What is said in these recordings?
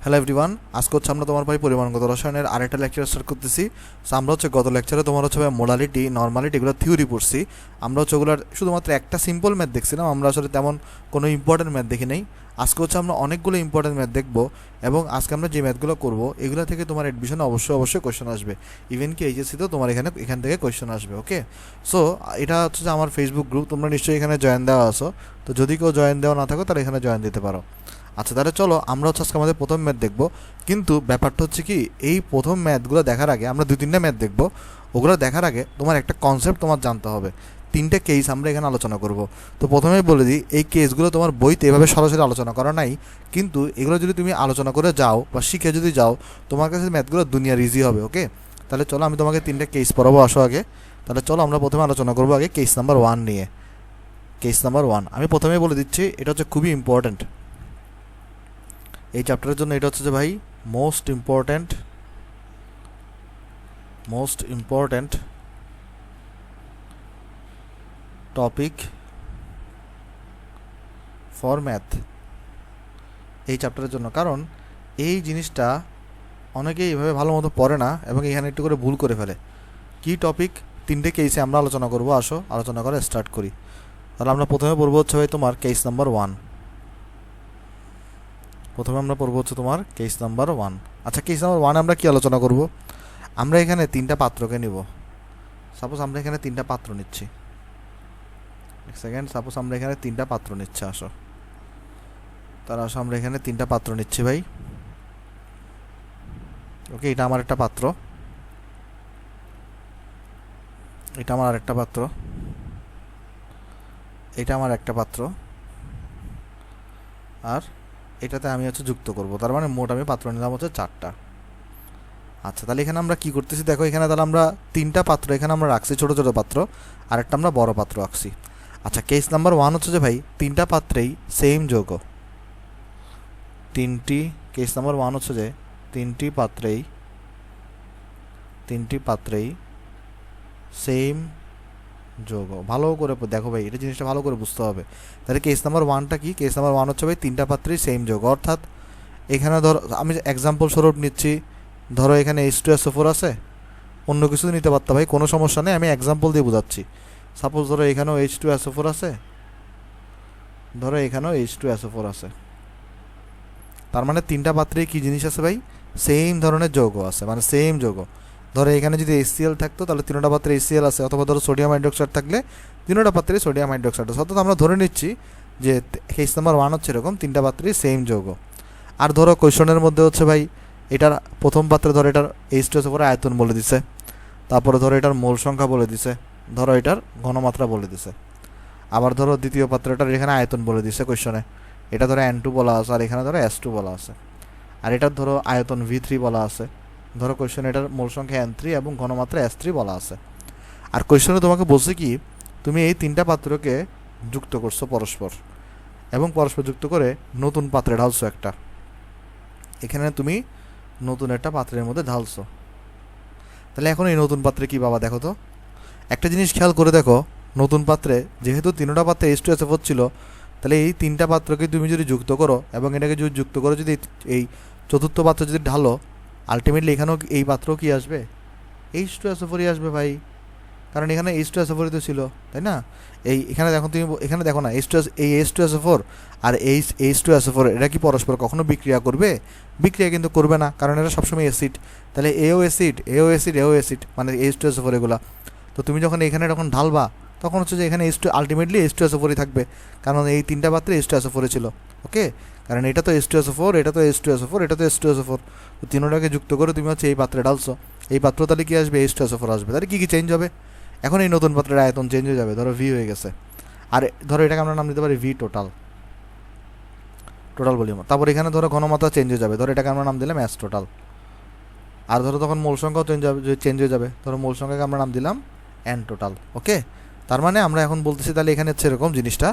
Hello everyone, আজকে হচ্ছে আমরা তোমার ভাই পরিমাণগত রসায়নের আরেকটা লেকচার স্টার্ট করতেছি। সো আমরা হচ্ছে গত লেকচারে তোমার হচ্ছে মোডালিটি, নর্মালিটি এগুলো থিওরি পড়ছি। আমরা হচ্ছে ওগুলোর শুধুমাত্র একটা সিম্পল ম্যাথ দেখছিলাম, আমরা আসলে তেমন কোনো ইম্পর্টেন্ট ম্যাথ দেখি নেই। আজকে হচ্ছে আমরা অনেকগুলো ইম্পর্টেন্ট ম্যাথ দেখবো, এবং আজকে আমরা যে ম্যাথগুলো করবো এগুলো থেকে তোমার অ্যাডমিশনে অবশ্যই কোয়েশ্চেন আসবে। ইভেন কি এইচএসসিতেও তোমার এখান থেকে কোয়েশ্চেন আসবে। ওকে, সো এটা হচ্ছে যে আমার ফেসবুক গ্রুপ, তোমরা নিশ্চয়ই এখানে জয়েন দেওয়া আছো। তো যদি কেউ জয়েন দেওয়া না থাকো তাহলে এখানে জয়েন দিতে পারো। আচ্ছা, তাহলে চলো আমরা হচ্ছে আজকে আমাদের প্রথম ম্যাথ দেখবো। কিন্তু ব্যাপারটা হচ্ছে কি, এই প্রথম ম্যাথগুলো দেখার আগে আমরা 2-3টা ম্যাথ দেখবো। ওগুলো দেখার আগে তোমার একটা কনসেপ্ট তোমার জানতে হবে। 3টে কেস আমরা এখানে আলোচনা করব। তো প্রথমেই বলে দিই, এই কেসগুলো তোমার বইতে এভাবে সরাসরি আলোচনা করা নাই, কিন্তু এগুলো যদি তুমি আলোচনা করে যাও বা শিখে যদি যাও, তোমার কাছে ম্যাথগুলো দুনিয়ার ইজি হবে। ওকে, তাহলে চলো আমি তোমাকে 3টে কেস পড়াবো, আসো আগে। তাহলে চলো আমরা প্রথমে আলোচনা করবো আগে কেস নাম্বার 1 নিয়ে। কেস নাম্বার 1 আমি প্রথমেই বলে দিচ্ছি, এটা হচ্ছে খুবই ইম্পর্ট্যান্ট এই চ্যাপ্টারের জন্য। এটা হচ্ছে যে ভাই most important topic for math এই চ্যাপ্টারের জন্য। কারণ এই জিনিসটা অনেকেই এইভাবে ভালো মতো পড়ে না, এবং এখানে একটু করে ভুল করে ফেলে। কি টপিক? 3টে কেসে আমরা আলোচনা করব, আসো আলোচনা করে স্টার্ট করি। তাহলে আমরা প্রথমে পড়বো হচ্ছে ভাই তোমার কেস নাম্বার 1। প্রথমে আমরা পড়বো হচ্ছে তোমার কেস নাম্বার 1। আচ্ছা, কেস নাম্বার 1 আমরা কি আলোচনা করব? আমরা এখানে 3টা পাত্রকে নিব। সাপোজ আমরা এখানে 3টা পাত্র নিচ্ছি। এক সেকেন্ড, সাপোজ আমরা এখানে 3টা পাত্র নিচ্ছি। আসো, তার আসো আমরা এখানে 3টা পাত্র নিচ্ছি ভাই। ওকে, এটা আমার একটা পাত্র, এটা আমার আরেকটা পাত্র, এটা আমার একটা পাত্র, আর এটাতে আমি হচ্ছে যুক্ত করব। তার মানে মোট আমি পাত্র নিলাম হচ্ছে 4টা। আচ্ছা, তাহলে এখানে আমরা কি করতেছি দেখো, এখানে তাহলে আমরা 3টা পাত্র এখানে আমরা রাখছি, ছোট ছোট পাত্র, আর একটা আমরা বড় পাত্র রাখছি। আচ্ছা, কেস নাম্বার 1 হচ্ছে যে ভাই 3টা পাত্রেই সেম যৌগ। কেস নাম্বার 1 হচ্ছে যে 3টি পাত্রেই সেম যৌগ। ভালো করে দেখো ভাই, এটা জিনিসটা ভালো করে বুঝতে হবে। তাহলে কেস নাম্বার 1টা কি? কেস নাম্বার 1 হচ্ছে ভাই 3টা পাত্রেই সেম যৌগ। অর্থাৎ এখানে ধরো আমি এক্সাম্পল স্বরূপ নিচ্ছি, ধরো এখানে H2SO4 আছে, অন্য কিছু নিতে পারতাম ভাই, কোনো সমস্যা নেই, আমি এক্সাম্পল দিয়ে বোঝাচ্ছি। সাপোজ ধরো এখানেও H2SO4 আছে, ধরো এখানেও H2SO4 আছে। তার মানে 3টা পাত্রেই কি জিনিস আছে ভাই? সেম ধরনের যৌগ আছে, মানে সেম যৌগ। ধরো এখানে যদি HCl থাকতো তাহলে 3টা পাত্রে HCl আছে, অথবা ধরো সোডিয়াম হাইড্রোক্সাইড থাকলে 3টা পাত্রে সোডিয়াম হাইড্রোক্সাইড আছে। অর্থাৎ আমরা ধরে নিচ্ছি যে কেস নাম্বার 1 হচ্ছে এরকম, 3টা পাত্রেই সেম যৌগ। আর ধরো কোয়েশনের মধ্যে হচ্ছে ভাই এটার প্রথম পাত্রে ধরো এটার H2SO4 আয়তন বলে দিছে, তারপরে ধরো এটার মোল সংখ্যা বলে দিছে, ধরো এটার ঘনমাত্রা বলে দিছে। আবার ধরো দ্বিতীয় পাত্রটার এখানে আয়তন বলে দিছে কোয়েশনে, এটা ধরো N2 বলা আছে, আর এখানে ধরো S2 বলা আছে। আর এটার ধরো আয়তন V3 বলা আছে, ধরো কোয়েশনে এটার মোল সংখ্যা N3 এবং ঘনমাত্রা S3 বলা আছে। আর কোয়েশনে তোমাকে বলছে কি, তুমি এই 3টা পাত্রকে যুক্ত করছো পরস্পর, এবং পরস্পর যুক্ত করে নতুন পাত্রে ঢালছো একটা। এখানে তুমি নতুন একটা পাত্রের মধ্যে ঢালছো। তাহলে এখন এই নতুন পাত্রে কি বাবা দেখো তো, একটা জিনিস খেয়াল করে দেখো, নতুন পাত্রে যেহেতু 3টা পাত্রে H2SO4 ছিল, তাহলে এই 3টা পাত্রকে তুমি যদি যুক্ত করো এবং এটাকে যদি যুক্ত করো, যদি এই চতুর্থ পাত্র যদি ঢালো, আলটিমেটলি এখানেও এই পাত্র কি আসবে? H2SO4 আসবে ভাই, কারণ এখানে H2SO4 তো ছিল, তাই না? এখানে দেখো, তুমি এখানে দেখো না, এই H2SO4 আর H2SO4 এটা কি পরস্পর কখনো বিক্রিয়া করবে? বিক্রিয়া কিন্তু করবে না, কারণ এটা সবসময় অ্যাসিড। তাহলে এও অ্যাসিড মানে H2SO4 এগুলা। তো তুমি যখন এখানে যখন ঢালবা, তখন হচ্ছে যে এখানে আলটিমেটলি H2SO4 থাকবে, কারণ এই 3টা পাত্রে H2SO4 ছিল। ওকে, কারণ এটা তো H2SO4, এটা তো H2SO4, এটা তো H2SO4, তো তিনটাকে যুক্ত করে তুমি হচ্ছে এই পাত্রে ঢালছো। এই পাত্র তাহলে কি আসবে? H2SO4 আসবে। তাহলে কী চেঞ্জ হবে? এখন এই নতুন পাত্রের আয়তন চেঞ্জ হয়ে যাবে, ধরো V হয়ে গেছে। আর ধরো এটাকে আমরা নাম দিতে পারি V টোটাল ভলিউম। তারপর এখানে ধরো ঘনমাত্রা চেঞ্জ হয়ে যাবে, ধরো এটাকে আমরা নাম দিলাম S টোটাল। আর ধরো তখন মোল সংখ্যাও চেঞ্জ হয়ে যাবে, ধরো মোল সংখ্যাকে আমরা নাম দিলাম N টোটাল। ওকে, তার মানে আমরা এখন বলতেছি তাহলে এখানে হচ্ছে এরকম জিনিসটা,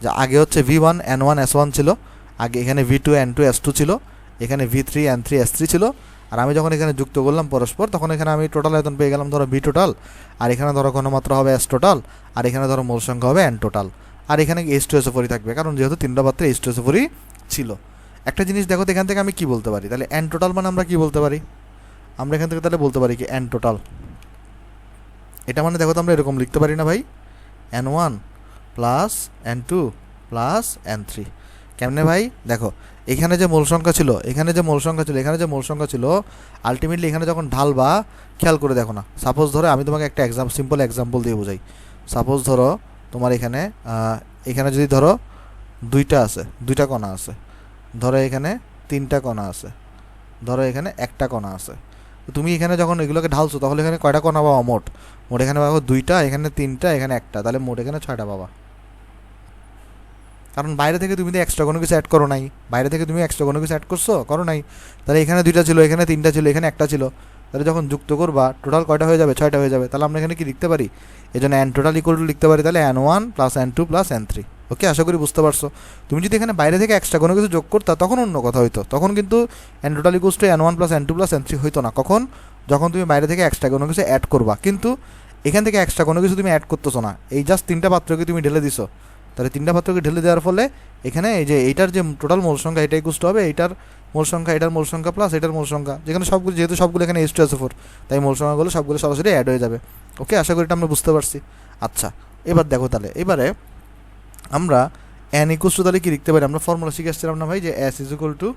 যে আগে হচ্ছে V1 N1 S1 ছিল, আগে এখানে V2 N2 S2 ছিল, এখানে V3 N3 S3 ছিল। আর আমি যখন এখানে যুক্ত করলাম পরস্পর, তখন এখানে আমি টোটাল আয়তন পেয়ে গেলাম ধরো V টোটাল, আর এখানে ধরো ঘনমাত্রা হবে S টোটাল, আর এখানে ধরো মোল সংখ্যা হবে N টোটাল। আর এখানে H2SO4 থাকবে, কারণ যেহেতু 3টা পাত্রে H2SO4 ছিল। একটা জিনিস দেখো তো, এখান থেকে আমি কি বলতে পারি, তাহলে এন টোটাল মানে আমরা কি বলতে পারি, আমরা এখান থেকে তাহলে বলতে পারি কি এন টোটাল, এটা মানে দেখো তো আমরা এরকম লিখতে পারি না ভাই, n1 plus n2 plus n3। কেমনে ভাই, দেখো এখানে যে মূল সংখ্যা ছিল, এখানে যে মূল সংখ্যা ছিল, এখানে যে মূল সংখ্যা ছিল, আলটিমেটলি এখানে যখন ঢালবা খেয়াল করে দেখো না, সাপোজ ধরো আমি তোমাকে একটা সিম্পল এক্সাম্পল দিয়ে বোঝাই। সাপোজ ধরো তোমার এখানে এখানে যদি ধরো দুইটা আছে, দুইটা কণা আছে, ধরো এখানে তিনটা কণা আছে, ধরো এখানে একটা কণা আছে, তুমি এখানে যখন এগুলোকে ঢালছো তখন এখানে কয়টা কণা পাবা, মোট মোট এখানে পাবো দুইটা, এখানে তিনটা, এখানে একটা, তাহলে মোট এখানে 6টা পাবা। কারণ বাইরে থেকে তুমি তো এক্সট্রা কোনো কিছু অ্যাড করো নাই, বাইরে থেকে তুমি এক্সট্রা কোনো কিছু অ্যাড করো নাই, তাহলে এখানে দুইটা ছিল, এখানে তিনটা ছিল, এখানে একটা ছিল, তাহলে যখন যুক্ত করবা টোটাল কয়টা হয়ে যাবে, 6টা হয়ে যাবে। তাহলে আমরা এখানে কি লিখতে পারি, এই জন্য এন টোটাল ইকুয়াল টু লিখতে পারি তাহলে n1 plus n2 plus n3। ওকে, আশা করি বুঝতে পারছো। তুমি যদি এখানে বাইরে থেকে এক্সট্রা কোনো কিছু যোগ করতা তখন অন্য কথা হইতো, তখন কিন্তু N total equals two n1 plus n2 plus n3 হইতো না। কখন, যখন তুমি বাইরে থেকে এক্সট্রা কোনো কিছু অ্যাড করবা, কিন্তু এখান থেকে এক্সট্রা কোনো কিছু তুমি অ্যাড করতেছো না, এই জাস্ট তিনটা পাত্রকে তুমি ঢেলে দিছো, তাহলে তিনটা পাত্রকে ঢেলে দেওয়ার ফলে এখানে এই যে এইটার যে টোটাল মূল সংখ্যা এটা ইকুয়ালস টু হবে এইটার মূল সংখ্যা, এটার মূল সংখ্যা প্লাস এটার মূল সংখ্যা, যেখানে সবগুলো যেহেতু সবগুলো এখানে H2SO4, তাই মূল সংখ্যাগুলো সবগুলো সরাসরি অ্যাড হয়ে যাবে। ওকে, আশা করি এটা আমরা বুঝতে পারছি। আচ্ছা, এবার দেখো তাহলে এবারে আমরা n ইকুয়ালস টু তাহলে কি লিখতে পারি, আমরা ফর্মুলা শিখে আসছিলাম না ভাই যে S is equal to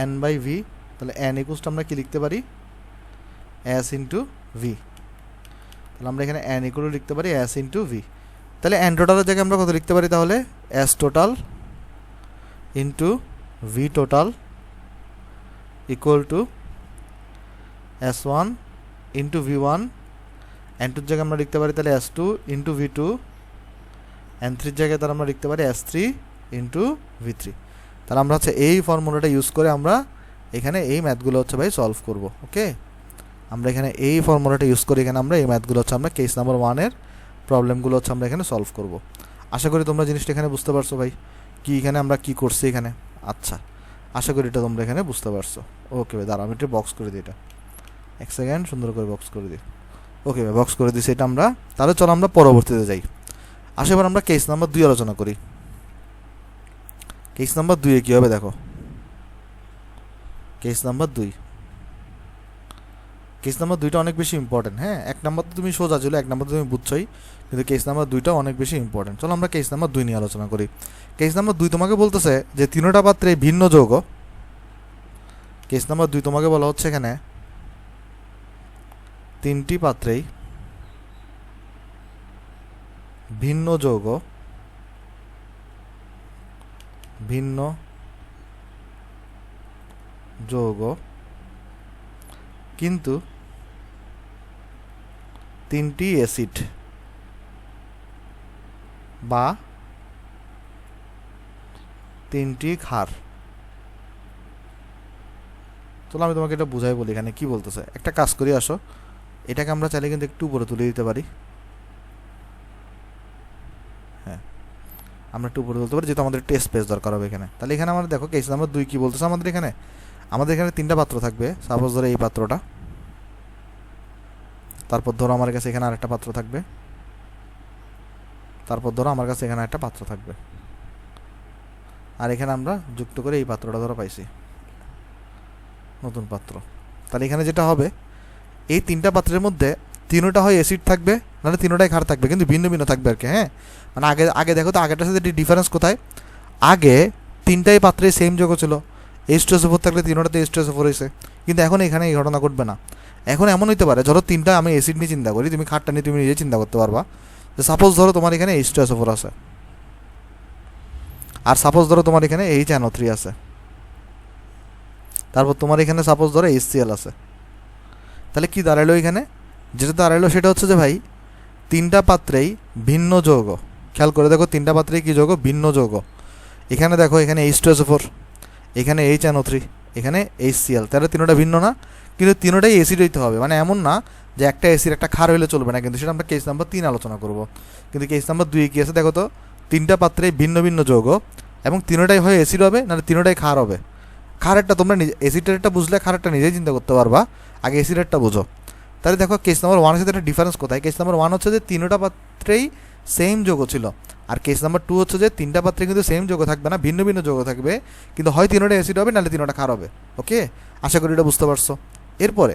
n/v, তাহলে n ইকুয়ালস টু আমরা কি লিখতে পারি, S ইন্টু ভি। তাহলে আমরা এখানে n ইকুয়াল টু লিখতে পারি S ইন্টু ভি। তাহলে n টোটালের জায়গায় আমরা কত লিখতে পারি, তাহলে S total into V total equal two S1 into V1, n2 এর জায়গায় আমরা লিখতে পারি তাহলে S2 ইন্টু V2, n3 এর জায়গায় তাহলে আমরা লিখতে পারি S3 ইন্টু V3। তাহলে আমরা হচ্ছে এই ফর্মুলাটা ইউজ করে আমরা এখানে এই ম্যাথগুলো হচ্ছে ভাই সলভ করব। ওকে, আমরা এখানে এই ফর্মুলাটা ইউজ করে এখানে আমরা এই ম্যাথগুলো হচ্ছে আমরা কেস নাম্বার 1-এর প্রবলেমগুলো হচ্ছে আমরা এখানে সলভ করব। আশা করি তোমরা জিনিসটা এখানে বুঝতে পারছো ভাই, কি এখানে আমরা কি করছি এখানে। আচ্ছা, আশা করি এটা তোমরা এখানে বুঝতে পারছো। ওকে ভাই, দাঁড়াও আমি একটু বক্স করে দিই, এটা এক সেকেন্ড সুন্দর করে বক্স করে দিই। ওকে ভাই, বক্স করে দিছি এটা আমরা। তাহলে চলো আমরা পরবর্তীতে যাই। আসে এবার আমরা কেস নাম্বার 2 আলোচনা করি। কেস নাম্বার 2-এ কী হবে দেখো, কেস নাম্বার 2, কেস নাম্বার 2টা অনেক বেশি ইম্পর্টেন্ট। হ্যাঁ, 1 নাম্বার তো তুমি সোজা ছিল, 1 নাম্বার তো তুমি বুঝছোই, কিন্তু কেস নাম্বার 2টা অনেক বেশি ইম্পর্টেন্ট। চলো আমরা কেস নাম্বার 2 নিয়ে আলোচনা করি। কেস নাম্বার 2 তোমাকে বলতেছে যে 3টা পাত্রে ভিন্ন যৌগ, কেস নাম্বার 2 তোমাকে বলা হচ্ছে এখানে 3টি পাত্রেই ভিন্ন যৌগ, ভিন্ন যৌগ কিন্তু 3টি অ্যাসিড বা 3টি ক্ষার। চলো আমি তোমাকে এটা বুঝাই বলি এখানে কি বলতেছে। একটা কাজ করি, আসো এটাকে আমরা চাইলে কিন্তু একটু উপরে তুলে দিতে পারি। হ্যাঁ, আমরা একটু উপরে তুলতে পারি, যেহেতু আমাদের একটু স্পেস দরকার হবে এখানে। তাহলে এখানে আমরা দেখো কেস নাম্বার 2 কি বলতেছে আমাদের এখানে, আমাদের এখানে 3টা পাত্র থাকবে। সাপোজ ধরো এই পাত্রটা, তারপর ধরো আমার কাছে এখানে আরেকটা পাত্র থাকবে, তারপর ধরো আমার কাছে এখানে একটা পাত্র থাকবে, আর এখানে আমরা যুক্ত করে এই পাত্রটা ধরো পাইছি, নতুন পাত্র। তাহলে এখানে যেটা হবে, এই 3টা পাত্রের মধ্যে 3টা হয় অ্যাসিড থাকবে, নাহলে 3টাই ক্ষার থাকবে, কিন্তু ভিন্ন ভিন্ন থাকবে আর কি। হ্যাঁ, মানে আগে দেখো তো আগেটার সাথে ডিফারেন্স কোথায়, আগে 3টাই পাত্রে সেম যৌগ ছিল, H2SO4 থাকলে 3টাতে H2SO4 হয়েছে, কিন্তু এখন এখানে এই ঘটনা ঘটবে না। এখন এমন হইতে পারে, ধরো 3টা আমি অ্যাসিড নিয়ে চিন্তা করি, তুমি ক্ষারটা নিয়ে তুমি নিজে চিন্তা করতে পারবা যে সাপোজ ধরো তোমার এখানে H2SO4 আছে, আর সাপোজ ধরো তোমার এখানে HNO3 আছে, তারপর তোমার এখানে সাপোজ ধরো HCl আছে। তাহলে কি দাঁড়ালো এখানে, যেটা দাঁড়ালো সেটা হচ্ছে যে ভাই 3টা পাত্রেই ভিন্ন যৌগ। খেয়াল করে দেখো 3টা পাত্রেই কি যৌগ, ভিন্ন যৌগ। এখানে দেখো এখানে H2SO4, এখানে HNO3, এখানে HCl, তাহলে 3টা ভিন্ন না, কিন্তু 3টাই অ্যাসিড হইতে হবে। মানে এমন না যে একটা অ্যাসিড একটা ক্ষার হইলে চলবে না, কিন্তু সেটা আমরা কেস নাম্বার 3 আলোচনা করব। কিন্তু কেস নাম্বার 2 কি আছে দেখো তো, 3টা পাত্রেই ভিন্ন ভিন্ন যৌগ এবং 3টাই হয় অ্যাসিড হবে, নাহলে 3টাই ক্ষার হবে। ক্ষারেরটা তোমরা অ্যাসিডেরটা বুঝলে ক্ষারেরটা নিজেই চিন্তা করতে পারবা, আগে অ্যাসিডেরটা বুঝো। তাহলে দেখো কেস নাম্বার 1-এর সাথে একটা ডিফারেন্স কোথায়, কেস নাম্বার 1 হচ্ছে যে 3টা পাত্রেই সেম যৌগ ছিল, আর কেস নাম্বার 2 হচ্ছে যে তিনটা পাত্রে কিন্তু সেম যৌগ থাকবে না, ভিন্ন ভিন্ন যৌগ থাকবে, কিন্তু হয় তিনোটা অ্যাসিড হবে নাহলে তিনোটা ক্ষার হবে। ওকে, আশা করি এটা বুঝতে পারছো। এরপরে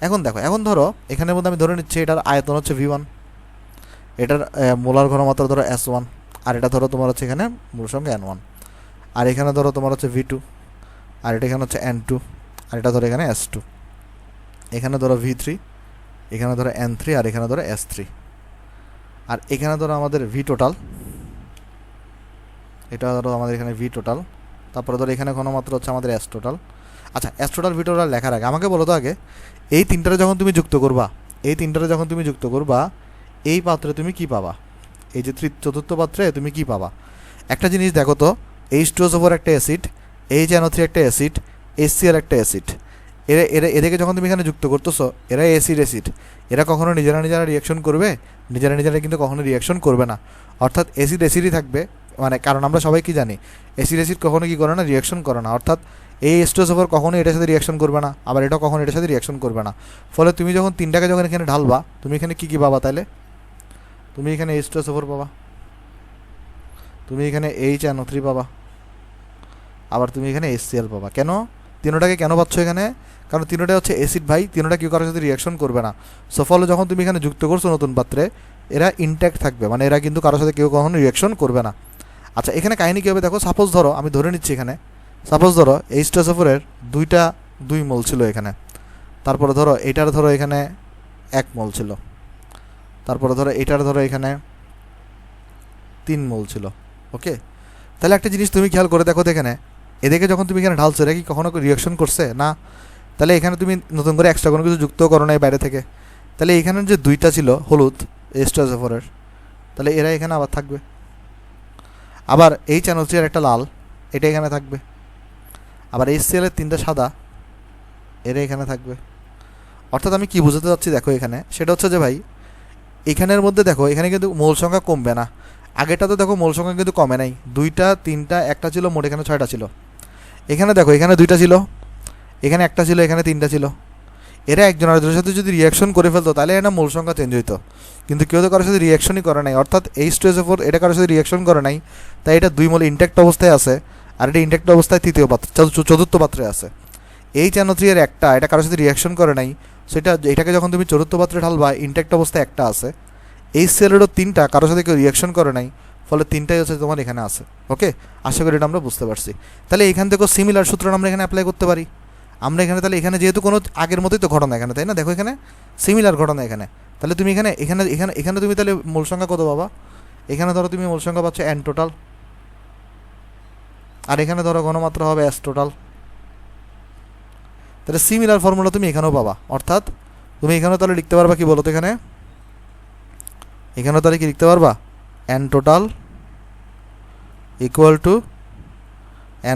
এখন দেখো, এখন ধরো এখানের মধ্যে আমি ধরে নিচ্ছি এটার আয়তন হচ্ছে V1, এটার মোলার ঘনমাত্রা ধরো S1, আর এটা ধরো তোমার হচ্ছে এখানে মূল সংখ্যা N1, আর এখানে ধরো তোমার হচ্ছে V2, আর এটা এখানে হচ্ছে N2, আর এটা ধরো এখানে S2, এখানে ধরো V3, এখানে ধরো N3, আর এখানে ধরো S3, আর এখানে ধরো আমাদের V টোটাল, এটা ধরো আমাদের এখানে V টোটাল, তারপরে ধরো এখানে ঘনমাত্রা হচ্ছে আমাদের S টোটাল। আচ্ছা, S টোটাল V টোটাল লেখার আগে আমাকে বলো তো আগে, এই তিনটারে যখন তুমি যুক্ত করবা, এই পাত্রে তুমি কি পাবা? এই যে চতুর্থ পাত্রে তুমি কি পাবা? একটা জিনিস দেখো তো, H2SO4 একটা অ্যাসিড, HNO3 একটা অ্যাসিড, HCl একটা অ্যাসিড, এদেরকে যখন তুমি এখানে যুক্ত করতেছো, এরা অ্যাসিড, এরা কখনো নিজেরা রিয়াকশন করবে? নিজেরা কিন্তু কখনো রিয়াকশন করবে না। অর্থাৎ অ্যাসিডই থাকবে, মানে কারণ আমরা সবাই কি জানি, অ্যাসিড কখনো কি করে না, রিয়াকশন করে না। অর্থাৎ এই H2SO4 কখনো এটার সাথে রিয়াকশন করবে না, আবার এটা কখনো এটার সাথে রিয়াকশন করবে না। ফলে তুমি যখন তিনটাকে যখন এখানে ঢালবা, তুমি এখানে কি পাবা? তাহলে তুমি এখানে H2SO4 পাবা, তুমি এখানে HNO3 পাবা, আবার তুমি এখানে HCl পাবা। কেন? তিনোটাকে কেন পাচ্ছ এখানে? কারণ তিনোটা হচ্ছে অ্যাসিড ভাই, তিনোটা কেউ কারোর সাথে রিয়াকশন করবে না। সো ফলে যখন তুমি এখানে যুক্ত করছো নতুন পাত্রে, এরা ইনট্যাক্ট থাকবে, মানে এরা কিন্তু কারোর সাথে কেউ কখনো রিয়াকশন করবে না। আচ্ছা, এখানে কাহিনী কী হবে দেখো, সাপোজ ধরো আমি ধরে নিচ্ছি এখানে, সাপোজ ধরো H2SO4 2 মোল ছিল এখানে, তারপরে ধরো এটার ধরো এখানে 1 মোল ছিল, তারপরে ধরো এটার ধরো এখানে 3 মোল ছিল। ওকে, তাহলে একটা জিনিস তুমি খেয়াল করে দেখো তো, এখানে এদেরকে যখন তুমি এখানে ঢালছো, এরা কি কখনো রিয়াকশন করছে? না। তাহলে এখানে তুমি নতুন করে এক্সট্রা কোনো কিছু যুক্ত করো না বাইরে থেকে। তাহলে এখানে যে 2টা ছিল হলুদ H2SO4, তাহলে এরা এখানে আবার থাকবে। আবার এই HNO3 একটা লাল, এটা এখানে থাকবে। আবার HCl 3টা সাদা, এরা এখানে থাকবে। অর্থাৎ আমি কি বোঝাতে চাচ্ছি দেখো এখানে, সেটা হচ্ছে যে ভাই এখানের মধ্যে দেখো, এখানে কিন্তু মোল সংখ্যা কমবে না। আগেটা তো দেখো মোল সংখ্যা কিন্তু কমে নাই, 2টা 3টা 1টা ছিল, মোট এখানে 6টা ছিল। এখানে দেখো এখানে 2টা ছিল, এখানে 1টা ছিল, এখানে 3টা ছিল। এরা একজন আরেকজনের সাথে যদি রিয়াকশন করে ফেলতো, তাহলে এটা মোল সংখ্যা চেঞ্জ হইতো, কিন্তু কেউ তো কারোর সাথে রিয়াকশনই করে নাই। অর্থাৎ H2SO4 এটা কারোর সাথে রিয়াকশন করে নাই, তাই এটা 2 মোল ইনট্যাক্ট অবস্থায় আছে, আর এটা ইনট্যাক্ট অবস্থায় চতুর্থ পাত্রে আছে। HNO3 এর একটা, এটা কারোর সাথে রিয়াকশন করে নাই, সেটা এটাকে যখন তুমি চতুর্থ পাত্রে ঢালবা, ইনট্যাক্ট অবস্থায় একটা আছে। HClএরও 3টা, কারোর সাথে কেউ রিয়াকশন করে নাই, ফলে 3টাই হচ্ছে তোমার এখানে আছে। ওকে, আশা করি এটা আমরা বুঝতে পারছি। তাহলে এখান থেকেও সিমিলার সূত্র আমরা এখানে অ্যাপ্লাই করতে পারি। আমরা এখানে তাহলে এখানে যেহেতু কোনো আগের মতোই তো ঘটনা এখানে, তাই না? দেখো এখানে সিমিলার ঘটনা এখানে, তাহলে তুমি এখানে এখানে এখানে এখানে তুমি তাহলে মূল সংখ্যা কত পাবা? এখানে ধরো তুমি মূল সংখ্যা পাচ্ছ N টোটাল, আর এখানে ধরো ঘনমাত্রা হবে S টোটাল। তাহলে সিমিলার ফর্মুলা তুমি এখানেও পাবা। অর্থাৎ তুমি এখানেও তাহলে লিখতে পারবা কি বলো তো, এখানেও তাহলে কি লিখতে পারবা? N total equal two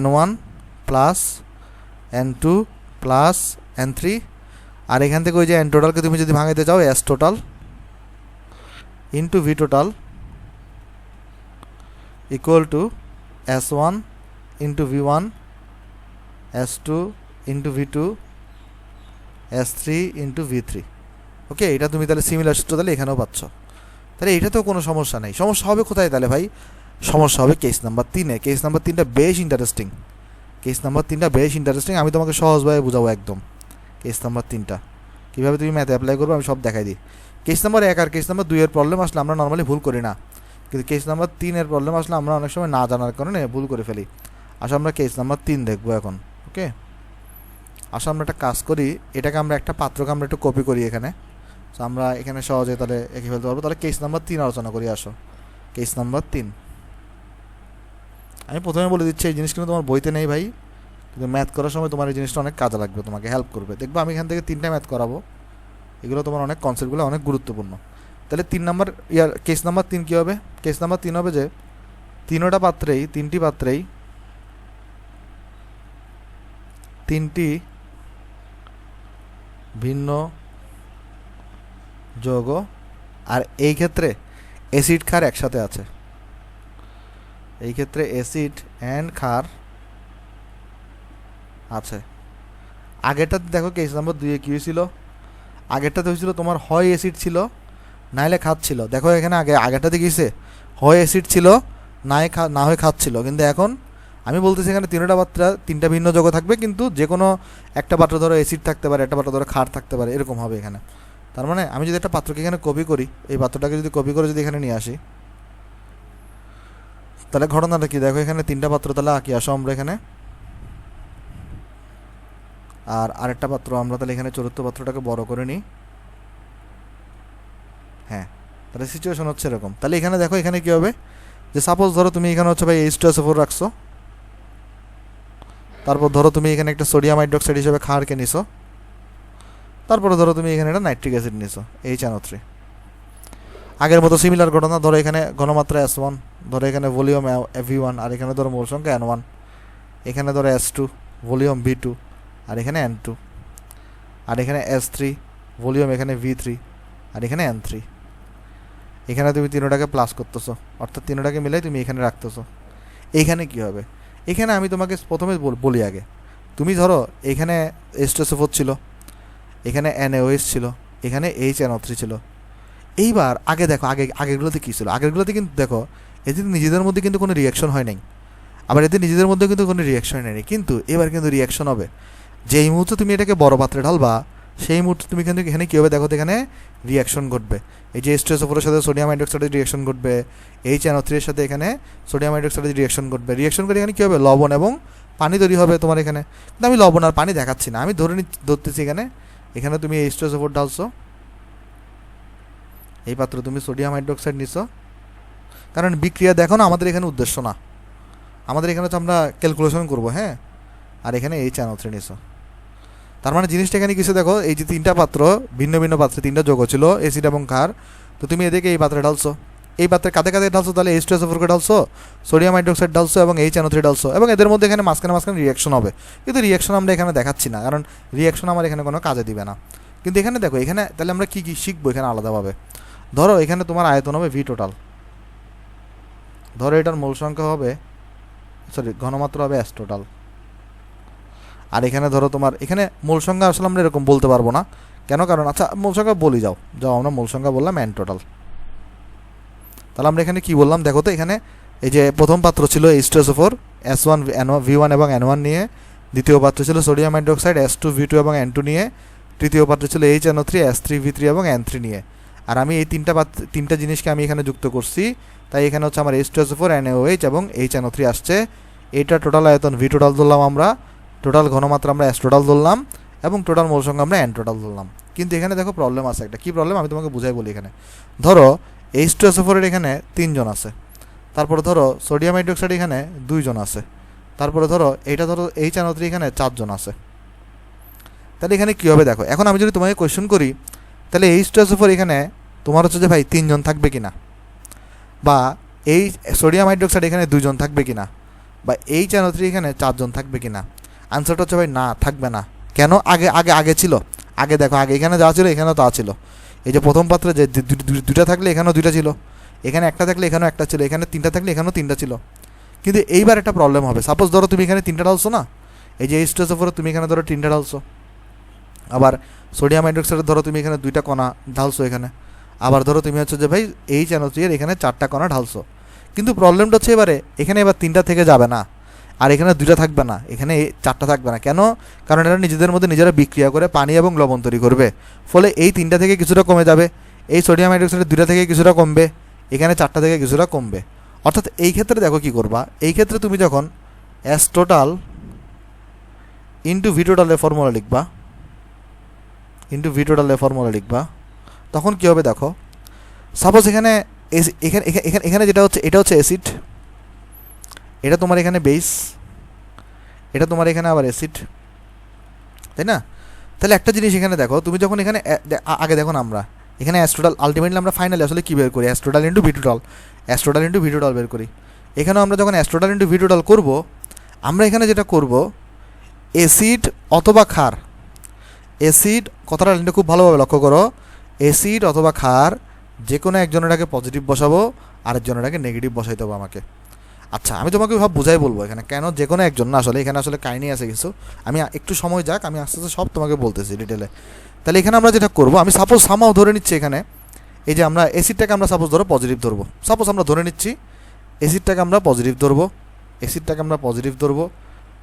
N1 plus N2 plus N3, আর এখান থেকে ওই যে N টোটালকে তুমি যদি ভাঙাইতে চাও, S total into V total equal two S1 into V1, S2 into V2, S3 into V3। ওকে, এটা তুমি তাহলে সিমিলার সূত্র তাহলে এখানেও পাচ্ছ। তাহলে এটাতেও কোনো সমস্যা নেই। সমস্যা হবে কোথায় তাহলে ভাই? সমস্যা হবে কেস নাম্বার 3-এ। কেস নাম্বার 3টা বেশ ইন্টারেস্টিং, আমি তোমাকে সহজভাবে বোঝাবো একদম। কেস নাম্বার 3টা কীভাবে তুমি ম্যাথে অ্যাপ্লাই করবে আমি সব দেখাই দিই। কেস নাম্বার 1 আর কেস নাম্বার 2 এর প্রবলেম আসলে আমরা নর্মালি ভুল করি না, কিন্তু কেস নাম্বার 3 এর প্রবলেম আসলে আমরা অনেক সময় না জানার কারণে ভুল করে ফেলি। আসলে আমরা কেস নাম্বার 3 দেখবো এখন। ওকে, আসলে আমরা একটা কাজ করি, এটাকে আমরা একটা পাত্রকে আমরা একটু কপি করি এখানে, তো আমরা এখানে সহজে তাহলে এঁকে ফেলতে পারবো। তাহলে কেস নাম্বার 3 আলোচনা করি। আসো কেস নাম্বার 3। আমি প্রথমে বলে দিচ্ছি, এই জিনিস কিন্তু তোমার বইতে নেই ভাই, কিন্তু ম্যাথ করার সময় তোমার এই জিনিসটা অনেক কাজে লাগবে, তোমাকে হেল্প করবে। দেখবো আমি এখান থেকে 3টা ম্যাথ করাবো, এগুলো তোমার অনেক কনসেপ্টগুলো অনেক গুরুত্বপূর্ণ। তাহলে 3 নাম্বার কেস নাম্বার 3 কী হবে? কেস নাম্বার 3 হবে যে তিনটি পাত্রেই 3টি ভিন্ন যৌগ, আর এই ক্ষেত্রে অ্যাসিড ক্ষার একসাথে আছে। এই ক্ষেত্রে অ্যাসিড অ্যান্ড ক্ষার আছে। আগেরটাতে দেখো কেস নাম্বার 2-এ কী হয়েছিল? আগেরটাতে হয়েছিল তোমার হয় অ্যাসিড ছিল, নাইলে খাচ্ছিল। দেখো এখানে আগেরটাতে গিয়েছে হয় অ্যাসিড ছিল, না হয় খাচ্ছিল, কিন্তু এখন আমি বলতেছি এখানে তিনটা ভিন্ন যৌগ থাকবে, কিন্তু যে কোনো একটা পাত্র ধরো অ্যাসিড থাকতে পারে, একটা পাত্র ধরো ক্ষার থাকতে পারে, এরকম হবে এখানে। তার মানে আমি যদি একটা পাত্রকে এখানে কপি করি, এই পাত্রটাকে যদি কপি করে যদি এখানে নিয়ে আসি, তাহলে ঘটনাটা কি দেখো, এখানে তিনটা পাত্র তাহলে আঁকি আসো আমরা এখানে, আর আরেকটা পাত্র আমরা তাহলে এখানে চতুর্থ পাত্রটাকে বড় করে নিই। হ্যাঁ, তাহলে সিচুয়েশন হচ্ছে এরকম। তাহলে এখানে দেখো এখানে কী হবে, যে সাপোজ ধরো তুমি এখানে হচ্ছে ভাই H2SO4 রাখছো, তারপর ধরো তুমি এখানে একটা সোডিয়াম হাইড্রোক্সাইড হিসেবে ক্ষারকে নিছো, তারপরে ধরো তুমি এখানে একটা নাইট্রিক অ্যাসিড নিছো HNO3। আগের মতো সিমিলার ঘটনা, ধরো এখানে ঘনমাত্রা S1, ধরো এখানে ভলিউম V1, আর এখানে ধরো মোল সংখ্যা N1, এখানে ধরো S2 ভলিউম V2, আর এখানে N2, আর এখানে S3 ভলিউম এখানে V3, আর এখানে N3। এখানে তুমি তিনোটাকে প্লাস করতেছো, অর্থাৎ তিনোটাকে মিলে তুমি এখানে রাখতেছো। এইখানে কি হবে, এখানে আমি তোমাকে প্রথমে বলি আগে, তুমি ধরো এখানে H2SO4 ছিল, এখানে NaOH ছিল, এখানে HNO3 ছিল। এইবার আগে দেখো আগেরগুলোতে কী ছিল, আগেরগুলোতে কিন্তু দেখো এদের নিজেদের মধ্যে কিন্তু কোনো রিয়াকশন হয় নাই, আবার এদের নিজেদের মধ্যে কিন্তু কোনো রিয়াকশন নেই, কিন্তু এবার কিন্তু রিয়াকশন হবে। যেই মুহূর্তে তুমি এটাকে বড় পাত্রে ঢালবা, সেই মুহূর্তে তুমি কিন্তু এখানে কী হবে দেখো, এখানে রিয়াকশন ঘটবে। এই যে H2SO4 এর সাথে সোডিয়াম হাইড্রোক্সাইডের রিয়াকশন ঘটবে, HNO3 এর সাথে এখানে সোডিয়াম হাইড্রোক্সাইডের রিয়াকশন ঘটবে। রিয়াকশন করে এখানে কী হবে, লবণ এবং পানি তৈরি হবে তোমার এখানে। কিন্তু আমি লবণ আর পানি দেখাচ্ছি না, আমি ধরতেছি এখানে তুমি H2SO4 ঢালছো, এই পাত্র তুমি সোডিয়াম হাইড্রোক্সাইড নিছো, কারণ বিক্রিয়া দেখো না আমাদের এখানে উদ্দেশ্য না, আমাদের এখানে তো আমরা ক্যালকুলেশন করবো। হ্যাঁ, আর এখানে HNO3 নিছো। তার মানে জিনিসটা এখানে কিছু দেখো, এই যে তিনটা পাত্র, ভিন্ন ভিন্ন পাত্রে তিনটা যৌগ ছিল অ্যাসিড এবং ক্ষার, তো তুমি এদিকে এই পাত্রে ঢালছো, এই পাত্রে কাঁধে কাঁধে ঢালছো, তাহলে H2SO4কে ঢালছো, সোডিয়াম হাইড্রোক্সাইড ঢালছো এবং HNO3 ঢালছো, এবং এদের মধ্যে এখানে মাঝখানে রিয়াকশন হবে। কিন্তু রিয়াকশন আমরা এখানে দেখাচ্ছি না, কারণ রিয়াকশন আমার এখানে কোনো কাজে দিবে না। কিন্তু এখানে দেখো, এখানে তাহলে আমরা কী কী শিখবো এখানে আলাদাভাবে। ধরো এখানে তোমার আয়তন হবে V টোটাল, ধরো এটার মোল সংখ্যা হবে, ঘনমাত্রা হবে S টোটাল, আর এখানে ধরো তোমার এখানে মোল সংখ্যা আসলে আমরা এরকম বলতে পারবো না, কেন, কারণ আচ্ছা মোল সংখ্যা বলি, যাও আমরা মোল সংখ্যা বললাম N টোটাল। তাহলে আমরা এখানে কি বললাম দেখো তো, এখানে এই যে প্রথম পাত্র ছিল H2SO4 S1 V1 এবং N1 নিয়ে, দ্বিতীয় পাত্র ছিল সোডিয়াম হাইড্রোক্সাইড S2 V2 এবং N2 নিয়ে, তৃতীয় পাত্র ছিল HNO3 S3 V3 এবং N3 নিয়ে। আর আমি এই তিনটা জিনিসকে আমি এখানে যুক্ত করছি, তাই এখানে হচ্ছে আমার H2SO4 NaOH এবং HNO3 আসছে। এইটা টোটাল আয়তন V টোটাল ধরলাম আমরা, টোটাল ঘনমাত্রা আমরা S টোটাল ধরলাম, এবং টোটাল মোল সংখ্যা আমরা N টোটাল ধরলাম। কিন্তু এখানে দেখো প্রবলেম আছে একটা, কী প্রবলেম আমি তোমাকে বুঝাই বলি। এখানে ধরো H2SO4 এর এখানে 3 জন আছে, তারপরে ধরো সোডিয়াম হাইড্রোক্সাইড এখানে 2 জন আছে, তারপরে ধরো HNO3 এখানে 4 জন আছে। তাহলে এখানে কী হবে দেখো, এখন আমি যদি তোমাকে কোয়েশ্চেন করি, তাহলে H2SO4 এখানে তোমার হচ্ছে যে ভাই 3 জন থাকবে কিনা, বা এই সোডিয়াম হাইড্রোক্সাইড এখানে 2 জন থাকবে কিনা, বা HNO3 এখানে 4 জন থাকবে কিনা। আনসারটা হচ্ছে ভাই না, থাকবে না। কেন, আগে ছিল, আগে দেখো আগে এখানে যা ছিল এখানেও তা ছিল। এই যে প্রথম পাত্রে যে দুইটা থাকলে এখানেও দুইটা ছিল, এখানে একটা থাকলে এখানেও একটা ছিল, এখানে তিনটা থাকলে এখানেও তিনটা ছিল। কিন্তু এইবার একটা প্রবলেম হবে, সাপোজ ধরো তুমি এখানে তিনটা ঢালছো না, এই যে H2SO4 তুমি এখানে ধরো তিনটা ঢালছো, আবার সোডিয়াম হাইড্রোক্সাইড ধরো তুমি এখানে 2টা কণা ঢালছো এখানে, আবার ধরো তুমি হচ্ছে যে ভাই HNO3 এর এখানে 4টা কণা ঢালছো। কিন্তু প্রবলেমটা হচ্ছে এবার 3টা থেকে যাবে না, আর এখানে 2টা থাকবে না, এখানে 4টা থাকবে না। কেন, কারণ এরা নিজেদের মধ্যে নিজেরা বিক্রিয়া করে পানি এবং লবণ তৈরি করবে, ফলে এই 3টা থেকে কিছুটা কমে যাবে, এই সোডিয়াম হাইড্রোক্সাইডের 2টা থেকে কিছুটা কমবে, এখানে 4টা থেকে কিছুটা কমবে। অর্থাৎ এই ক্ষেত্রে দেখো কি করবা, এই ক্ষেত্রে তুমি যখন S টোটাল ইন্টু V টোটালের ফর্মুলা লিখবা, তখন কী হবে দেখো, সাপোজ এখানে এখানে যেটা হচ্ছে, এটা হচ্ছে অ্যাসিড, এটা তোমার এখানে বেস, এটা তোমার এখানে আবার অ্যাসিড, তাই না। তাহলে একটা জিনিস এখানে দেখো, তুমি যখন এখানে আগে দেখো না, আমরা এখানে S টোটাল আলটিমেটলি আমরা ফাইনালি আসলে কী বের করি, S total into V total বের করি। এখানেও আমরা যখন S total into V total করবো, আমরা এখানে যেটা করব, অ্যাসিড অথবা ক্ষার, অ্যাসিড কথাটা লিখতে খুব ভালোভাবে লক্ষ্য করো, অ্যাসিড অথবা ক্ষার যে কোনো একজনেরটাকে পজিটিভ বসাবো, আরেকজনেরটাকে নেগেটিভ বসাইতে হবে আমাকে। আচ্ছা আমি তোমাকে ভাব বুঝাই বলবো এখানে, কেন যে কোনো একজন না, আসলে এখানে আসলে কাহিনী আছে কিছু, আমি একটু সময় যাক, আমি আস্তে আস্তে সব তোমাকে বলতেছি ডিটেলে। তাহলে এখানে আমরা যেটা করবো, আমি সাপোজ সামাও ধরে নিচ্ছি এখানে এই যে আমরা অ্যাসিডটাকে আমরা সাপোজ ধরো পজিটিভ ধরবো, সাপোজ আমরা ধরে নিচ্ছি অ্যাসিডটাকে আমরা পজিটিভ ধরবো,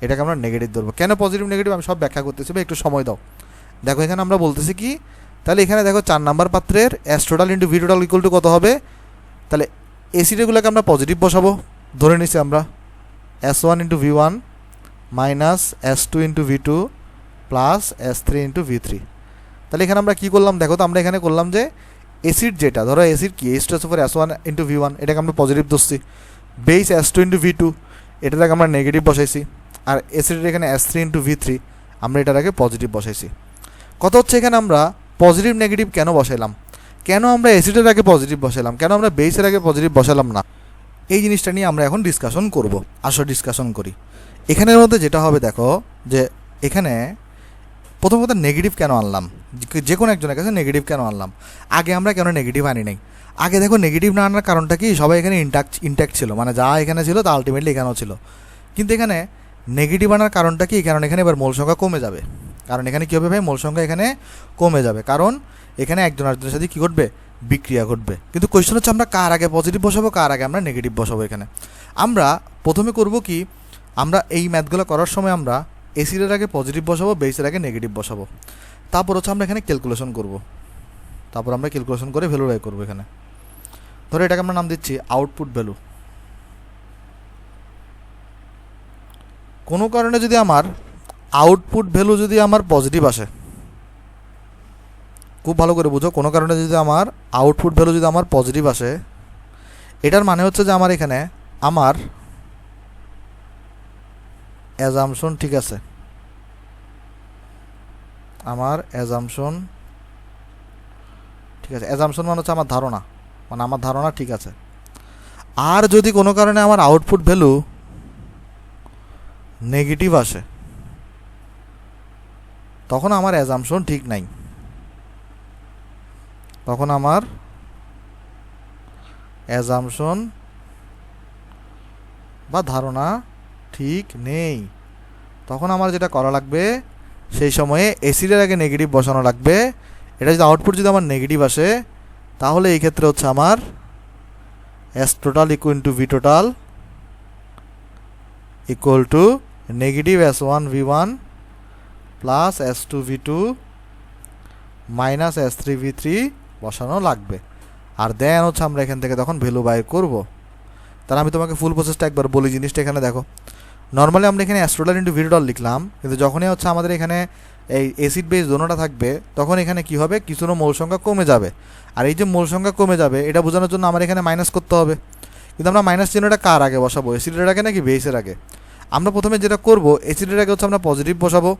এটাকে আমরা নেগেটিভ ধরবো। কেন পজিটিভ নেগেটিভ আমি সব ব্যাখ্যা করতেছি, একটু সময় দাও। দেখো এখানে আমরা বলতেছি কি, তাহলে এখানে দেখো 4 নাম্বার পাত্রের S total into V total equal two কত হবে, তাহলে অ্যাসিডগুলোকে আমরা পজিটিভ বসাবো, ধরে নিচ্ছি আমরা S1 into V1 minus S2 into V2 plus S3 into V3। তাহলে এখানে আমরা কী করলাম দেখো তো, আমরা এখানে করলাম যে অ্যাসিড যেটা ধরো অ্যাসিড কি H2SO4 S1 ইন্টু V1 এটাকে আমরা পজিটিভ ধরছি, বেস S2 ইন্টু V2 এটাকে আমরা নেগেটিভ বসাইছি, আর অ্যাসিডের এখানে S3 ইন্টু V3 আমরা এটার আগে পজিটিভ বসাইছি। কথা হচ্ছে এখানে আমরা পজিটিভ নেগেটিভ কেন বসাইলাম, কেন আমরা অ্যাসিডের আগে পজিটিভ বসাইলাম, কেন আমরা বেসের আগে পজিটিভ বসালাম না, এই জিনিসটা নিয়ে আমরা এখন ডিসকাশন করব। আসো ডিসকাশন করি। এখানের মধ্যে যেটা হবে দেখো যে এখানে প্রথম কথা নেগেটিভ কেন আনলাম, যে কোনো একজনের কাছে নেগেটিভ কেন আনলাম, আগে আমরা কেন নেগেটিভ আনি নাই। আগে দেখো নেগেটিভ না আনার কারণটা কি, সবাই এখানে ইনট্যাক্ট ছিল, মানে যা এখানে ছিল তা আলটিমেটলি এখানেও ছিল। কিন্তু এখানে নেগেটিভ আনার কারণটা কি, কারণ এখানে এবার মোল সংখ্যা কমে যাবে, কারণ এখানে কী হবে ভাই, মোল সংখ্যা এখানে কমে যাবে, কারণ এখানে একজন আরেকজনের সাথে কী ঘটবে, বিক্রিয়া ঘটবে। কিন্তু কোয়েশ্চেন হচ্ছে আমরা কার আগে পজিটিভ বসাবো, কার আগে আমরা নেগেটিভ বসাবো। এখানে আমরা প্রথমে করব কি, আমরা এই ম্যাথগুলো করার সময় আমরা অ্যাসিডের আগে পজিটিভ বসাবো, বেসের আগে নেগেটিভ বসাবো। তারপর হচ্ছে আমরা এখানে ক্যালকুলেশন করব, তারপর আমরা ক্যালকুলেশন করে ভ্যালু বাই করবো। এখানে ধরো এটাকে আমরা নাম দিচ্ছি আউটপুট ভ্যালু। কোনো কারণে যদি আমার আউটপুট ভ্যালু যদি আমার পজিটিভ আসে, খুব ভালো করে বুঝো, কোনো কারণে যদি আমার আউটপুট ভ্যালু যদি আমার পজিটিভ আসে, এটার মানে হচ্ছে যে আমার এখানে আমার অ্যাজাম্পশন ঠিক আছে, আমার অ্যাজাম্পশন ঠিক আছে। অ্যাজাম্পশন মানে হচ্ছে আমার ধারণা, মানে আমার ধারণা ঠিক আছে। আর যদি কোনো কারণে আমার আউটপুট ভ্যালু নেগেটিভ আসে, তখন আমার অ্যাজাম্পশন ঠিক নাই, তখন আমার অ্যাজাম্পশন বা ধারণা ঠিক নেই। তখন আমার যেটা করা লাগবে, সেই সময়ে অ্যাসিডের আগে নেগেটিভ বসানো লাগবে। এটা যদি আউটপুট যদি আমার নেগেটিভ আসে, তাহলে এই ক্ষেত্রে হচ্ছে আমার S total equal two V total equal two negative S1 V1 plus S2 V2 minus S3 V3 বসানো লাগবে। আর দেন হচ্ছে আমরা এখান থেকে তখন ভ্যালু বাই করব। তাহলে আমি তোমাকে ফুল প্রসেসটা একবার বলি, জিনিসটা এখানে দেখো। নর্মালি আমরা এখানে S total into V total লিখলাম, কিন্তু যখনই হচ্ছে আমাদের এখানে এই অ্যাসিড বেস দোনোটা থাকবে, তখন এখানে কি হবে, কিছুটা মোল সংখ্যা কমে যাবে। আর এই যে মোল সংখ্যা কমে যাবে, এটা বোঝানোর জন্য আমার এখানে মাইনাস করতে হবে। কিন্তু আমরা মাইনাস চিহ্নটা কার আগে বসাবো, অ্যাসিডের আগে নাকি বেসের আগে? আমরা প্রথমে যেটা করব, অ্যাসিডের আগে হচ্ছে আমরা পজিটিভ বসাবো,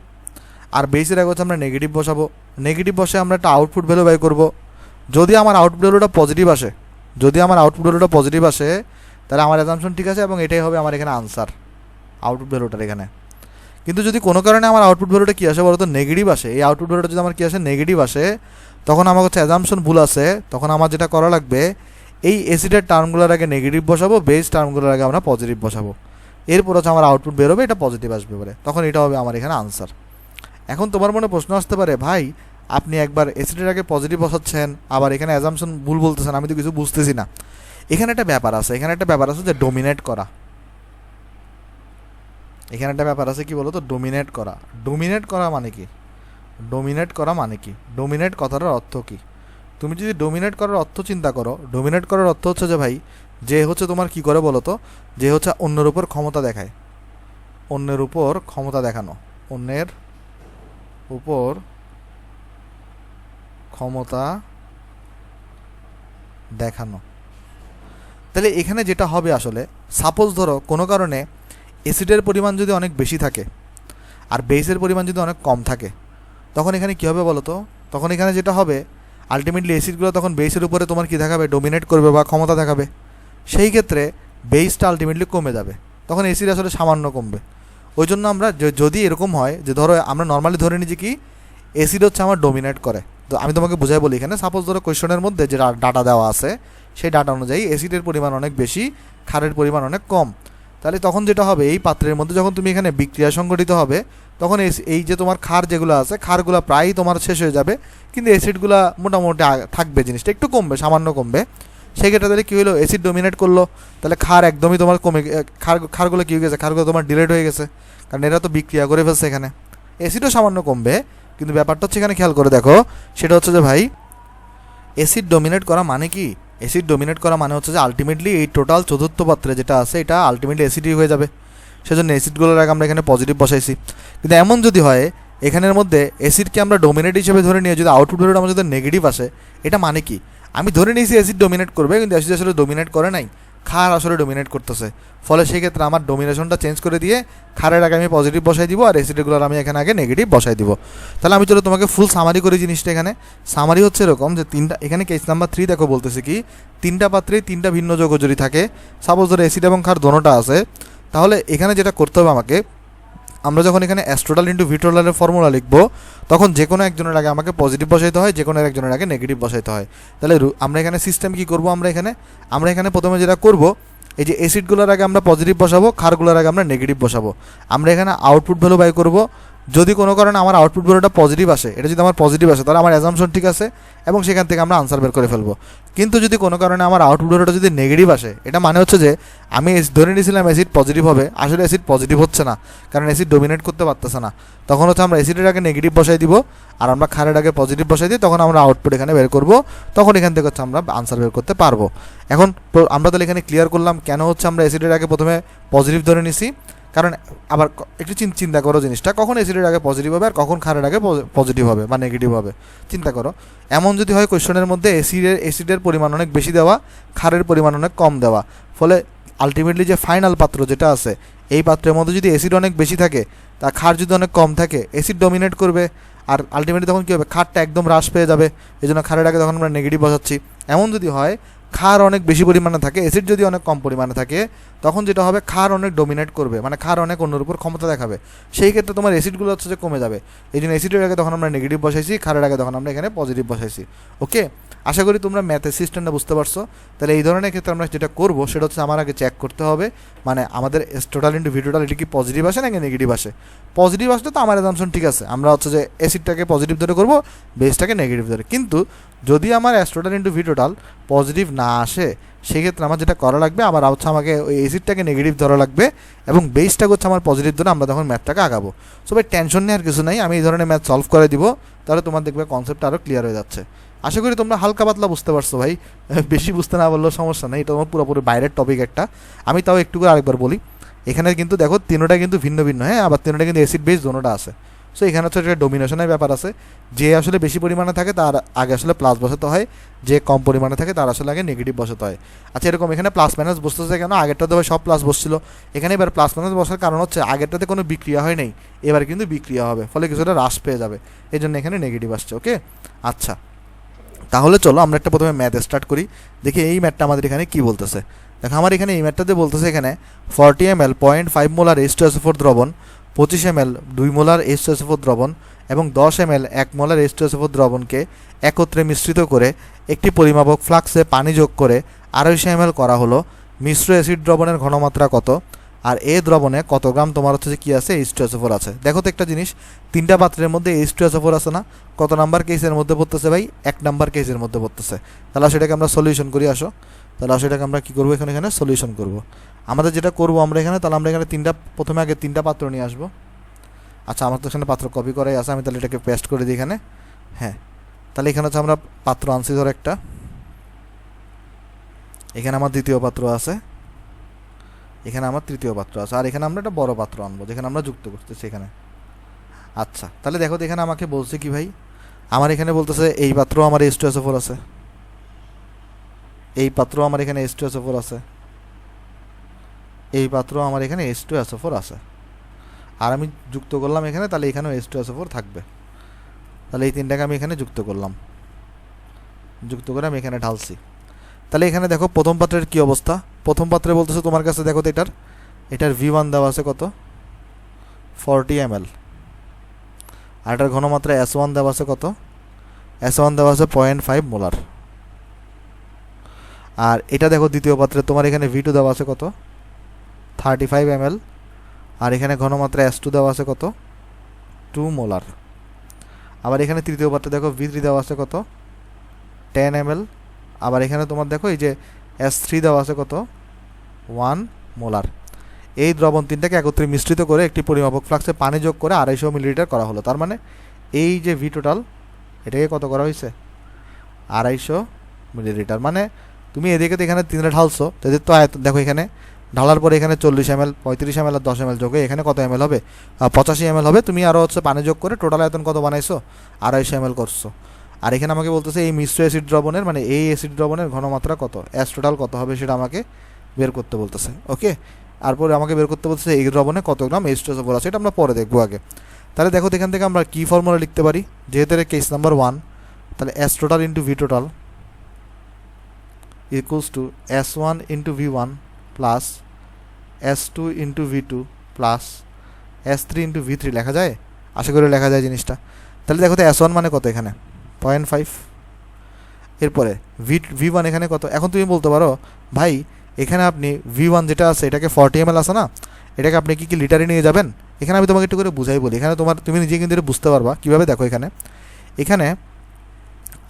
আর বেসের আগে হচ্ছে আমরা নেগেটিভ বসাবো। নেগেটিভ বসে আমরা একটা আউটপুট ভ্যালু বাই করব। যদি আমার আউটপুট ভ্যালুটা পজিটিভ আসে, তাহলে আমার অ্যাজাম্পশন ঠিক আছে, এবং এটাই হবে আমার এখানে আনসার আউটপুট ভ্যালুটার এখানে। কিন্তু যদি কোনো কারণে আমার আউটপুট ভ্যালুটা কী আসে বলো তো, নেগেটিভ আসে, এই আউটপুট ভ্যালুটা যদি আমার কী আসে, নেগেটিভ আসে, তখন আমার হচ্ছে অ্যাজাম্পশন ভুল আছে। তখন আমার যেটা করা লাগবে, এই অ্যাসিডের টার্মগুলোর আগে নেগেটিভ বসাবো, বেস টার্মগুলোর আগে আমরা পজিটিভ বসাবো। এরপর হচ্ছে আমার আউটপুট বেরোবে, এটা পজিটিভ আসবে বলে, তখন এটা হবে আমার এখানে আনসার। এখন তোমার মনে প্রশ্ন আসতে পারে, ভাই আপনি একবার অ্যাসিডের আগে পজিটিভ বসাচ্ছেন, আবার এখানে অ্যাজাম্পশন ভুল বলতেছেন, আমি তো কিছু বুঝতেছি না। এখানে একটা ব্যাপার আছে, যে ডোমিনেট করা। এখানে একটা ব্যাপার আছে, কি বলো তো, ডোমিনেট করা। ডোমিনেট করা মানে কি? ডোমিনেট কথাটার অর্থ কি? তুমি যদি ডোমিনেট করার অর্থ চিন্তা করো, ডোমিনেট করার অর্থ হচ্ছে যে ভাই, যে হচ্ছে তোমার কি করে বলো তো, যে হচ্ছে অন্যের উপর ক্ষমতা দেখায়, অন্যের উপর ক্ষমতা দেখানো, অন্যের উপর ক্ষমতা দেখানো। তাহলে এখানে যেটা হবে আসলে, সাপোজ ধরো কোনো কারণে অ্যাসিডের পরিমাণ যদি অনেক বেশি থাকে আর বেসের পরিমাণ যদি অনেক কম থাকে, তখন এখানে কী হবে বলো তো, তখন এখানে যেটা হবে, আলটিমেটলি অ্যাসিডগুলো তখন বেসের উপরে তোমার কী দেখাবে, ডোমিনেট করবে বা ক্ষমতা দেখাবে। সেই ক্ষেত্রে বেসটা আলটিমেটলি কমে যাবে, তখন অ্যাসিড আসলে সামান্য কমবে। ওই জন্য আমরা যদি এরকম হয় যে ধরো আমরা নর্মালি ধরে নিই যে কি, অ্যাসিড হচ্ছে আমার ডোমিনেট করে। তো আমি তোমাকে বুঝাই বলি, এখানে সাপোজ ধরো কোয়েশ্চনের মধ্যে যে ডাটা দেওয়া আছে, সেই ডাটা অনুযায়ী অ্যাসিডের পরিমাণ অনেক বেশি, ক্ষারের পরিমাণ অনেক কম। তাহলে তখন যেটা হবে, এই পাত্রের মধ্যে যখন তুমি এখানে বিক্রিয়া সংঘটিত হবে, তখন এই যে তোমার ক্ষার যেগুলো আছে, ক্ষারগুলো প্রায়ই তোমার শেষ হয়ে যাবে, কিন্তু অ্যাসিডগুলো মোটামুটি থাকবে, জিনিসটা একটু কমবে, সামান্য কমবে। সেক্ষেত্রে তাহলে কী হলো, অ্যাসিড ডোমিনেট করলো, তাহলে ক্ষার একদমই তোমার কমে, ক্ষারগুলো কী হয়ে গেছে, ক্ষারগুলো তোমার ডিলেট হয়ে গেছে, কারণ এরা তো বিক্রিয়া করে ফেলছে এখানে। অ্যাসিডও সামান্য কমবে, কিন্তু ব্যাপারটা হচ্ছে এখানে খেয়াল করে দেখো, সেটা হচ্ছে যে ভাই অ্যাসিড ডোমিনেট করা মানে কি, অ্যাসিড ডোমিনেট করা মানে হচ্ছে যে আলটিমেটলি এই টোটাল চতুর্থ পাত্রে যেটা আছে এটা আলটিমেটলি অ্যাসিডই হয়ে যাবে। সেজন্য অ্যাসিডগুলোর আগে আমরা এখানে পজিটিভ বসাইছি। কিন্তু এমন যদি হয় এখানের মধ্যে অ্যাসিডকে আমরা ডোমিনেট হিসেবে ধরে নিয়ে যদি আউটপুট ভ্যালুটা আমার যদি নেগেটিভ আসে, এটা মানে কি, আমি ধরে নিয়েছি অ্যাসিড ডোমিনেট করবে, কিন্তু অ্যাসিড আসলে ডোমিনেট করে নাই, ক্ষার আসলে ডোমিনেট করতেছে। ফলে সেক্ষেত্রে আমার ডোমিনেশনটা চেঞ্জ করে দিয়ে ক্ষারের আগে আমি পজিটিভ বসাই দিব, আর অ্যাসিডগুলোর আমি এখানে আগে নেগেটিভ বসাই দিব। তাহলে আমি চলো তোমাকে ফুল সামারি করি জিনিসটা। এখানে সামারি হচ্ছে এরকম যে এখানে কেস নাম্বার 3 দেখো বলতেছে কি, 3টা পাত্রে 3টা ভিন্ন যৌগ যদি থাকে, সাপোজ ধরো অ্যাসিড এবং ক্ষার দোনোটা আছে, তাহলে এখানে যেটা করতে হবে আমাকে, আমরা যখন এখানে এস টোটাল ইন্টু ভি টোটালের ফর্মুলা লিখবো, তখন যে কোনো একজনের আগে আমাকে পজিটিভ বসাইতে হয়, যে কোনো একজনের আগে নেগেটিভ বসাইতে হয়। তাহলে আমরা এখানে সিস্টেম কী করবো, আমরা এখানে প্রথমে যেটা করব, এই যে অ্যাসিডগুলোর আগে আমরা পজিটিভ বসাবো, ক্ষারগুলোর আগে আমরা নেগেটিভ বসাবো। আমরা এখানে আউটপুট ভ্যালু বাই করব, যদি কোনো কারণে আমার আউটপুট ভ্যালুটা পজিটিভ আসে, এটা যদি আমার পজিটিভ আসে তাহলে আমার অ্যাজাম্পশন ঠিক আছে এবং সেখান থেকে আমরা আনসার বের করে ফেলবো। কিন্তু যদি কোনো কারণে আমার আউটপুট ভ্যালুটা যদি নেগেটিভ আসে, এটা মানে হচ্ছে যে আমি ধরে নিয়েছিলাম অ্যাসিড পজিটিভ হবে, আসলে অ্যাসিড পজিটিভ হচ্ছে না, কারণ অ্যাসিড ডোমিনেট করতে পারতেছে না। তখন হচ্ছে আমরা অ্যাসিডের আগে নেগেটিভ বসাই দিব, আর আমরা ক্ষারের আগে পজিটিভ বসাই দিই, তখন আমরা আউটপুট এখানে বের করব, তখন এখান থেকে হচ্ছে আমরা আনসার বের করতে পারবো। এখন আমরা তাহলে এখানে ক্লিয়ার করলাম কেন হচ্ছে আমরা অ্যাসিডের আগে প্রথমে পজিটিভ ধরে নিছি, কারণ আবার একটু চিন্তা করো জিনিসটা, কখন অ্যাসিডের আগে পজিটিভ হবে আর কখন ক্ষারের আগে পজিটিভ হবে বা নেগেটিভ হবে, চিন্তা করো। এমন যদি হয় কোয়েশ্চনের মধ্যে অ্যাসিডের পরিমাণ অনেক বেশি দেওয়া, ক্ষারের পরিমাণ অনেক কম দেওয়া, ফলে আলটিমেটলি যে ফাইনাল পাত্র যেটা আছে, এই পাত্রের মধ্যে যদি অ্যাসিড অনেক বেশি থাকে, তা ক্ষার যদি অনেক কম থাকে, অ্যাসিড ডমিনেট করবে, আর আলটিমেটলি তখন কী হবে, ক্ষারটা একদম হ্রাস পেয়ে যাবে, এই জন্য ক্ষারের আগে তখন আমরা নেগেটিভ বসাচ্ছি। এমন যদি হয় ক্ষার অনেক বেশি পরিমাণে থাকে, অ্যাসিড যদি অনেক কম পরিমাণে থাকে, তখন যেটা হবে ক্ষার অনেক ডোমিনেট করবে, মানে ক্ষার অনেক অন্যের উপর ক্ষমতা দেখাবে, সেই ক্ষেত্রে তোমার অ্যাসিডগুলো হচ্ছে যে কমে যাবে। এই জন্য অ্যাসিডের আগে তখন আমরা নেগেটিভ বসাইছি, ক্ষারের আগে তখন আমরা এখানে পজিটিভ বসাইছি। ওকে, আশা করি তোমরা ম্যাথের সিস্টেমটা বুঝতে পারছো। তাহলে এই ধরনের ক্ষেত্রে আমরা যেটা করবো সেটা হচ্ছে আমার আগে চেক করতে হবে, মানে আমাদের S total into V total এটা কি পজিটিভ আসে নাকি নেগেটিভ আসে। পজিটিভ আসলে তো আমার অ্যাজাম্পশন ঠিক আছে, আমরা হচ্ছে যে অ্যাসিডটাকে পজিটিভ ধরে করবো, বেসটাকে নেগেটিভ ধরে। কিন্তু যদি আমার S total into V total positive না আসে, সেক্ষেত্রে আমার যেটা করা লাগবে, আমার হচ্ছে আমাকে ওই অ্যাসিডটাকে নেগেটিভ ধরা লাগবে এবং বেসটাকে হচ্ছে আমার পজিটিভ ধরে আমরা তখন ম্যাথটাকে আগাবো। সো ভাই টেনশন নেওয়ার কিছু নাই, আমি এই ধরনের ম্যাথ সলভ করে দিব, তাহলে তোমার দেখবে কনসেপ্টটা আরও ক্লিয়ার হয়ে যাচ্ছে। আশা করি তোমরা হালকা পাতলা বুঝতে পারছো ভাই, বেশি বুঝতে না বললেও সমস্যা নেই, এটা তোমার পুরোপুরি বাইরের টপিক একটা। আমি তাও একটু করে আরেকবার বলি, এখানে কিন্তু দেখো তিনোটা কিন্তু ভিন্ন ভিন্ন, হ্যাঁ, আবার তিনোটা কিন্তু অ্যাসিড বেস দোনোটা আছে। সো এখানে হচ্ছে একটা ডোমিনেশনের ব্যাপার আছে, যে আসলে বেশি পরিমাণে থাকে তার আগে আসলে প্লাস বসাতে হয়, যে কম পরিমাণে থাকে তার আসলে আগে নেগেটিভ বসাতে হয়। আচ্ছা, এরকম এখানে প্লাস মাইনাস বসতেছে কেন, আগেরটাতে ভাই সব প্লাস বসছিল, এখানে এবার প্লাস মাইনাস বসার কারণ হচ্ছে আগেরটাতে কোনো বিক্রিয়া হয় নাই, এবার কিন্তু বিক্রিয়া হবে, ফলে কিছুটা হ্রাস পেয়ে যাবে, এই জন্য এখানে নেগেটিভ আসছে। ওকে, আচ্ছা তাহলে চলো আমরা একটা প্রথমে ম্যাথ স্টার্ট করি, দেখি এই ম্যাথটা আমাদের এখানে কী বলতেছে। দেখো আমার এখানে এই ম্যাথটাতে বলতেছে এখানে 40 ml 0.5 মোলার H2SO4 দ্রবণ, 25 ml 2 মোলার H2SO4 দ্রবণ এবং 10 ml 1 মোলার H2SO4 দ্রবণকে একত্রে মিশ্রিত করে একটি পরিমাপক ফ্লাক্সে পানি যোগ করে 250 ml করা হলো। মিশ্র অ্যাসিড দ্রবণের ঘনমাত্রা কত, আর এ দ্রবণে কত গ্রাম তোমার হচ্ছে যে কী আছে, H2SO4 আছে। দেখো তো একটা জিনিস, তিনটা পাত্রের মধ্যে H2SO4 আছে না, কত নাম্বার কেসের মধ্যে পড়তেছে ভাই, 1 নাম্বার কেসের মধ্যে পড়তেছে। তাহলে সেটাকে আমরা সলিউশন করি, আসো তাহলে সেটাকে আমরা কী করবো, এখানে সলিউশন করব। আমাদের যেটা করবো আমরা এখানে, তাহলে আমরা এখানে প্রথমে আগে তিনটা পাত্র নিয়ে আসবো। আচ্ছা, আমার তো এখানে পাত্র কপি করাই আছে, আমি তাহলে এটাকে পেস্ট করে দিই এখানে। হ্যাঁ, তাহলে এখানে হচ্ছে আমরা পাত্র আনছি ধর একটা, এখানে আমার দ্বিতীয় পাত্র আছে, এখানে আমার তৃতীয় পাত্র আছে, আর এখানে আমরা একটা বড় পাত্র আনবো যেখানে আমরা যুক্ত করতেছি এখানে। আচ্ছা, তাহলে দেখো তো এখানে আমাকে বলছে কি ভাই, আমার এখানে বলতেছে এই পাত্র আমার H2SO4 আছে, এই পাত্র আমার এখানে H2SO4 আছে, এই পাত্র আমার এখানে H2SO4 আছে, আর আমি যুক্ত করলাম এখানে, তাহলে এখানেও H2SO4 থাকবে। তাহলে এই তিনটাকে আমি এখানে যুক্ত করলাম, যুক্ত করে আমি এখানে ঢালছি। তাহলে এখানে দেখো প্রথম পাত্রের কী অবস্থা, প্রথম পাত্রে বলতেছে তোমার কাছে দেখো তো এটার V1 দেওয়া আছে কত, 40 ml, আর এটার ঘনমাত্রা S1 দেওয়া আছে কত, S1 দেওয়া আছে 0.5 মোলার। আর এটা দেখো দ্বিতীয় পাত্রে তোমার এখানে V2 দেওয়া আছে কত, 35 ml, আর এখানে ঘনমাত্রা S2 দেওয়া আছে কত 2 মোলার। আবার এখানে তৃতীয় পাত্রে দেখো V3 দেওয়া আছে কত 10 ml, আবার এখানে তোমার দেখো এই যে S3 দেওয়া আছে কত 1 মোলার। এই দ্রবণ তিনটাকে একত্রে মিশ্রিত করে একটি পরিমাপক ফ্লাক্সে পানি যোগ করে 250 মিলিলিটার করা হলো। তার মানে এই যে ভি টোটাল এটাকে কত করা হয়েছে 250 মিলিলিটার। মানে তুমি এদিকে তো এখানে 3 ঢালছো, তাদের তো দেখো এখানে ঢালার পরে এখানে 40 ml 35 ml আর 10 ml যোগে এখানে কত ml হবে 85 ml হবে। তুমি আরও হচ্ছে পানি যোগ করে টোটাল আয়তন কত বানাইছো 250 ml করছো। আর এখানে আমাকে বলতেছে এই মিশ্র অ্যাসিড দ্রবণের মানে এই অ্যাসিড দ্রবণের ঘনমাত্রা কত এস টোটাল কত হবে সেটা আমাকে বের করতে বলতেছে। ওকে, তারপরে আমাকে বের করতে বলতেছে এই দ্রবণে কত গ্রাম H2SO4 আছে, এটা আমরা পরে দেখবো আগে। তাহলে দেখো এখান থেকে আমরা কি ফর্মুলা লিখতে পারি, যেহেতু কেস নাম্বার 1, তাহলে S total into V total equals two S1 into V1 plus S2 into V2 plus S3 into V3 লেখা যায়, আশা করি লেখা যায় জিনিসটা। তাহলে দেখো তো S1 মানে কত এখানে 0.5, এরপরে V1 এখানে কত। এখন তুমি বলতে পারো ভাই এখানে আপনি V1 যেটা আছে এটাকে 40 ml আছে না, এটাকে আপনি কি লিটারে নিয়ে যাবেন। এখানে আমি তোমাকে একটু করে বুঝাই বলি, এখানে তুমি নিজে কিন্তু এটা বুঝতে পারবা কীভাবে। দেখো এখানে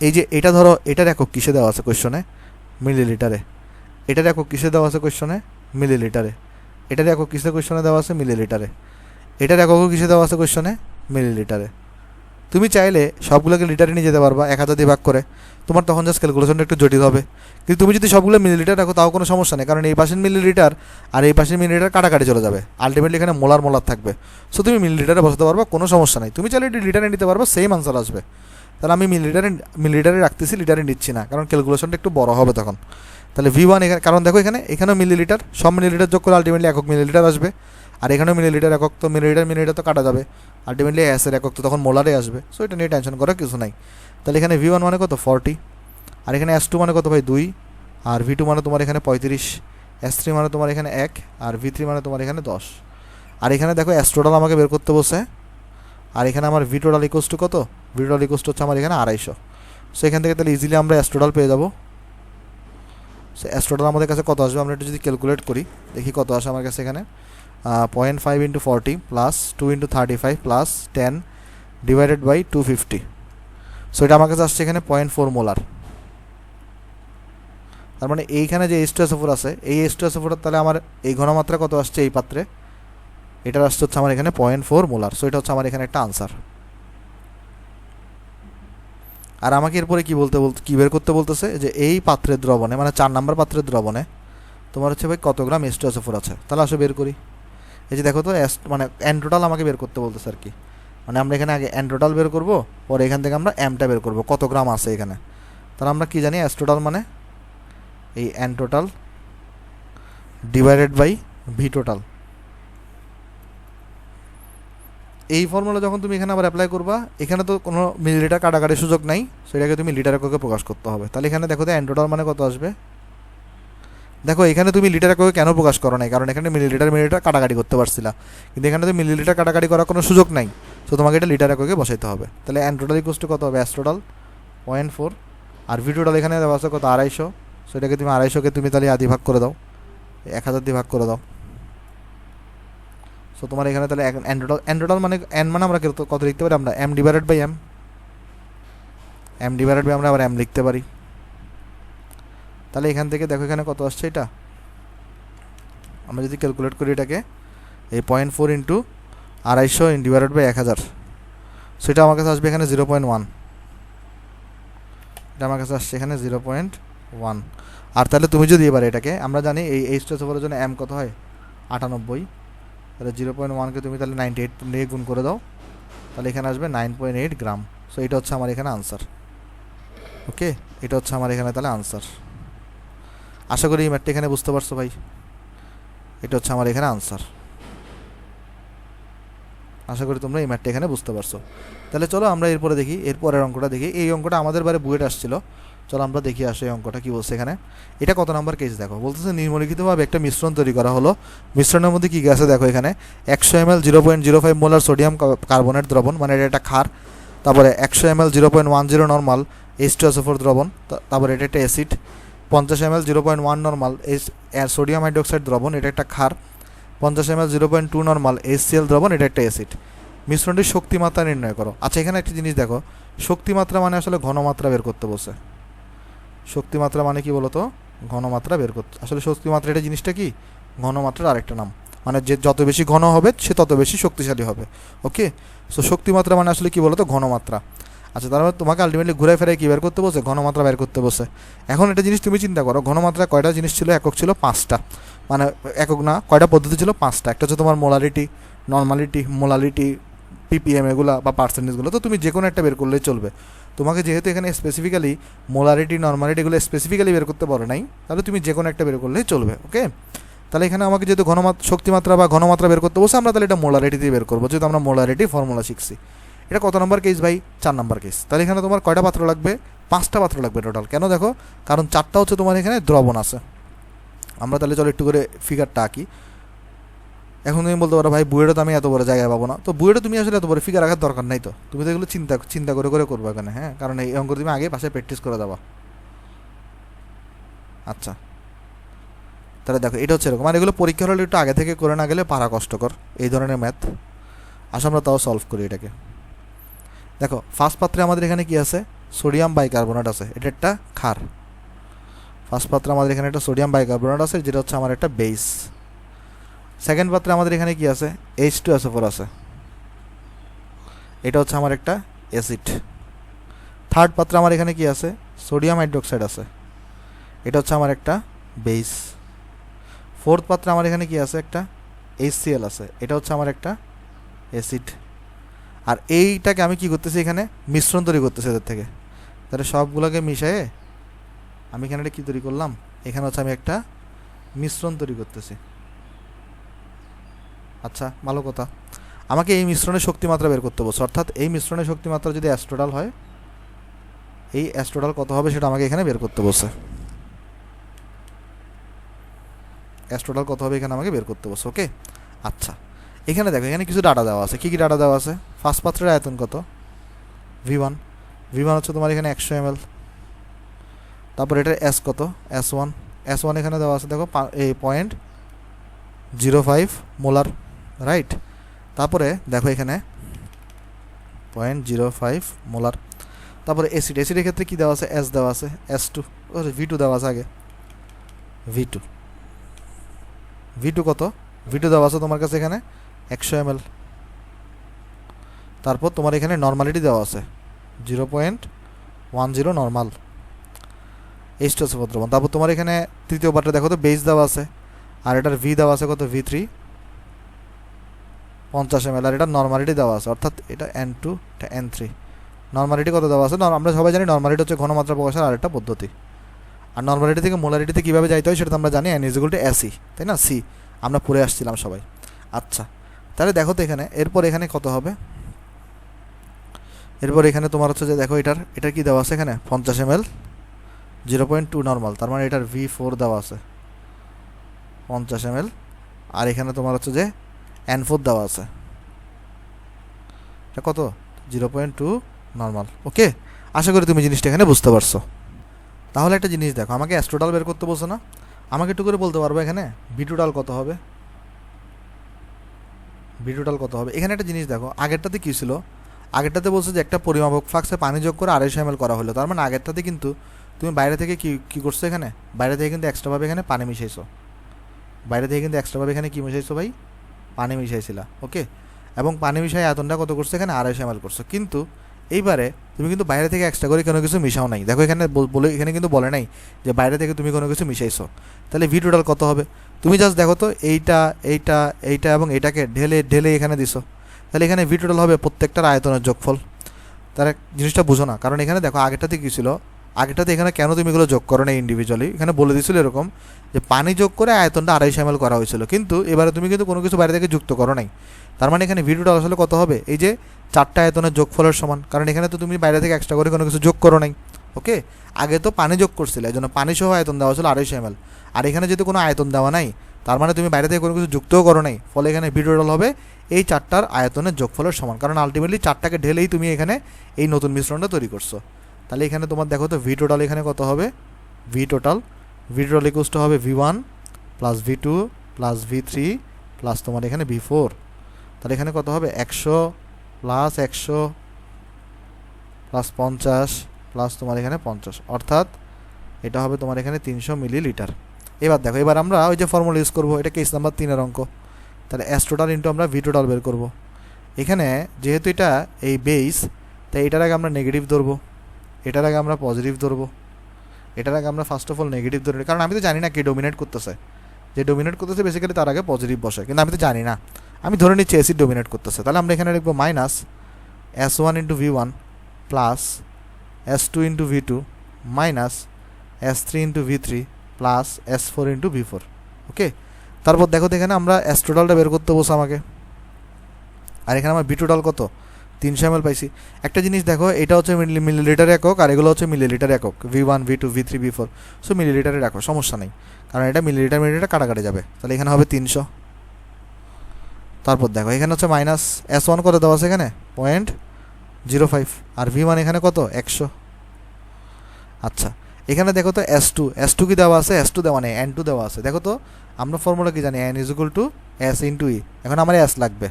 এই যে এটা ধরো এটার একক কিসে দেওয়া আছে কোয়েশ্চনে মিলিলিটারে, এটার একক কিসে দেওয়া আছে কোয়েশ্চনে মিলিলিটারে, এটার একক কিসে কোয়েশ্চনে দেওয়া আছে মিলিলিটারে, এটার একক কিসে দেওয়া আছে কোয়েশ্চনে মিলিলিটারে। তুমি চাইলে সবগুলোকে লিটারে নিয়ে যেতে পারবা 1000 দিয়ে ভাগ করে, তোমার তখন জাস্ট ক্যালকুলেশনটা একটু জটিল হবে। কিন্তু তুমি যদি সবগুলো মিলিলিটার রাখো তাও কোনো সমস্যা নেই, কারণ এই পাশের মিলিলিটার আর এই পাশের মিলিলিটার কাটাকাটি চলে যাবে, আলটিমেটলি এখানে মোলার থাকবে। সো তুমি মিলিলিটারে বসাতে পারবা, কোনো সমস্যা নেই। তুমি চাইলে লিটারে নিতে পারবা, সেম আনসার আসবে। তাহলে আমি মিলিলিটারে রাখতেছি, লিটারে নিচ্ছি না, কারণ ক্যালকুলেশনটা একটু বড় হবে তখন। তাহলে V1 এখানে, কারণ দেখো এখানেও মিলিলিটার, সব মিলিলিটার যোগ করে আলটিমেটলি একক মিলিলিটার আসবে, আর এখানেও মিলিলিটার একক, তো মিলিলিটার তো কাটা যাবে, আলটিমেটলি এসের একক তো তখন মোলারে আসবে। সো এটা নিয়ে টেনশন করার কিছু নাই। তাহলে এখানে V1 মানে কত 40, আর এখানে S2 মানে কত ভাই 2, আর V2 মানে তোমার এখানে 35, S3 মানে তোমার এখানে 1, আর V3 মানে তোমার এখানে 10। আর এখানে দেখো S টোটাল আমাকে বের করতে বসে, আর এখানে আমার V টোটাল ইকুয়ালস টু কত, V টোটাল ইকুয়ালস টু হচ্ছে আমার এখানে 250। সো এখান থেকে তাহলে ইজিলি আমরা S টোটাল পেয়ে যাবো। সো S টোটাল আমাদের কাছে কত আসবে, আমরা একটু যদি ক্যালকুলেট করি দেখি কত আসে আমার কাছে। এখানে 0.5 into 40 plus 2 into 35 plus 10 divided by 250। So এটা আমার কাছে আসছে এখানে 0.4 মোলার। তার মানে এইখানে যে H2SO4 আছে, এই H2SO4 তাহলে আমার এই ঘনমাত্রা কত আসছে এই পাত্রে, এটার আসছে হচ্ছে আমার এখানে 0.4 মোলার। সো এটা হচ্ছে আমার এখানে একটা আনসার। আর আমাকে এরপরে কি বের করতে বলতেছে যে এই পাত্রের দ্রবণে মানে 4 নম্বর পাত্রের দ্রবণে তোমার হচ্ছে ভাই কত গ্রাম H2SO4 আছে। তাহলে আসলে বের করি, এই যে দেখো তো মানে এন টোটাল আমাকে বের করতে বলতেছে আর কি। মানে আমরা এখানে আগে এন টোটাল বের করবো, পরে এখান থেকে আমরা এমটা বের করবো কত গ্রাম আছে এখানে। তাহলে আমরা কি জানি এস টোটাল মানে এই N total divided by V total. এই ফর্মুলা যখন তুমি এখানে আবার অ্যাপ্লাই করবা, এখানে তো কোনো মিলিলিটার কাটাকাটির সুযোগ নাই, সেটাকে তুমি লিটার এককে প্রকাশ করতে হবে। তাহলে এখানে দেখো তো এন টোটাল মানে কত আসবে। দেখো এখানে তুমি লিটার এককে কেন প্রকাশ করো নাই, কারণ এখানে মিলিলিটার কাটাকাটি করতে পারছিলা, কিন্তু এখানে তো মিলিলিটার কাটাকাটি করার কোনো সুযোগ নাই। তো তোমাকে এটা লিটার এককে বসাইতে হবে। তাহলে এন টোটাল ইকুয়ালস টু কত হবে এস টোটাল 0.4, আর ভি টোটাল এখানে দেওয়া আছে কত 250। সেটাকে তুমি 250কে তুমি তাহলে আদি ভাগ করে দাও, 1000 দিয়ে ভাগ করে দাও। সো তোমার এখানে তাহলে এন টোটাল মানে এন মানে আমরা কত লিখতে পারি, আমরা M divided by M divided by আমরা আবার এম লিখতে পারি। তাহলে এখান থেকে দেখো এখানে কত আসছে, এটা আমরা যদি ক্যালকুলেট করি এটাকে এই 0.4 ইন্টু 250 ডিভাইডেড বাই 1000, সেটা আমার কাছে আসবে এখানে 0.1। এটা আমার কাছে আসছে এখানে 0.1। আর তাহলে তুমি যদি এবার এটাকে আমরা জানি এই H2SO4 জন্য এম কত হয় 98, তাহলে 0.1কে তুমি তাহলে 98 দিয়ে গুণ করে দাও, তাহলে এখানে আসবে 9.8 গ্রাম। সো এটা হচ্ছে আমার এখানে আনসার। ওকে, এটা হচ্ছে আমার এখানে তাহলে আনসার। আশা করি এই ম্যাথটা এখানে বুঝতে পারছো ভাই। এটা হচ্ছে আমার এখানে আনসার। আশা করি তোমরা এই ম্যাথটা এখানে বুঝতে পারছো। তাহলে চলো আমরা এরপরে দেখি, এরপরের অঙ্কটা দেখি। এই অঙ্কটা আমাদের বারে বুয়েট আসছিল, চলো আমরা দেখি আসে এই অঙ্কটা কী বলছে এখানে। এটা কত নাম্বার কেস দেখো, বলতেছে নিম্নলিখিতভাবে একটা মিশ্রণ তৈরি করা হলো। মিশ্রণের মধ্যে কী আছে দেখো এখানে 100 ml 0.05 মোলার সোডিয়াম কার্বনেট দ্রবণ, মানে এটা একটা ক্ষার। তারপরে 100 ml 0.10 নর্মাল H2SO4 দ্রবণ, তারপরে এটা একটা acid. 50 ml 0.1 normal sodium hydroxide দ্রবণ, এটা একটা ক্ষার। 50 ml 0.2 নর্মাল HCl দ্রবণ, এটা একটা অ্যাসিড। মিশ্রণটির শক্তিমাত্রা নির্ণয় করো। আচ্ছা এখানে একটা জিনিস দেখো, শক্তিমাত্রা মানে আসলে ঘনমাত্রা বের করতে বসে। শক্তিমাত্রা মানে কি বলতো? ঘনমাত্রা বের করতে। আসলে শক্তিমাত্রা এটা জিনিসটা কি? ঘনমাত্রার আরেকটা নাম। মানে যে যত বেশি ঘন হবে সে তত বেশি শক্তিশালী হবে। ওকে, সো শক্তিমাত্রা মানে আসলে কি বলতো? ঘনমাত্রা। আচ্ছা তার মানে তোমাকে আলটিমেটলি ঘুরে ফেরে কী বের করতে বসে? ঘনমাত্রা বের করতে বসে। এখন একটা জিনিস তুমি চিন্তা করো, ঘনমাত্রা কয়টা জিনিস ছিল? একক ছিল 5টা, মানে একক না, কয়টা পদ্ধতি ছিল? 5টা। একটা হচ্ছে তোমার মোলারিটি, নর্মালিটি, মোলালিটি, পিপিএম এগুলো বা পার্সেন্টেজগুলো। তো তুমি যে কোনো একটা বের করলেই চলবে। তোমাকে যেহেতু এখানে স্পেসিফিক্যালি মোলারিটি, নর্মালিটি এগুলো স্পেসিফিক্যালি বের করতে পারো নাই, তাহলে তুমি যে কোনো একটা বের করলেই চলবে। ওকে, তাহলে এখানে আমাকে যেহেতু শক্তিমাত্রা বা ঘনমাত্রা বের করতে বসে, আমরা তাহলে এটা মোলারিটি দিয়ে বের করবো, যেহেতু আমরা মোলারিটি ফর্মুলা শিখছি। এটা কত নম্বর কেস ভাই? 4 নম্বর কেস। তাহলে এখানে তোমার কয়টা পাত্র লাগবে? 5টা পাত্র লাগবে টোটাল। কেন দেখো, কারণ 4টা হচ্ছে তোমার এখানে দ্রবণ আছে। আমরা তাহলে চলো একটু করে ফিগারটা আঁকি। এখন তুমি বলতে পারো ভাই বুয়েটা তো আমি এত বড় জায়গায় পাবো না। তো বুয়েটা তুমি আসলে এত বড় ফিগার রাখার দরকার নাই, তো তুমি তো এগুলো চিন্তা করে করে করবো এখানে। হ্যাঁ, কারণ এই অঙ্ক তুমি আগে পাশে প্র্যাকটিস করে দেবা। আচ্ছা তাহলে দেখো এটা হচ্ছে এরকম, মানে এগুলো পরীক্ষার হলে একটু আগে থেকে করে না গেলে পারা কষ্টকর এই ধরনের ম্যাথ। আসলে আমরা তাও সলভ করি এটাকে। দেখো ফার্স্ট পাত্রে আমাদের এখানে কি আছে? সোডিয়াম বাইকার্বনেট আছে, এটা একটা ক্ষার। ফার্স্ট পাত্রে আমাদের এখানে একটা সোডিয়াম বাইকার্বনেট আছে, যেটা হচ্ছে আমার একটা বেস। সেকেন্ড পাত্রে আমাদের এখানে কি আছে? H2SO4 আছে, এটা হচ্ছে আমার একটা অ্যাসিড। থার্ড পাত্রে আমার এখানে কি আছে? সোডিয়াম হাইড্রোক্সাইড আছে, এটা হচ্ছে আমার একটা বেস। ফোর্থ পাত্রে আমার এখানে কি আছে? একটা HCl আছে, এটা হচ্ছে আমার একটা অ্যাসিড। আর এইটাকে আমি কি করতেছি? এখানে মিশ্রণ তৈরি করতেছি এদের থেকে। তাহলে সবগুলোকে মিশিয়ে আমি এখানে একটা কী তৈরি করলাম? এখানে হচ্ছে আমি একটা মিশ্রণ তৈরি করতেছি। আচ্ছা ভালো কথা, আমাকে এই মিশ্রণের শক্তিমাত্রা বের করতে বলছে, অর্থাৎ এই মিশ্রণের শক্তিমাত্রা যদি অ্যাস্ট্রোডাল হয়, এই অ্যাস্ট্রোডাল কত হবে সেটা আমাকে এখানে বের করতে বলছে। অ্যাস্ট্রোডাল কত হবে এখানে আমাকে বের করতে বলছে। ওকে, আচ্ছা এখানে দেখো, এখানে কিছু ডাটা দেওয়া আছে। কী কী ডাটা দেওয়া আছে? ফার্স্ট পাত্রের আয়তন কত? V1 হচ্ছে তোমার এখানে 100 ml। তারপর এটার S কত? S1 এখানে দেওয়া আছে, দেখো এই 0.05 মোলার, রাইট। তারপরে দেখো এখানে 0.05 মোলার। তারপরে অ্যাসিডের ক্ষেত্রে কী দেওয়া আছে? S দেওয়া আছে, S2 V2 দেওয়া আছে আগে, V2 কত? V2 দেওয়া আছে তোমার কাছে এখানে 100 ml। তারপর তোমার এখানে নর্মালিটি দেওয়া আছে 0.10 নর্মাল, H2SO4 দ্রবণ। তারপর তোমার এখানে তৃতীয় পার্টে দেখো তো বেস দেওয়া আছে, আর এটার V দেওয়া আছে কত? V3 50 ml, আর এটা নর্মালিটি দেওয়া আছে, অর্থাৎ এটা N2, এটা N3। নর্মালিটি কত দেওয়া আছে? আমরা সবাই জানি নর্মালিটি হচ্ছে ঘনমাত্রা প্রকাশের আরেকটা পদ্ধতি। আর নর্মালিটি থেকে মোলারিটিতে কীভাবে যাইতে হয় সেটা তো আমরা জানি, N=AC, তাই না? সি আমরা পড়ে আসছিলাম সবাই। আচ্ছা তাহলে দেখো তো এখানে, এরপর এখানে কত হবে? এরপর এখানে তোমার হচ্ছে যে দেখো এটার কি দেওয়া আছে? এখানে 50 ml 0.2 নর্মাল, তার মানে এটার V4 দেওয়া আছে 50 ml। আর এখানে তোমার হচ্ছে যে N4 দেওয়া আছে, এটা কত? 0.2 নর্মাল। ওকে, আশা করি তুমি জিনিসটা এখানে বুঝতে পারছো। তাহলে একটা জিনিস দেখো, আমাকে অ্যাস্ট্রোডাল বের করতে বলছো না? আমাকে একটু করে বলতে পারবো এখানে বিটোডাল কত হবে? বিটোডাল কত হবে? এখানে একটা জিনিস দেখো, আগেরটাতে কী ছিল? আগেরটাতে বলছে যে একটা পরিমাপক ফ্লাক্সে পানি যোগ করে 250 ml করা হলো। তার মানে আগেরটাতে কিন্তু তুমি বাইরে থেকে কী করছো? এখানে বাইরে থেকে কিন্তু এক্সট্রাভাবে এখানে পানি মিশাইছো। বাইরে থেকে কিন্তু এক্সট্রাভাবে এখানে কী মিশাইছো ভাই? পানি মিশাইছিলা। ওকে, এবং পানি মিশাই আয়তনটা কত করছো? এখানে 250 ml করছো। কিন্তু এইবারে তুমি কিন্তু বাইরে থেকে এক্সট্রা করে কোনো কিছু মিশাও নাই। দেখো এখানে এখানে কিন্তু বলে নাই যে বাইরে থেকে তুমি কোনো কিছু মিশাইছো। তাহলে ভি টোটাল কত হবে? তুমি জাস্ট দেখো তো, এইটা এবং এইটাকে ঢেলে এখানে দিছো, তাহলে এখানে ভি টোটাল হবে প্রত্যেকটার আয়তনের যোগফল। তার জিনিসটা বুঝো না, কারণ এখানে দেখো আগেরটাতে কী ছিল? আগেরটাতে এখানে কেন তুমি এগুলো যোগ করো না ইন্ডিভিজুয়ালি? এখানে বলে দিয়েছিল এরকম যে পানি যোগ করে আয়তনটা 250 ml করা হয়েছিল, কিন্তু এবারে তুমি কিন্তু কোনো কিছু বাইরে থেকে যুক্ত করো নাই। তার মানে এখানে ভি টোটাল আসলে কত হবে? এই যে 4টা আয়তনের যোগফলের সমান, কারণ এখানে তো তুমি বাইরে থেকে এক্সট্রা করে কোনো কিছু যোগ করো নাই। ওকে, আগে তো পানি যোগ করছিলে, এই জন্য পানি সহ আয়তন দেওয়া ছিল 250 ml। আর এখানে যেহেতু কোনো আয়তন দেওয়া নাই, তার মানে তুমি বাইরে থেকে কোনো কিছু যুক্তও করো নাই, ফলে এখানে ভি টোটাল হবে এই 4টার আয়তনের যোগফলের সমান, কারণ আলটিমেটলি 4টাকে ঢেলেই তুমি এখানে এই নতুন মিশ্রণটা তৈরি করছো। তাহলে এখানে তোমার দেখো তো ভি টোটাল এখানে কত হবে? ভি টোটাল ইকুয়ালস টু হবে V1 plus V2 plus V3 plus তোমার এখানে V4, তাহলে এখানে কত হবে 100 প্লাস 100 প্লাস 50 প্লাস তোমার এখানে 50, অর্থাৎ এটা হবে তোমার এখানে 300 মিলিলিটার। এবার দেখো, এবার আমরা ওই যে ফর্মুলা ইউজ করবো, এটা কেস নাম্বার 3 এর অঙ্ক, তাহলে এস টোটাল ইন্টু আমরা ভি টোটাল বের করবো। এখানে যেহেতু এটা এই বেস, তাই এটার আগে আমরা নেগেটিভ ধরবো, এটার আগে আমরা পজিটিভ ধরবো, এটার আগে আমরা ফার্স্ট অফ অল নেগেটিভ ধরবো, কারণ আমি তো জানি না কে ডোমিনেট করতেছে। যে ডোমিনেট করতেছে বেসিক্যালি তার আগে পজিটিভ বসে, কিন্তু আমি তো জানি না, আমি ধরে নিচ্ছি এসি ডোমিনেট করতেছে। তাহলে আমরা এখানে লিখবো minus S1 into V1 plus S2 into V2 minus S3 into V3 plus S4 into V4। ওকে, তারপর দেখো এখানে আমরা এস টোটালটা বের করতে বসে আমাকে, আর এখানে আমার ভি টোটাল কত 300 ml পাইছি। একটা জিনিস দেখো, এটা হচ্ছে মিলিলিটার একক আর এগুলো হচ্ছে মিলিলিটার একক, V1 V2 V3 V4, so মিলিলিটারে রাখো, সমস্যা নেই, কারণ এটা মিলিলিটার কাটাকাটি যাবে। তাহলে এখানে হবে 300। তারপর দেখো এখানে হচ্ছে মাইনাস S1 কত দেওয়া আছে এখানে 0.05, আর V1 এখানে কত 100। আচ্ছা, এখানে দেখো তো S2 কি দেওয়া আছে, S2 দেওয়া নেই, N2 দেওয়া আছে। দেখো তো আমরা ফর্মুলা কি জানি, N = S × E, এখন আমার S লাগবে,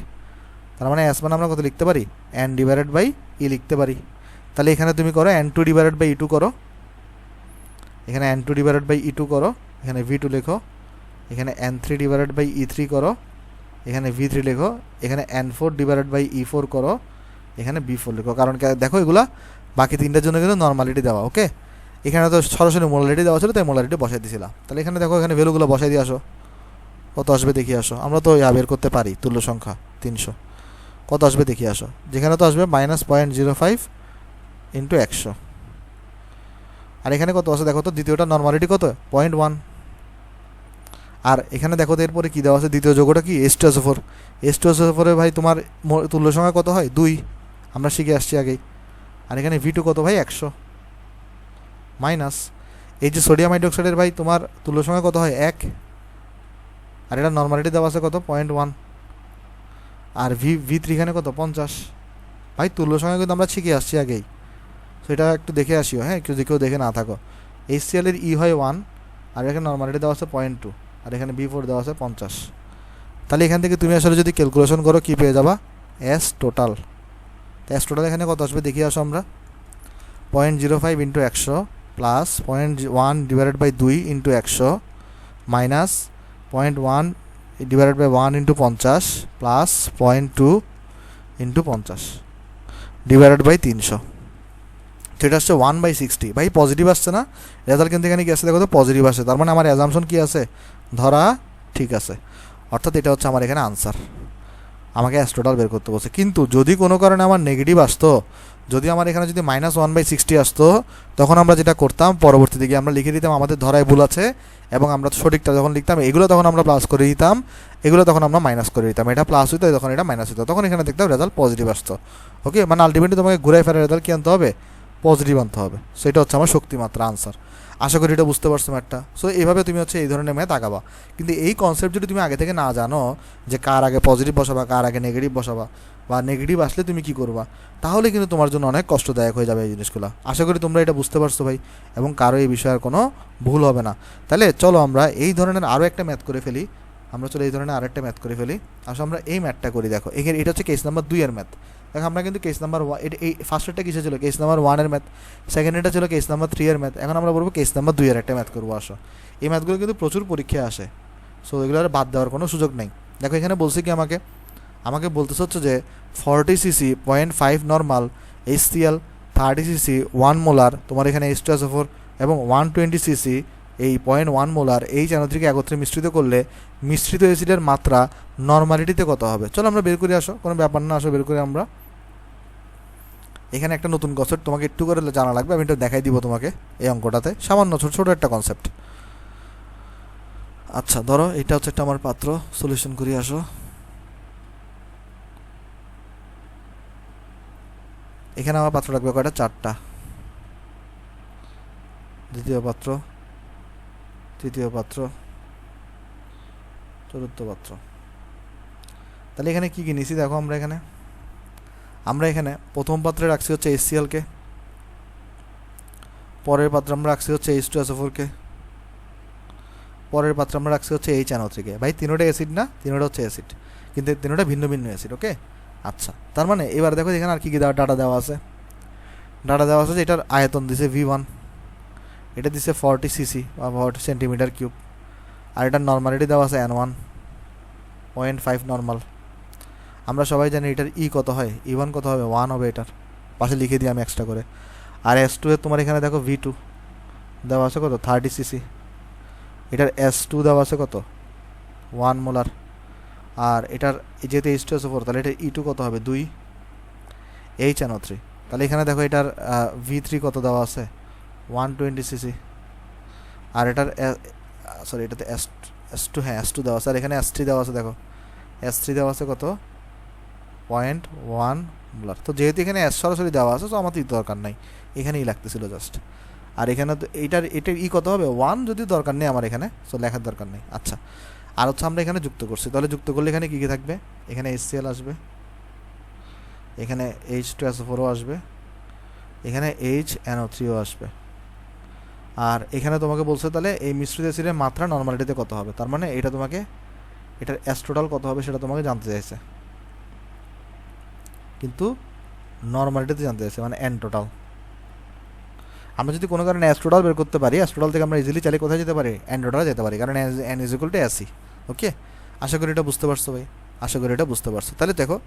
তার মানে S মানে আমরা কত লিখতে পারি, N/E লিখতে পারি। তাহলে এখানে তুমি করো N2/E2 করো, এখানে N2/E2 করো, এখানে V2 লেখো, এখানে N3/E3 করো, এখানে V3 লেখো, এখানে N4/E4 করো, এখানে B4 লেখো। কারণ দেখো এগুলা বাকি তিনটার জন্য কিন্তু নর্মালিটি দেওয়া। ওকে, এখানে তো সরাসরি মোলারিটি দেওয়া ছিল, তাই মোলারিটি বসাই দিয়েছিলাম। তাহলে এখানে দেখো, এখানে ভ্যালুগুলো বসাই দিয়ে আসো, কত আসবে দেখি আসো। আমরা তো বের করতে পারি তুল্য সংখ্যা 300, কত আসবে দেখি আসো। যেখানে তো আসবে -0.05 × 100, আর এখানে কত আছে দেখো তো, দ্বিতীয়টা নর্মালিটি কত 0.1, আর এখানে দেখো তো এরপরে কী দেওয়া আছে, দ্বিতীয় যোগটা কি H2SO4। H2SO4 ভাই তোমার তুল্য সংখ্যা কত হয় 2, আমরা শিখে আসছি আগেই। আর এখানে V2 কত ভাই 100, মাইনাস এই যে সোডিয়াম হাইড্রোক্সাইডের ভাই তোমার তুল্য সংখ্যা কত হয় 1, আর এটা নর্মালিটি দেওয়া আছে কত 0.1, আর V3 এখানে কত 50। ভাই তুল্য সংখ্যা কিন্তু আমরা শিখে আসছি আগেই, তো এটা একটু দেখে আসিও, হ্যাঁ, কেউ দেখে না থাকো। HCl এর E হয় 1, আর এখানে নর্মালিটি দেওয়া আছে 0.2, আর এখানে B4 দেওয়া আছে 50। তাহলে এখান থেকে তুমি আসলে যদি ক্যালকুলেশন করো কি পেয়ে যাবা, এস টোটাল। তো এস টোটাল এখানে কত আসবে দেখি আসো আমরা, 0.05 × 100 প্লাস 0.1/2 × 100 মাইনাস 0.1/1 × 50 প্লাস 0.2 × 50 /300। তো এটা আসছে 1/60। ভাই পজিটিভ আসছে না রেজাল্ট, কিন্তু এখানে কি আসছে দেখো তো পজিটিভ আসছে, তার মানে আমার অ্যাজাম্পশন কি আছে, ধরা ঠিক আছে, অর্থাৎ এটা হচ্ছে আমার এখানে আনসার। আমাকে এস টোটাল বের করতে বলছে, কিন্তু যদি কোনো কারণে আমার নেগেটিভ আসতো, যদি আমার এখানে যদি -1/60 আসতো, তখন আমরা যেটা করতাম পরবর্তী দিকে আমরা লিখে দিতাম আমাদের ধরায় ভুল আছে, এবং আমরা সঠিকটা যখন লিখতাম এগুলো তখন আমরা প্লাস করে দিতাম, এগুলো তখন আমরা মাইনাস করে দিতাম, এটা প্লাস হইতো তখন এটা মাইনাস হতো, তখন এখানে দেখতাম রেজাল্ট পজিটিভ আসতো। ওকে, মানে আলটিমেটলি তোমাকে ঘুরে ফেরার রেজাল্ট কি আনতে হবে, পজিটিভ আনতে হবে। সো এটা হচ্ছে আমার শক্তিমাত্রা আনসার। আশা করি এটা বুঝতে পারছো ম্যাথটা। সো এইভাবে তুমি হচ্ছে এই ধরনের ম্যাথ আগাবা, কিন্তু এই কনসেপ্ট যদি তুমি আগে থেকে না জানো যে কার আগে পজিটিভ বসাবা কার আগে নেগেটিভ বসাবা, বা নেগেটিভ আসলে তুমি কি করবা, তাহলে কিন্তু তোমার জন্য অনেক কষ্টদায়ক হয়ে যাবে এই জিনিসগুলো। আশা করি তোমরা এটা বুঝতে পারছো ভাই, এবং কারো এই বিষয়ে কোনো ভুল হবে না। তাহলে চলো আমরা এই ধরনের আরও একটা ম্যাথ করে ফেলি, এই ধরনের আরেকটা ম্যাথ করে ফেলি। আসলে আমরা এই ম্যাথটা করি, দেখো এখানে এটা হচ্ছে কেস নাম্বার 2 এর ম্যাথ। দেখো আমরা কিন্তু কেস নাম্বার 1, এই ফার্স্টেরটা কিসে ছিল, কেস নাম্বার 1 এর ম্যাথ, সেকেন্ডেরটা ছিল কেস নাম্বার 3 এর ম্যাথ। এখন আমরা বলবো কেস নাম্বার 2 এর একটা ম্যাথ করবো। আসো, এই ম্যাথগুলো কিন্তু প্রচুর পরীক্ষায় আসে, সো এগুলো আর বাদ দেওয়ার কোনো সুযোগ নেই। দেখো এখানে বলছে কি, আমাকে বলতেছে হচ্ছে যে 40 cc 0.5 normal HCl, 30 cc 1 molar তোমার এখানে H2SO4, এবং 120 cc এই 0.1 মোলার এই চ্যানোথ্রিকে একত্রে মিশ্রিত করলে মিশ্রিত অ্যাসিডের মাত্রা নর্মালিটিতে কত হবে। চলো আমরা বের করে আসো, কোনো ব্যাপার না, আসো বের করে আমরা। এখানে একটা নতুন কনসেপ্ট তোমাকে একটু করে জানা লাগবে, আমি এটা দেখাই দিব তোমাকে এই অঙ্কটাতে, সামান্য ছোট একটা কনসেপ্ট। আচ্ছা ধরো এটা হচ্ছে একটা আমার পাত্র, সলিউশন করি আসো। এখানে আমার পাত্র লাগবে কয়টা, 4টা, দ্বিতীয় পাত্র, তৃতীয় পাত্র, চতুর্থ পাত্র। তাহলে এখানে কি কি নিছি দেখো, আমরা এখানে প্রথম পাত্রে রাখছি হচ্ছে HCl কে, পরের পাত্রে আমরা রাখছি হচ্ছে H2SO4 কে, পরের পাত্রে আমরা রাখছি হচ্ছে HNO3 কে। ভাই তিনোটা অ্যাসিড না, তিনোটা হচ্ছে অ্যাসিড, কিন্তু তিনোটা ভিন্ন ভিন্ন অ্যাসিড। ওকে, আচ্ছা, তার মানে এবার দেখো এখানে আর কি কি ডাটা দেওয়া আছে। ডাটা দেওয়া আছে যে এটার আয়তন দিছে V1, এটা দিছে 40 সিসি বা 40 সেন্টিমিটার কিউব, আর এটার নর্মালিটি দেওয়া আছে N1 0.5 নর্মাল। আমরা সবাই জানি এটার কত হয়, E1 কত হবে, 1 হবে, এটার পাশে লিখে দিই আমি এক্সট্রা করে। আর S2 এর তোমার এখানে দেখো V2 দেওয়া আছে কত, 30 সিসি, এটার S2 দেওয়া আছে কত, 1 মোলার। আর এটার যেহেতু H2SO4 তাহলে এটার E2 কত হবে, 2 HNO3। তাহলে এখানে দেখো এটার V3 কত দেওয়া আছে, 120 সিসি। আর এটার সরি এটাতে S2, হ্যাঁ S2 দেওয়া আছে, আর এখানে S3 দেওয়া আছে, দেখো S3 দেওয়া আছে কত, 0.1 মোলার। তো যেহেতু এখানে S সরাসরি দেওয়া আছে তো আমাদের দরকার নাই, এখানেই লাগতেছিল জাস্ট। আর এখানে তো এটার কত হবে, 1, যদি দরকার নেই আমার এখানে, সো লেখার দরকার নেই। আচ্ছা, আর হচ্ছে আমরা এখানে যুক্ত করছি, তাহলে যুক্ত করলে এখানে কী কী থাকবে, এখানে HCl আসবে, এখানে H2SO4ও আসবে, এখানে HNO3ও আসবে। আর এখানে তোমাকে বলছে তাহলে এই মিশ্রিত অ্যাসিডের মাত্রা নর্মালিটিতে কত হবে, তার মানে এটা তোমাকে এটার S টোটাল কত হবে সেটা তোমাকে জানতে চাইছে, কিন্তু নর্মালিটিতে জানতে চাইছে, মানে N টোটাল। আমরা যদি কোনো কারণে S টোটাল বের করতে পারি, S টোটাল থেকে আমরা ইজিলি চাইলে কোথায় যেতে পারি, N টোটালে যেতে পারি, কারণ N = AC। ওকে, আশা করি এটা বুঝতে পারছো ভাই, আশা করি এটা বুঝতে পারছো। তাহলে দেখো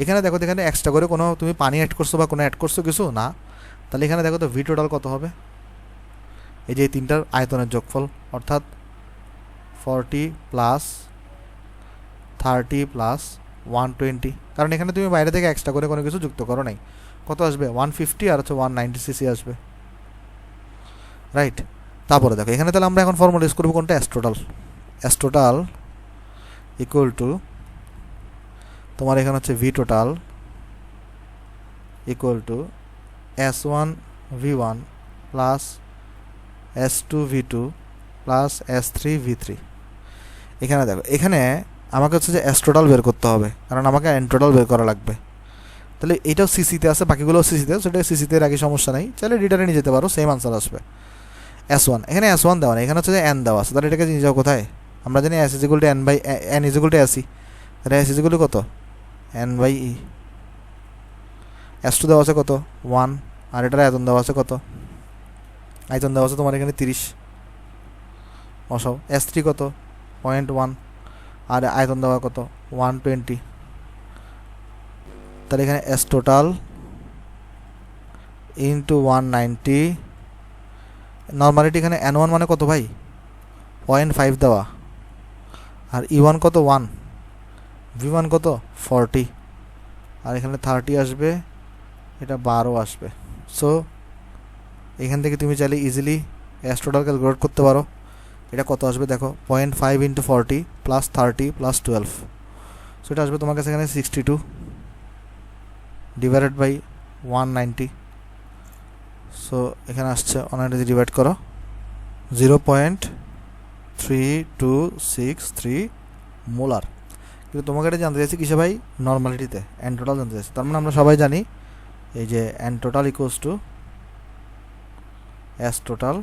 এখানে এক্সট্রা করে কোনো তুমি পানি অ্যাড করছো বা কোনো অ্যাড করছো কিছু না, তাহলে এখানে দেখো তো V টোটাল কত হবে, এই যে তিনটার আয়তনের যোগফল, অর্থাৎ 40 + 30 + 120, কারণ এখানে তুমি বাইরে থেকে এক্সট্রা করে কোনো কিছু যুক্ত করো নাই। কত আসবে, 150 আর হচ্ছে 190 সিসি আসবে, রাইট। তারপরে দেখো এখানে তাহলে আমরা এখন ফর্মুলা ইউজ করবো কোনটা, S টোটাল ইকুয়াল টু তোমার এখানে হচ্ছে V total equal two S1 V1 plus S2 V2 plus S3 V3। এখানে দেখো এখানে আমাকে হচ্ছে যে S টোটাল বের করতে হবে, কারণ আমাকে N টোটাল বের করা লাগবে। তাহলে এটাও সিসিতে আছে, বাকিগুলোও সিসিতে, সেটা সিসিতে রাখি, সমস্যা নেই, চাইলে রিটারে নিয়ে যেতে পারো, সেম আনসার আসবে। S1, এখানে S1 দেওয়া নেই, এখানে হচ্ছে যে N দেওয়া আছে, তাহলে এটাকে নিয়ে যাও কোথায়, আমরা জানি S = N = AC, তাহলে S = কত, N/E। S2 দেওয়া আছে কত, 1, আর এটার আয়তন দেওয়া আছে কত, আয়তন দেওয়া আছে তোমার এখানে 30 বসাও। S3 কত, 0.1, আর আয়তন দেওয়া কত, 120। তাহলে এখানে S টোটাল ইন্টু 190, নর্মালিটি এখানে N1 মানে কত ভাই, 0.5 দেওয়া, আর E1 কত, 1, V1 কত, 40, আর এখানে 30 আসবে, এটা 12 আসবে। সো এখান থেকে তুমি চাইলে ইজিলি S টোটাল ক্যালকুলেট করতে পারো, এটা কত আসবে দেখো, 0.5 × 40 + 30 + 12, সো এটা আসবে তোমার কাছে এখানে 62 ডিভাইডেড বাই 190। সো এখানে আসছে 190 ডিভাইড করো, 0.3263 মোলার। কিন্তু তোমাকে এটা জানতে চাইছি কিসে ভাই, নর্মালিটিতে, N টোটাল জানতে চাইছি। তার মানে আমরা সবাই জানি এই যে N total equals two S total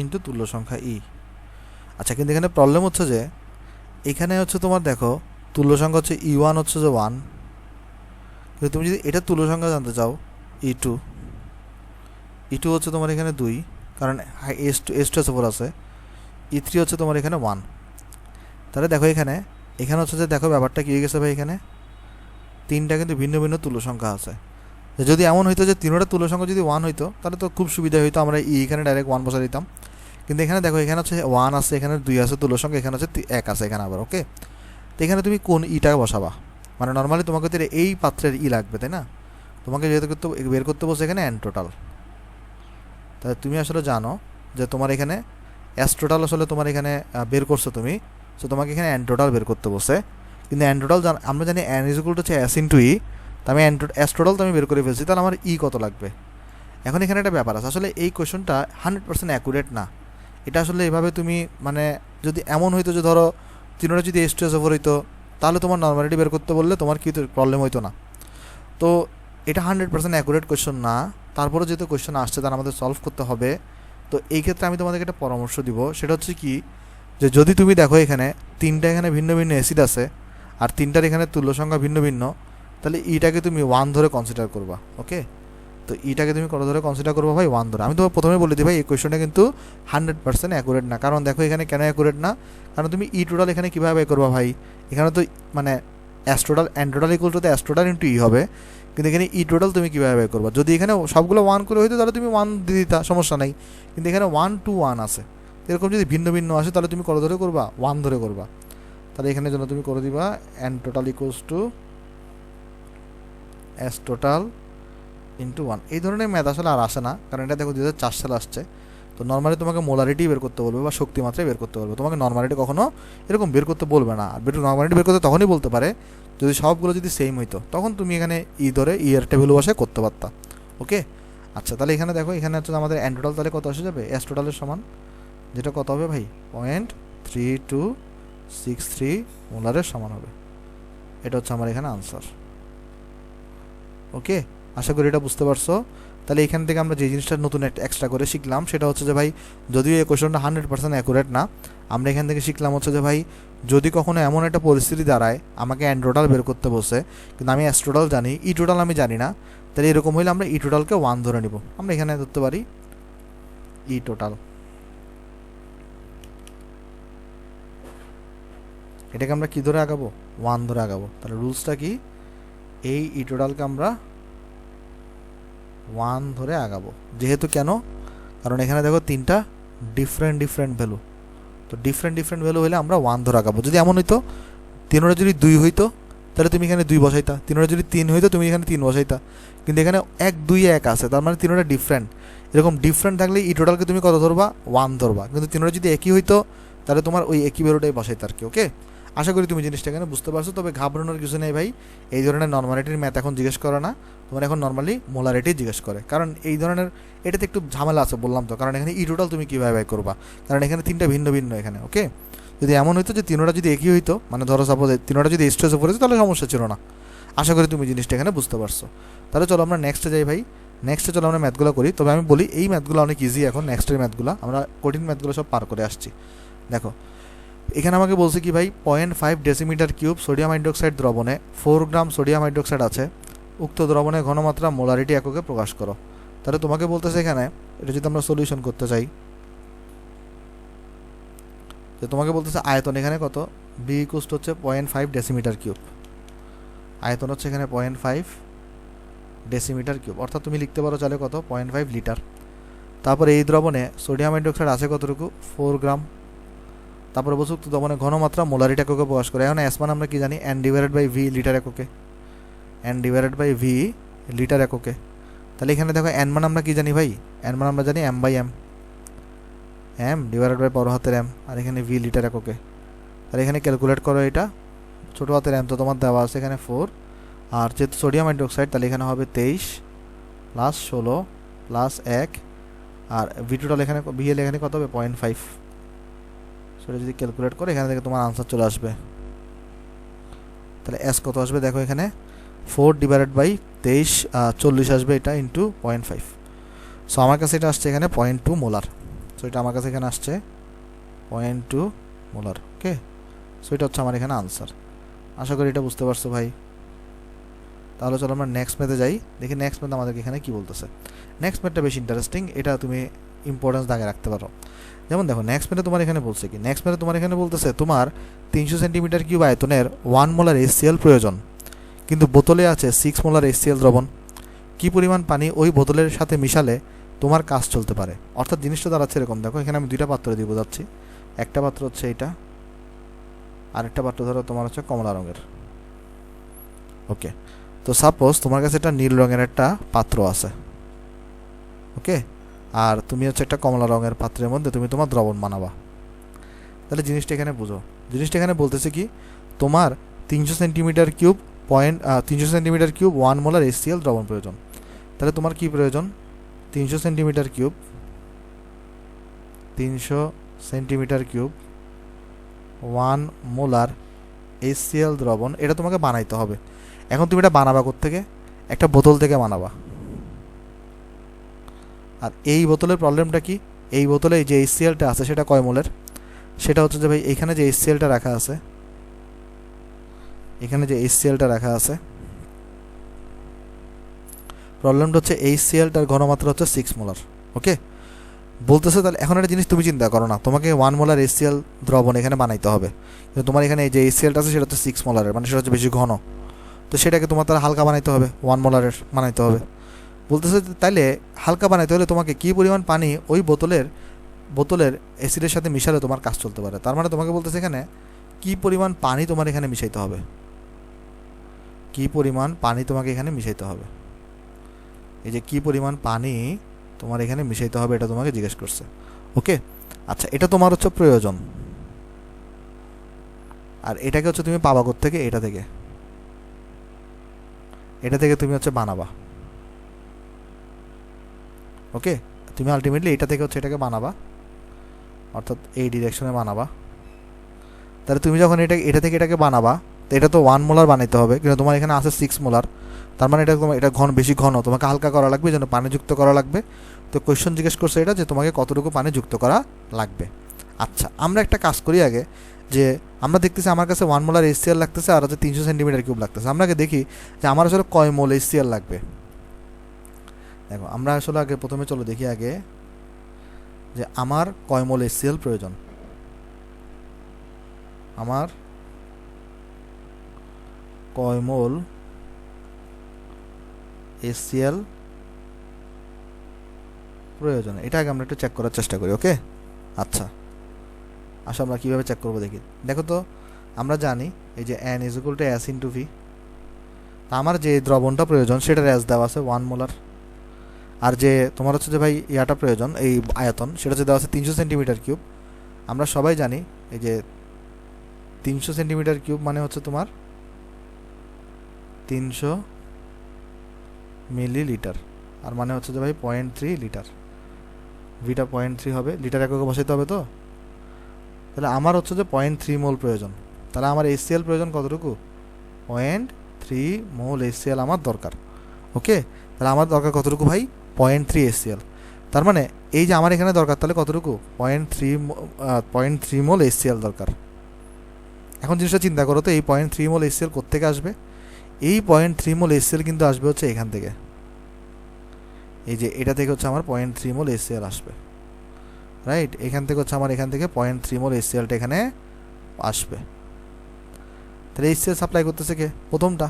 into তুল্য সংখ্যা E। আচ্ছা, কিন্তু এখানে প্রবলেম হচ্ছে যে এখানে হচ্ছে তোমার দেখো তুল্য সংখ্যা হচ্ছে E1 হচ্ছে যে 1, কিন্তু তুমি যদি এটা তুল্য সংখ্যা জানতে চাও E2 হচ্ছে তোমার এখানে 2, কারণ H2SO4 আছে, E3 হচ্ছে তোমার এখানে 1। তাহলে দেখো এখানে হচ্ছে যে দেখো ব্যাপারটা কী হয়ে গেছে ভাই, এখানে তিনটা কিন্তু ভিন্ন ভিন্ন তুল্য সংখ্যা আছে। যদি এমন হইতো যে তিনটা তুল্য সংখ্যা যদি 1 হইতো তাহলে তো খুব সুবিধা হইতো, আমরা এখানে ডাইরেক্ট 1 বসা দিতাম। কিন্তু এখানে দেখো এখানে হচ্ছে 1 আছে, এখানে 2 আছে তুল্য সংখ্যা, এখানে হচ্ছে 1 আছে এখানে আবার। ওকে, তো এখানে তুমি কোন ইটা বসাবা, মানে নর্মালি তোমাকে তো এই পাত্রের লাগবে, তাই না, তোমাকে যেহেতু বের করতে বসে এখানে N টোটাল। তাহলে তুমি আসলে জানো যে তোমার এখানে S টোটাল আসলে তোমার এখানে বের করছো তুমি, সো তোমাকে এখানে N টোটাল বের করতে বসে, কিন্তু N টোটাল আমরা জানি N = হচ্ছে S × E, তো আমি S টোটাল তো আমি বের করে ফেলছি, তাহলে আমার E কত লাগবে। এখন এখানে একটা ব্যাপার আছে, আসলে এই কোয়েশনটা 100% অ্যাকুরেট না। এটা আসলে এভাবে তুমি মানে যদি এমন হইতো যে ধরো তিনটা যদি H2SO4 হইতো, তাহলে তোমার নর্মালিটি বের করতে বললে তোমার কি প্রবলেম হইতো না। তো এটা 100% অ্যাকুরেট কোয়েশন না, তারপরে যেহেতু কোয়েশন আসছে তার আমাদের সলভ করতে হবে, তো এই ক্ষেত্রে আমি তোমাদেরকে একটা পরামর্শ দিব, সেটা হচ্ছে কি, যে যদি তুমি দেখো এখানে তিনটা এখানে ভিন্ন ভিন্ন অ্যাসিড আছে আর তিনটার এখানে তুল্য সংখ্যা ভিন্ন ভিন্ন, তাহলে ইটাকে তুমি 1 ধরে কনসিডার করবা। ওকে, তো ইটাকে তুমি কত ধরে কনসিডার করবো ভাই? 1 ধরে। আমি তো প্রথমে বলে দিই ভাই এই কোয়েশনটা কিন্তু 100% অ্যাকুরেট না। কারণ দেখো এখানে কেন অ্যাকুরেট না, কারণ তুমি ই টোটাল এখানে কীভাবে বের করবা ভাই? এখানে তো মানে S total N total equal to S total into E হবে, কিন্তু এখানে ই টোটাল তুমি কীভাবে বের করবা? যদি এখানে সবগুলো 1 করে হইতো তাহলে তুমি 1 দিয়ে দিতা, সমস্যা নাই। কিন্তু এখানে 1 to 1 আছে, এরকম যদি ভিন্ন ভিন্ন আসে তাহলে তুমি কত ধরে করবা? 1 ধরে করবা। তাহলে এখানে জন্য তুমি করে দিবা N total equals to S total into 1। এই ধরনের ম্যাথ আসলে আর আসে না, কারণ এটা দেখো 2004 সালে আসছে। তো নর্মালি তোমাকে মোলারিটি বের করতে বলবে বা শক্তিমাত্রায় বের করতে বলবে, তোমাকে নর্মালিটি কখনো এরকম বের করতে বলবে না। আর নর্মালিটি বের করতে তখনই বলতে পারে যদি সবগুলো যদি সেম হইতো, তখন তুমি এখানে ই ধরে ই এর টেবিল বসে করতে পারতা। ওকে, আচ্ছা, তাহলে এখানে দেখো এখানে হচ্ছে আমাদের এন টোটাল তাহলে কত আসে যাবে? এস টোটালের সমান, যেটা কত হবে ভাই? 0.3263 মোলারের সমান হবে। এটা হচ্ছে আমার এখানে আনসার। ওকে, আশা করি এটা বুঝতে পারছো। তাহলে এখান থেকে আমরা যে জিনিসটা নতুন একটা এক্সট্রা করে শিখলাম সেটা হচ্ছে যে ভাই, যদিও এই কোয়েশনটা 100% অ্যাকুরেট না, আমরা এখান থেকে শিখলাম হচ্ছে যে ভাই, যদি কখনো এমন একটা পরিস্থিতি দাঁড়ায় আমাকে এন টোটাল বের করতে বসে, কিন্তু আমি এস টোটাল জানি, ই টোটাল আমি জানি না, তাহলে এরকম হইলে আমরা ই টোটালকে 1 ধরে নিব। আমরা এখানে ধরতে পারি ই টোটাল, এটাকে আমরা কী ধরে আগাবো? 1 ধরে আগাবো। তাহলে রুলসটা কি? এই ই টোটালকে আমরা 1 ধরে আগাবো। যেহেতু কেন? কারণ এখানে দেখো তিনটা ডিফারেন্ট ভ্যালু, তো ডিফারেন্ট ভ্যালু হলে আমরা 1 ধরে আগাবো। যদি এমন হইতো তিনোটা যদি 2 হইতো তাহলে তুমি এখানে 2 বসাইতা, তিনোটা যদি 3 হইতো তুমি এখানে 3 বসাইতা, কিন্তু এখানে 1 2 1 আছে, তার মানে তিনোটা ডিফারেন্ট। এরকম ডিফারেন্ট থাকলে ই টোটালকে তুমি কত ধরবা? 1 ধরবা। কিন্তু তিনোটা যদি একই হইতো তাহলে তোমার ওই একই ভ্যালুটাই বসাইতে আর কি। ওকে, আশা করি তুমি জিনিসটা এখানে বুঝতে পারছো। তবে ঘাবড়ানোর কিছু নেই ভাই, এই ধরনের নর্মালিটির ম্যাথ এখন জিজ্ঞেস করে না, তোমার এখন নর্মালি মোলারিটি জিজ্ঞেস করে। কারণ এই ধরনের এটাতে একটু ঝামেলা আছে বললাম তো, কারণ এখানে ই টোটাল তুমি কীভাবে ব্যয় করবা, কারণ এখানে তিনটা ভিন্ন ভিন্ন এখানে। ওকে, যদি এমন হইতো যে তিনোটা যদি একই হইতো, মানে ধরো সাপোজ তিনোটা যদি স্ট্রেসে পড়েছে তাহলে সমস্যা ছিল না। আশা করি তুমি জিনিসটা এখানে বুঝতে পারছো। তাহলে চলো আমরা নেক্সটে যাই ভাই। নেক্সটে চলো আমরা ম্যাথগুলো করি। তবে আমি বলি এই ম্যাথগুলো অনেক ইজি, এখন নেক্সটের ম্যাথগুলো আমরা কঠিন ম্যাথগুলো সব পার করে আসছি। দেখো এখানে আমাকে বলছে কি ভাই, 0.5 ডেসিমিটার কিউব সোডিয়াম হাইড্রোক্সাইড দ্রবণে 4 গ্রাম সোডিয়াম হাইড্রোক্সাইড আছে, উক্ত দ্রবণের ঘনমাত্রা মোলারিটি এককে প্রকাশ করো। তাহলে তোমাকে বলতেছে এখানে, এটা যদি আমরা সলিউশন করতে চাই, তো তোমাকে বলতেছে আয়তন এখানে কত? বি ইকুয়াল টু হচ্ছে 0.5 ডেসিমিটার কিউব, আয়তন হচ্ছে এখানে 0.5 ডেসিমিটার কিউব, অর্থাৎ তুমি লিখতে পারো চাইলে কত? 0.5 লিটার। তারপরে এই দ্রবণে সোডিয়াম হাইড্রোক্সাইড আছে কতটুকু? 4 গ্রাম। তারপরে বলছে উক্ত দ্রবণের ঘনমাত্রা মোলারিটি এককে প্রকাশ করে। এখন এস মান আমরা কি জানি? N divided by V litre এককে, N divided by V litre এককে। তাহলে এখানে দেখো এন মান আমরা কি জানি ভাই? এন মান আমরা জানি M by M, M divided by বড় হাতের এম, আর এখানে ভি লিটার এককে। তাহলে এখানে ক্যালকুলেট করো, এটা ছোটো হাতের এম তো তোমার দেওয়া আছে এখানে 4, আর যেহেতু সোডিয়াম হাইড্রোক্সাইড তাহলে এখানে হবে 23 প্লাস 16 প্লাস 1, আর ভি টোটাল এখানে ভিএল এখানে কত হবে? 0.5। সেটা যদি ক্যালকুলেট করে এখানে থেকে তোমার আনসার চলে আসবে। তাহলে এস কত আসবে দেখো এখানে? 4 ডিভাইডেড বাই 23 40 আসবে এটা, ইন্টু 0.5। সো আমার কাছে এটা আসছে এখানে 0.2 মোলার। সো এটা আমার কাছে এখানে আসছে 0.2 মোলার। ওকে, সো এটা হচ্ছে আমার এখানে আনসার। আশা করি এটা বুঝতে পারছো ভাই। তাহলে চলো আমরা নেক্সট ম্যাথে যাই, দেখি নেক্সট ম্যাথ আমাদেরকে এখানে কী বলতেছে। নেক্সট ম্যাথটা বেশি ইন্টারেস্টিং, এটা তুমি ইম্পর্টেন্স দাগে রাখতে পারো। যেমন দেখো নেক্সট ম্যাথে তোমার এখানে বলছে কি, নেক্সট ম্যাথে তোমার এখানে বলতেছে তোমার 300 সেন্টিমিটার কিউব আয়তনের 1 মোলার HCl প্রয়োজন, কিন্তু বোতলে আছে 6 মোলার HCl দ্রবণ। কী পরিমাণ পানি ওই বোতলের সাথে মিশালে তোমার কাজ চলতে পারে? অর্থাৎ জিনিসটা দাঁড়াচ্ছে এরকম, দেখো এখানে আমি দুইটা পাত্র দিয়ে বোঝাচ্ছি। একটা পাত্র হচ্ছে এটা, আরেকটা পাত্র ধরো তোমার হচ্ছে কমলা রঙের। ওকে, তো সাপোজ তোমার কাছে একটা নীল রঙের একটা পাত্র আছে, ওকে, আর তুমি হচ্ছে একটা কমলা রঙের পাত্রের মধ্যে তুমি তোমার দ্রবণ বানাবা। তাহলে জিনিসটা এখানে বুঝো, জিনিসটা এখানে বলতেছে কি, তোমার 300 সেন্টিমিটার কিউব 1 মোলার HCl দ্রবণ প্রয়োজন। তাহলে তোমার কি প্রয়োজন? 300 সেন্টিমিটার কিউব 1 মোলার HCl দ্রবণ, এটা তোমাকে বানাইতে হবে। এখন তুমি এটা বানাবা কোত্থেকে? একটা বোতল থেকে বানাবা। আর এই বোতলের প্রবলেমটা কি? এই বোতলে যে HClটা আছে সেটা কয় মোলের, সেটা হচ্ছে যে ভাই এখানে যে HClটা রাখা আছে, এখানে যে HClটা রাখা আছে, প্রবলেমটা হচ্ছে HClটার ঘনমাত্রা হচ্ছে 6 মোলার। ওকে, বলতেছে তাহলে এখন একটা জিনিস তুমি চিন্তা করো না, তোমাকে 1 মোলার HCl দ্রবণ এখানে বানাইতে হবে, কিন্তু তোমার এখানে যে HClটা আছে সেটা হচ্ছে 6 মোলারের, মানে সেটা হচ্ছে বেশি ঘন, তো সেটাকে তোমার তাহলে হালকা বানাইতে হবে, 1 মোলারের বানাইতে হবে। বলতেছে তাইলে হালকা বানাইতে হলে তোমাকে কী পরিমাণ পানি ওই বোতলের অ্যাসিডের সাথে মিশালে তোমার কাজ চলতে পারে। তার মানে তোমাকে বলতেছে এখানে কী পরিমাণ পানি তোমার এখানে মিশাইতে হবে, কী পরিমাণ পানি তোমাকে এখানে মিশাইতে হবে, এই যে কী পরিমাণ পানি তোমার এখানে মিশাইতে হবে এটা তোমাকে জিজ্ঞেস করছে। ওকে, আচ্ছা, এটা তোমার হচ্ছে প্রয়োজন, আর এটাকে হচ্ছে তুমি পাবা থেকে এটা থেকে তুমি হচ্ছে বানাবা। ওকে, তুমি আলটিমেটলি এটা থেকে হচ্ছে এটাকে বানাবা, অর্থাৎ এই ডিরেকশনে বানাবা। তাহলে তুমি যখন এটা থেকে এটাকে বানাবা, তো এটা তো 1 মোলার বানাইতে হবে, কিন্তু তোমার এখানে আছে 6 মোলার, তার মানে এটা বেশি ঘন, তোমাকে হালকা করা লাগবে, যেন পানি যুক্ত করা লাগবে। তো কোয়েশ্চন জিজ্ঞেস করছে এটা যে তোমাকে কতটুকু পানি যুক্ত করা লাগবে। আচ্ছা, আমরা একটা কাজ করি আগে, যে আমরা দেখতেছি আমার কাছে 1 মোলার HCl লাগতেছে আর হচ্ছে 300 সেন্টিমিটার কিউব লাগতেছে। আমরা আগে দেখি যে আমার আসলে কয় মোল HCl লাগবে। দেখো, আমরা আসলে আগে প্রথমে চলো দেখি আগে যে আমার কয় মোল HCl প্রয়োজন। আমার কয় মোল HCl প্রয়োজন, এটা আগে আমরা একটু চেক করার চেষ্টা করি। ওকে, আচ্ছা, আসলে আমরা কীভাবে চেক করবো দেখি। দেখো তো, আমরা জানি এই যে N = S × V, আমার যে দ্রবণটা প্রয়োজন সেটার S দেওয়া আছে 1 মোলার, আর যে তোমার হচ্ছে যে ভাই ইয়াটা প্রয়োজন, এই আয়তন, সেটা হচ্ছে দেওয়া আছে 300 সেন্টিমিটার কিউব। আমরা সবাই জানি এই যে 300 সেন্টিমিটার কিউব মানে হচ্ছে তোমার 300 মিলিলিটার, আর মানে হচ্ছে যে ভাই 0.3 লিটার, ভিটা 0.3 হবে, লিটার এককে বসাইতে হবে। তো তাহলে আমার হচ্ছে যে 0.3 মোল প্রয়োজন, তাহলে আমার HCl প্রয়োজন কতটুকু, 0.3 মোল HCl আমার দরকার। ওকে, তাহলে আমার দরকার কতটুকু ভাই, 0.3 HCl। তার মানে এই যে আমার এখানে দরকার তাহলে কতটুকু, 0.3 মোল HCl দরকার। এখন জিনিসটা চিন্তা করো তো, এই 0.3 মোল HCl কোত্থেকে আসবে, এই 0.3 মোল HCl কিন্তু আসবে হচ্ছে এখান থেকে, এই যে এটা থেকে হচ্ছে আমার 0.3 মোল HCl আসবে, রাইট। এখান থেকে হচ্ছে আমার এখান থেকে 0.3 মোল HClটা এখানে আসবে। তাহলে HCl সাপ্লাই করতেছে কে, প্রথমটা,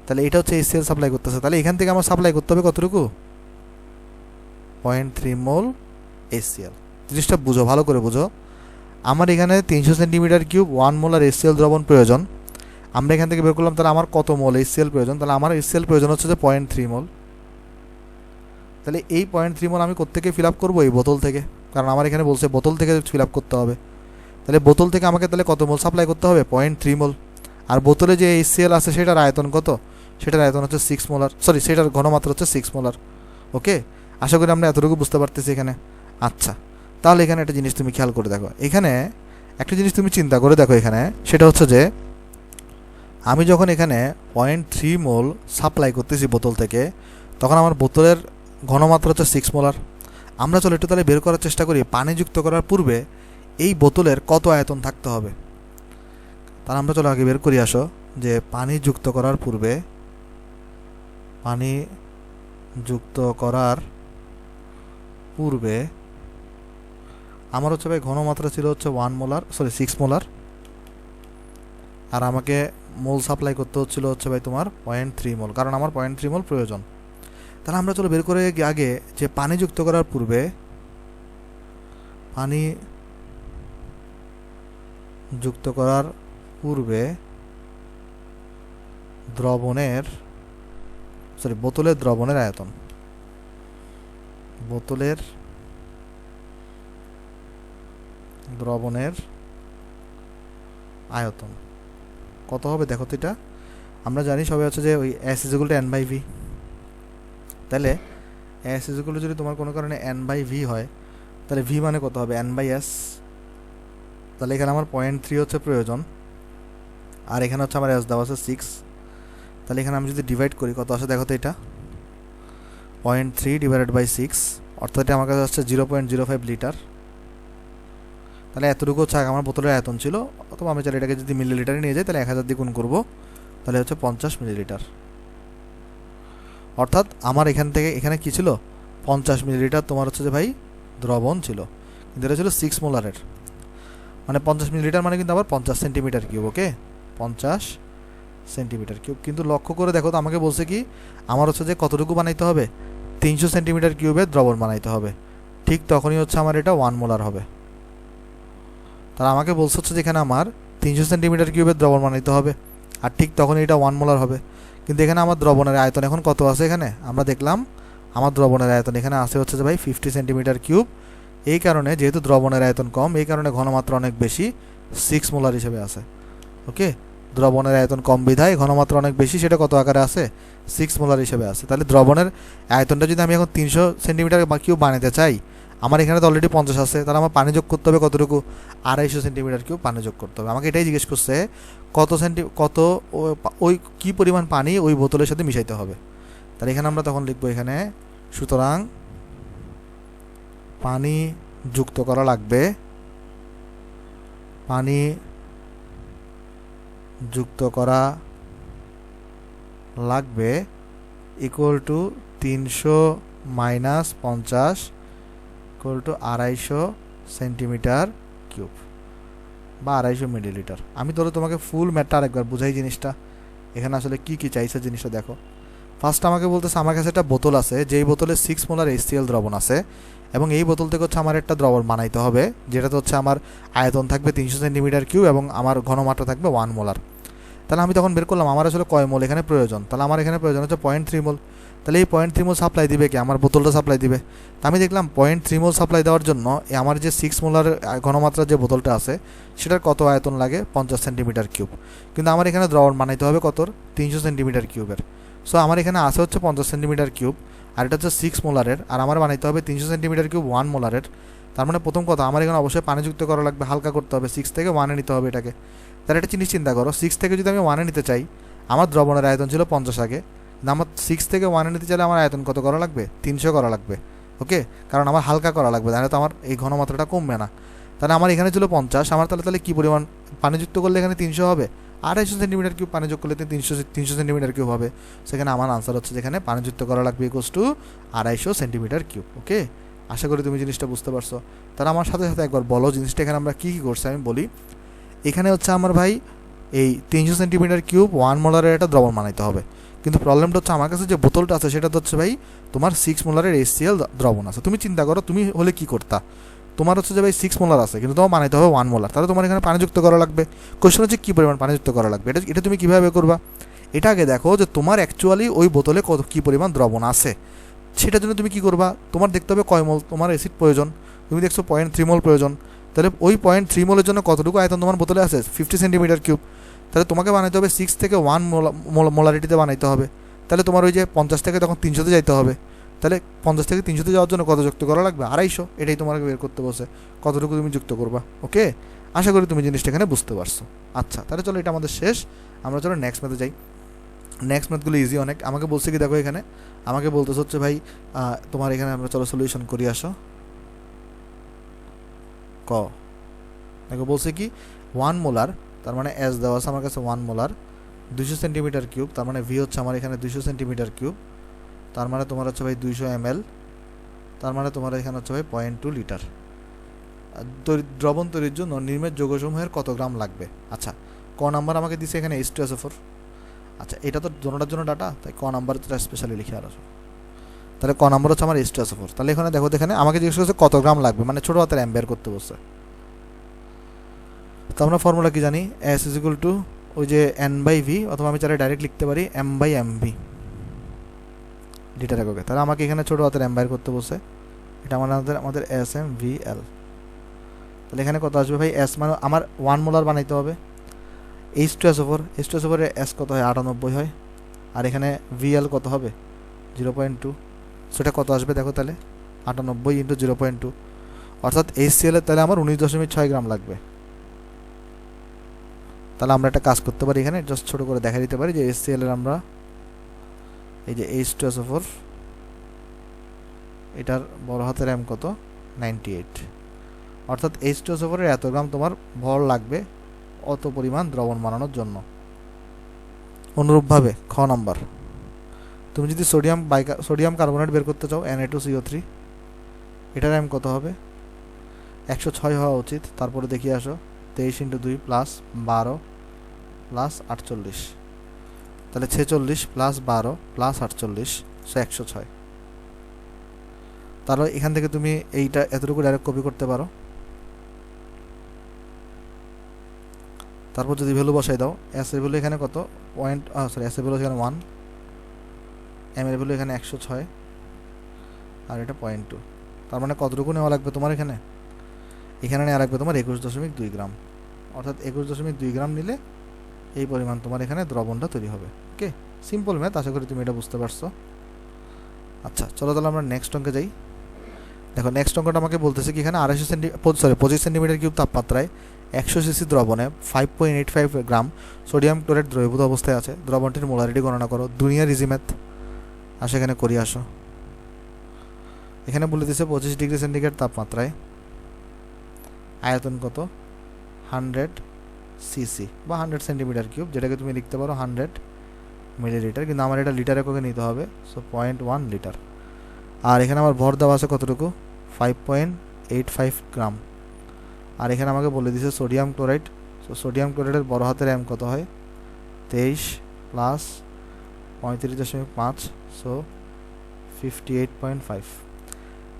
তাহলে এটা হচ্ছে HCl সাপ্লাই করতেছে, তাহলে এখান থেকে আমার সাপ্লাই করতে হবে কতটুকু, 0.3 মোল HCl। জিনিসটা বুঝো, ভালো করে বুঝো, আমার এখানে 300 সেন্টিমিটার কিউব 1 মোলার HCl দ্রবণ প্রয়োজন, আমরা এখান থেকে বের করলাম তাহলে আমার কত মোল HCl প্রয়োজন, তাহলে আমার HCl প্রয়োজন হচ্ছে যে 0.3 মোল। তাহলে এই 0.3 মোল আমি কোত্থেকে ফিল আপ করবো, এই বোতল থেকে, কারণ আমার এখানে বলছে বোতল থেকে ফিল আপ করতে হবে। তাহলে বোতল থেকে আমাকে তাহলে কত মোল সাপ্লাই করতে হবে, 0.3 মোল। আর বোতলে যে HCl আছে সেটার আয়তন কত, সেটার আয়তন হচ্ছে 6 মোলার, সরি সেটার ঘনমাত্রা হচ্ছে 6 মোলার। ওকে, আশা করি আমরা এতটুকু বুঝতে পারতেছি এখানে। আচ্ছা, তাহলে এখানে একটা জিনিস তুমি খেয়াল করে দেখো, এখানে একটা জিনিস তুমি চিন্তা করে দেখো, এখানে সেটা হচ্ছে যে আমি যখন এখানে 0.3 মোল সাপ্লাই করতেছি বোতল থেকে, তখন আমার বোতলের ঘনমাত্রা হচ্ছে 6 মোলার। আমরা চলো একটু তাহলে বের করার চেষ্টা করি পানি যুক্ত করার পূর্বে এই বোতলের কত আয়তন থাকতে হবে। তাহলে আমরা চলো আগে বের করি, আসো, যে পানি যুক্ত করার পূর্বে, পানি যুক্ত করার পূর্বে আমার হচ্ছে ভাই ঘনমাত্রা ছিল হচ্ছে 1 মোলার, সরি 6 মোলার, আর আমাকে মোল সাপ্লাই করতে হচ্ছিল হচ্ছে ভাই তোমার 0.3 মোল, কারণ আমার 0.3 মোল প্রয়োজন। তাহলে আমরা চলো বের করে আগে যে পানি যুক্ত করার পূর্বে, পানি যুক্ত করার পূর্বে বোতলের দ্রবণের আয়তন, বোতলের দ্রবণের আয়তন কত হবে দেখো তো। এটা আমরা জানি সবাই হচ্ছে যে ওই S = N/V, তাহলে S = যদি তোমার কোনো কারণে N/V হয়, তাহলে V মানে কত হবে, N/S। তাহলে এখানে আমার 0.3 হচ্ছে প্রয়োজন, আর এখানে হচ্ছে আমার S দেওয়া আছে 6, তাহলে এখানে আমি যদি ডিভাইড করি কত আসে দেখো তো, এটা 0.3 / 6, অর্থাৎ এটা আমার কাছে হচ্ছে 0.05 লিটার। তাহলে এতটুকু হচ্ছে আমার বোতলের আয়তন ছিল, অথবা আমি চাইলে এটাকে যদি মিলিলিটারে নিয়ে যাই তাহলে 1000 দিয়ে গুণ করবো, তাহলে হচ্ছে 50 মিলিলিটার। অর্থাৎ আমার এখান থেকে এখানে কী ছিল, 50 মিলিলিটার তোমার হচ্ছে যে ভাই দ্রবণ ছিল, কিন্তু এটা ছিল 6 মোলারের, মানে 50 মিলিলিটার মানে কিন্তু আবার 50 সেন্টিমিটার কিউব। ওকে, 50 সেন্টিমিটার কিউব। কিন্তু লক্ষ্য করে দেখো তো, আমাকে বলছে কি আমার হচ্ছে যে কতটুকু বানাইতে হবে, 300 সেন্টিমিটার কিউবের দ্রবণ বানাইতে হবে। ঠিক তখনই হচ্ছে আমার এটা 1 মোলার হবে। তাহলে আমাকে বলছে হচ্ছে যেখানে আমার 300 সেন্টিমিটার কিউবের দ্রবণ বানাইতে হবে, আর ঠিক তখনই এটা 1 মোলার হবে। কিন্তু এখানে আমার দ্রবণের আয়তন এখন কত আছে, এখানে আমরা দেখলাম আমার দ্রবণের আয়তন এখানে আছে হচ্ছে যে ভাই 50 সেন্টিমিটার কিউব। এই কারণে যেহেতু দ্রবণের আয়তন কম, এই কারণে ঘনমাত্রা অনেক বেশি, 6 মোলার হিসেবে আছে। ওকে, দ্রবণের আয়তন কম বিধায় ঘনমাত্রা অনেক বেশি, সেটা কত আকারে আছে, 6 মোলার হিসেবে আছে। তাহলে দ্রবণের আয়তনটা যদি আমি এখন 300 সেন্টিমিটার কিউব বানাতে চাই, আমার এখানে তো অলরেডি 50 আছে, তাহলে আমার পানি যোগ করতে হবে কতটুকু, 250 সেন্টিমিটার কিউব পানি যোগ করতে হবে। আমাকে এটাই জিজ্ঞেস করছে কত ওই কী পরিমাণ পানি ওই বোতলের সাথে মিশাইতে হবে। তাহলে এখানে আমরা তখন লিখবো এখানে, সুতরাং পানি যুক্ত করা লাগবে, পানি যুক্ত করা লাগবে equal to 300 minus 50 equal to 250 centimetre cube বা 250 মিলিলিটার। আমি ধরো তোমাকে ফুল ম্যাথটা আরেকবার বুঝাই জিনিসটা, এখানে আসলে কি কি চাইছে জিনিসটা দেখো। ফার্স্ট আমাকে বলতেছে আমার কাছে একটা বোতল আছে, যেই বোতলে 6 মোলার HCl দ্রবণ আছে, এবং এই বোতল থেকে হচ্ছে আমার একটা দ্রবণ বানাইতে হবে, যেটাতে হচ্ছে আমার আয়তন থাকবে 300 সেন্টিমিটার কিউব এবং আমার ঘনমাত্রা থাকবে 1 মোলার। তাহলে আমি তখন বের করলাম আমার আসলে কয় মোল এখানে প্রয়োজন। তাহলে আমার এখানে প্রয়োজন হচ্ছে 0.3 মোল। তাহলে এই 0.3 মোল সাপ্লাই দিবে কি, আমার বোতলটা সাপ্লাই দিবে। তা আমি দেখলাম 0.3 মোল সাপ্লাই দেওয়ার জন্য আমার যে 6 মোলার ঘনমাত্রার যে বোতলটা আছে সেটার কত আয়তন লাগে, 50 সেন্টিমিটার কিউব। কিন্তু আমার এখানে দ্রবণ বানাইতে হবে কত, 300 সেন্টিমিটার কিউবের। সো আমার এখানে আছে হচ্ছে 50 সেন্টিমিটার কিউব, আর এটা হচ্ছে 6 মোলারের, আর আমার বানাইতে হবে 300 সেন্টিমিটার কিউব 1 মোলারের। তার মানে প্রথম কথা, আমার এখানে অবশ্যই পানি যুক্ত করা লাগবে, হালকা করতে হবে, 6 থেকে 1-এ নিতে হবে এটাকে। তাহলে একটা জিনিস চিন্তা করো, 6 থেকে যদি আমি 1-এ নিতে চাই, আমার দ্রবণের আয়তন ছিল 50 আগে, আমার 6 থেকে 1-এ নিতে চাইলে আমার আয়তন কত করা লাগবে, 300 করা লাগবে। ওকে, কারণ আমার হালকা করা লাগবে, তাহলে তো আমার এই ঘনমাত্রাটা কমবে না। তাহলে আমার এখানে ছিল 50, আমার তাহলে কী পরিমাণ পানি যুক্ত করলে এখানে 300 হবে, 250 সেন্টিমিটার কিউব পানি যোগ করলে 300 সেন্টিমিটার কিউব হবে। সেখানে আমার আনসার হচ্ছে যেখানে পানি যুক্ত করা লাগবে ইকুয়ালস টু 250 সেন্টিমিটার কিউব। ওকে, আশা করি তুমি জিনিসটা বুঝতে পারছো। তাহলে আমার সাথে সাথে একবার বলো জিনিসটা এখানে আমরা কী কী করছি আমি বলি। এখানে হচ্ছে আমার ভাই এই 300 সেন্টিমিটার কিউব 1 মোলারের একটা দ্রবণ বানাইতে হবে, কিন্তু প্রবলেমটা হচ্ছে আমার কাছে যে বোতলটা আছে সেটা তো হচ্ছে ভাই তোমার 6 মোলারের HCl দ্রবণ আছে। তুমি চিন্তা করো তুমি হলে কি করতা, তোমার হচ্ছে যে ভাই 6 মোলার আছে কিন্তু তোমার বানাইতে হবে 1 মোলার, তাহলে তোমার এখানে পানি যুক্ত করা লাগবে। কোশ্চেন হচ্ছে কী পরিমাণ পানি যুক্ত করা লাগবে, এটা তুমি কীভাবে করবা, এটা আগে দেখো যে তোমার অ্যাকচুয়ালি ওই বোতলে কী পরিমাণ দ্রবণ আছে, সেটার জন্য তুমি কী করবা, তোমার দেখতে হবে কয় মোল তোমার অ্যাসিড প্রয়োজন। তুমি দেখছো 0.3 মোল প্রয়োজন, তাহলে ওই 0.3 মোলের জন্য কতটুকু আয়তন তোমার বোতলে আছে, 50 সেন্টিমিটার কিউব। তাহলে তোমাকে বানাইতে হবে 6 থেকে 1 মোলারিটিতে বানাইতে হবে। তাহলে তোমার ওই যে 50 থেকে তখন 300-তে যাইতে হবে, তাহলে 50 থেকে 300-তে যাওয়ার জন্য কত যুক্ত করা লাগবে, 250। এটাই তোমাকে বের করতে বসে কতটুকু তুমি যুক্ত করবা। ওকে, আশা করি তুমি জিনিসটা এখানে বুঝতে পারছো। আচ্ছা, তাহলে চলো এটা আমাদের শেষ, আমরা চলো নেক্সট ম্যাথে যাই। নেক্সট ম্যাথগুলো ইজি অনেক। আমাকে বলছে কি দেখো, এখানে আমাকে বলতেছে হচ্ছে ভাই তোমার এখানে আমরা চলো সলিউশন করি আসো। দেখো বলছে কি 1 মোলার, তার মানে এস দেওয়া আছে আমার কাছে 1 মোলার 200 সেন্টিমিটার কিউব, তার মানে ভি হচ্ছে আমার এখানে 200 সেন্টিমিটার কিউব, তার মানে তোমার হচ্ছে ভাই 200 ml, তার মানে তোমার এখানে হচ্ছে ভাই 0.2 লিটার। দ্রবণ তৈরির জন্য নির্মের যৌগসমূহের কত গ্রাম লাগবে। আচ্ছা, ক নাম্বার আমাকে দিছে এখানে H2SO4। আচ্ছা, এটা তো দোনোটার জন্য ডাটা, তাই ক নাম্বার স্পেশালি লিখে আর আসো। তাহলে ক নাম্বার হচ্ছে আমার H2SO4। তাহলে এখানে দেখো, এখানে আমাকে জিজ্ঞেস করছে কত গ্রাম লাগবে, মানে ছোটো হাতের অ্যাম্পিয়ার করতে বলছে। তো আমরা ফর্মুলা কি জানি, S ইজ ইকুয়াল টু ওই যে N/V, অথবা আমি চাইলে ডাইরেক্ট লিখতে পারি M/MV লিটার এককে। তাহলে আমাকে এখানে ছোটো হাতের অ্যাম্পিয়ার করতে বলছে, এটা আমাদের SMVL। তাহলে এখানে কত আসবে ভাই, S মানে আমার 1 মোলার বানাইতে হবে, H2SO4 এর S কত হয় 98 হয়, আর এখানে VL কত হবে 0.2, সেটা কত আসবে দেখো, তাহলে 98 ইন্টু 0.2, অর্থাৎ HCl এর তাহলে আমার 19.6 গ্রাম লাগবে। তাহলে আমরা একটা কাজ করতে পারি, এখানে জাস্ট ছোটো করে দেখা দিতে পারি যে HCl এর আমরা এই যে H2SO4 এটার বড় হাতের এম কত 98, অর্থাৎ H2SO4 এত গ্রাম তোমার ভর লাগবে অত পরিমাণ দ্রবণ বানানোর জন্য। অনুরূপভাবে খ নাম্বার, তুমি যদি সোডিয়াম কার্বনেট বের করতে চাও Na2CO3, এটার এম কত হবে 106 হওয়া উচিত। তারপরে দেখিয়ে আসো 23 × 2 + 12 + 48, তাহলে 46 + 12 + 48 106। তাহলে এখান থেকে তুমি এইটা এতটুকু ডাইরেক্ট কপি করতে পারো। তারপর যদি ভ্যালু বসাই দাও, এস এর ভ্যালু এখানে কত এস এর ভ্যালু এখানে 1, এম এর ভ্যালু এখানে 106, আর এটা 0.2। তার মানে কতটুকু নেওয়া লাগবে তোমার এখানে নেওয়া লাগবে তোমার 21.2 গ্রাম, অর্থাৎ 21.2 গ্রাম নিলে এই পরিমাণ তোমার এখানে দ্রবণটা তৈরি হবে। ওকে, সিম্পল ম্যাথ, আশা করি তুমি এটা বুঝতে পারছো। আচ্ছা চলো তাহলে আমরা নেক্সট অঙ্কে যাই। দেখো নেক্সট অঙ্কটা আমাকে বলতেছে কি এখানে 25 সেন্টিমিটার কিউব তাপমাত্রায় 100 সিসি দ্রবণে 5.85 গ্রাম সোডিয়াম ক্লোরাইড দ্রবীভূত অবস্থায় আছে। দ্রবণটির মোলারিটি গণনা করো। দুনিয়ার ইজি ম্যাথ, আসো এখানে করি আসো। এখানে বলে দিচ্ছে 25 ডিগ্রি সেন্টিগ্রেড তাপমাত্রায় আয়তন কত 100 সিসি বা 100 সেন্টিমিটার কিউব, যেটাকে তুমি লিখতে পারো 100 মিলিলিটার, কিন্তু আমার এটা লিটার এককে নিতে হবে, সো 0.1 লিটার। আর এখানে আমার ভর দেওয়া আছে কতটুকু 5.85 গ্রাম। আর এখানে আমাকে বলে দিয়েছে সোডিয়াম ক্লোরাইড, সো সোডিয়াম ক্লোরাইডের বড় হাতের এম কত হয় 23 + 35.5, সো 58.5।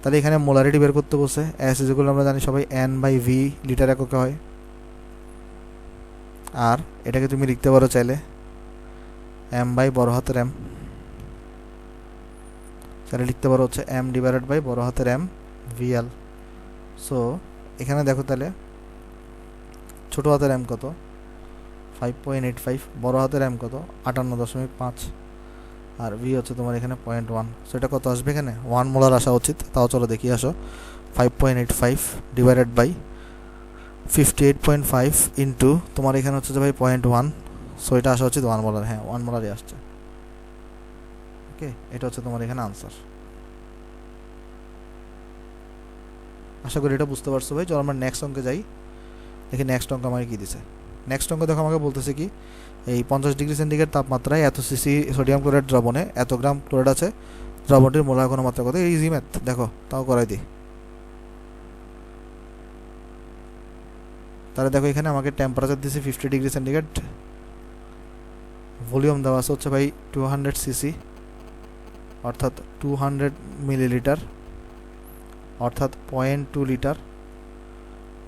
তাহলে এখানে মোলারিটি বের করতে বসে এস যেগুলো আমরা জানি সবাই N/V লিটার এককে হয়। আর এটাকে তুমি লিখতে পারো চাইলে M বাই বড় হাতের এম, তাহলে লিখতে পারো হচ্ছে M ডিভাইডেড বাই বড় হাতের M VL। সো এখানে দেখো তাহলে ছোট হাতের এম কত 5.85, বড় হাতের এম কত 58.5, আর ভি হচ্ছে তোমার এখানে 0.1। সো এটা কত আসবে এখানে 1 মোলার আসা উচিত। তাও চলো দেখি আসো 5.85 ডিভাইডেড বাই 58.5 ইন্টু তোমার এখানে হচ্ছে যে ভাই 0.1, সো এটা আসা উচিত 1 মোলার। হ্যাঁ 1 মোলারই আসছে। ওকে, এটা হচ্ছে তোমার এখানে আনসার। আশা করি এটা বুঝতে পারছো ভাই। চলো আমরা নেক্সট অঙ্কে যাই, দেখি নেক্সট অঙ্ক আমাকে কী দিছে। নেক্সট অঙ্ক দেখো আমাকে বলতেছে কি এই 50 ডিগ্রি সেন্টিগ্রেড তাপমাত্রায় এত সিসি সোডিয়াম ক্লোরাইড দ্রবণে এত গ্রাম ক্লোরাইড আছে, দ্রবণটির মোলার ঘনমাত্রা কত। ইজি ম্যাথ, দেখো তাও করাই দিই। তাহলে দেখো এখানে আমাকে টেম্পারেচার দিয়েছে 50 ডিগ্রি সেন্টিগ্রেড, ভলিউম দেওয়া আছে হচ্ছে ভাই 200 সিসি অর্থাৎ 200 মিলিলিটার অর্থাৎ 0.2 লিটার,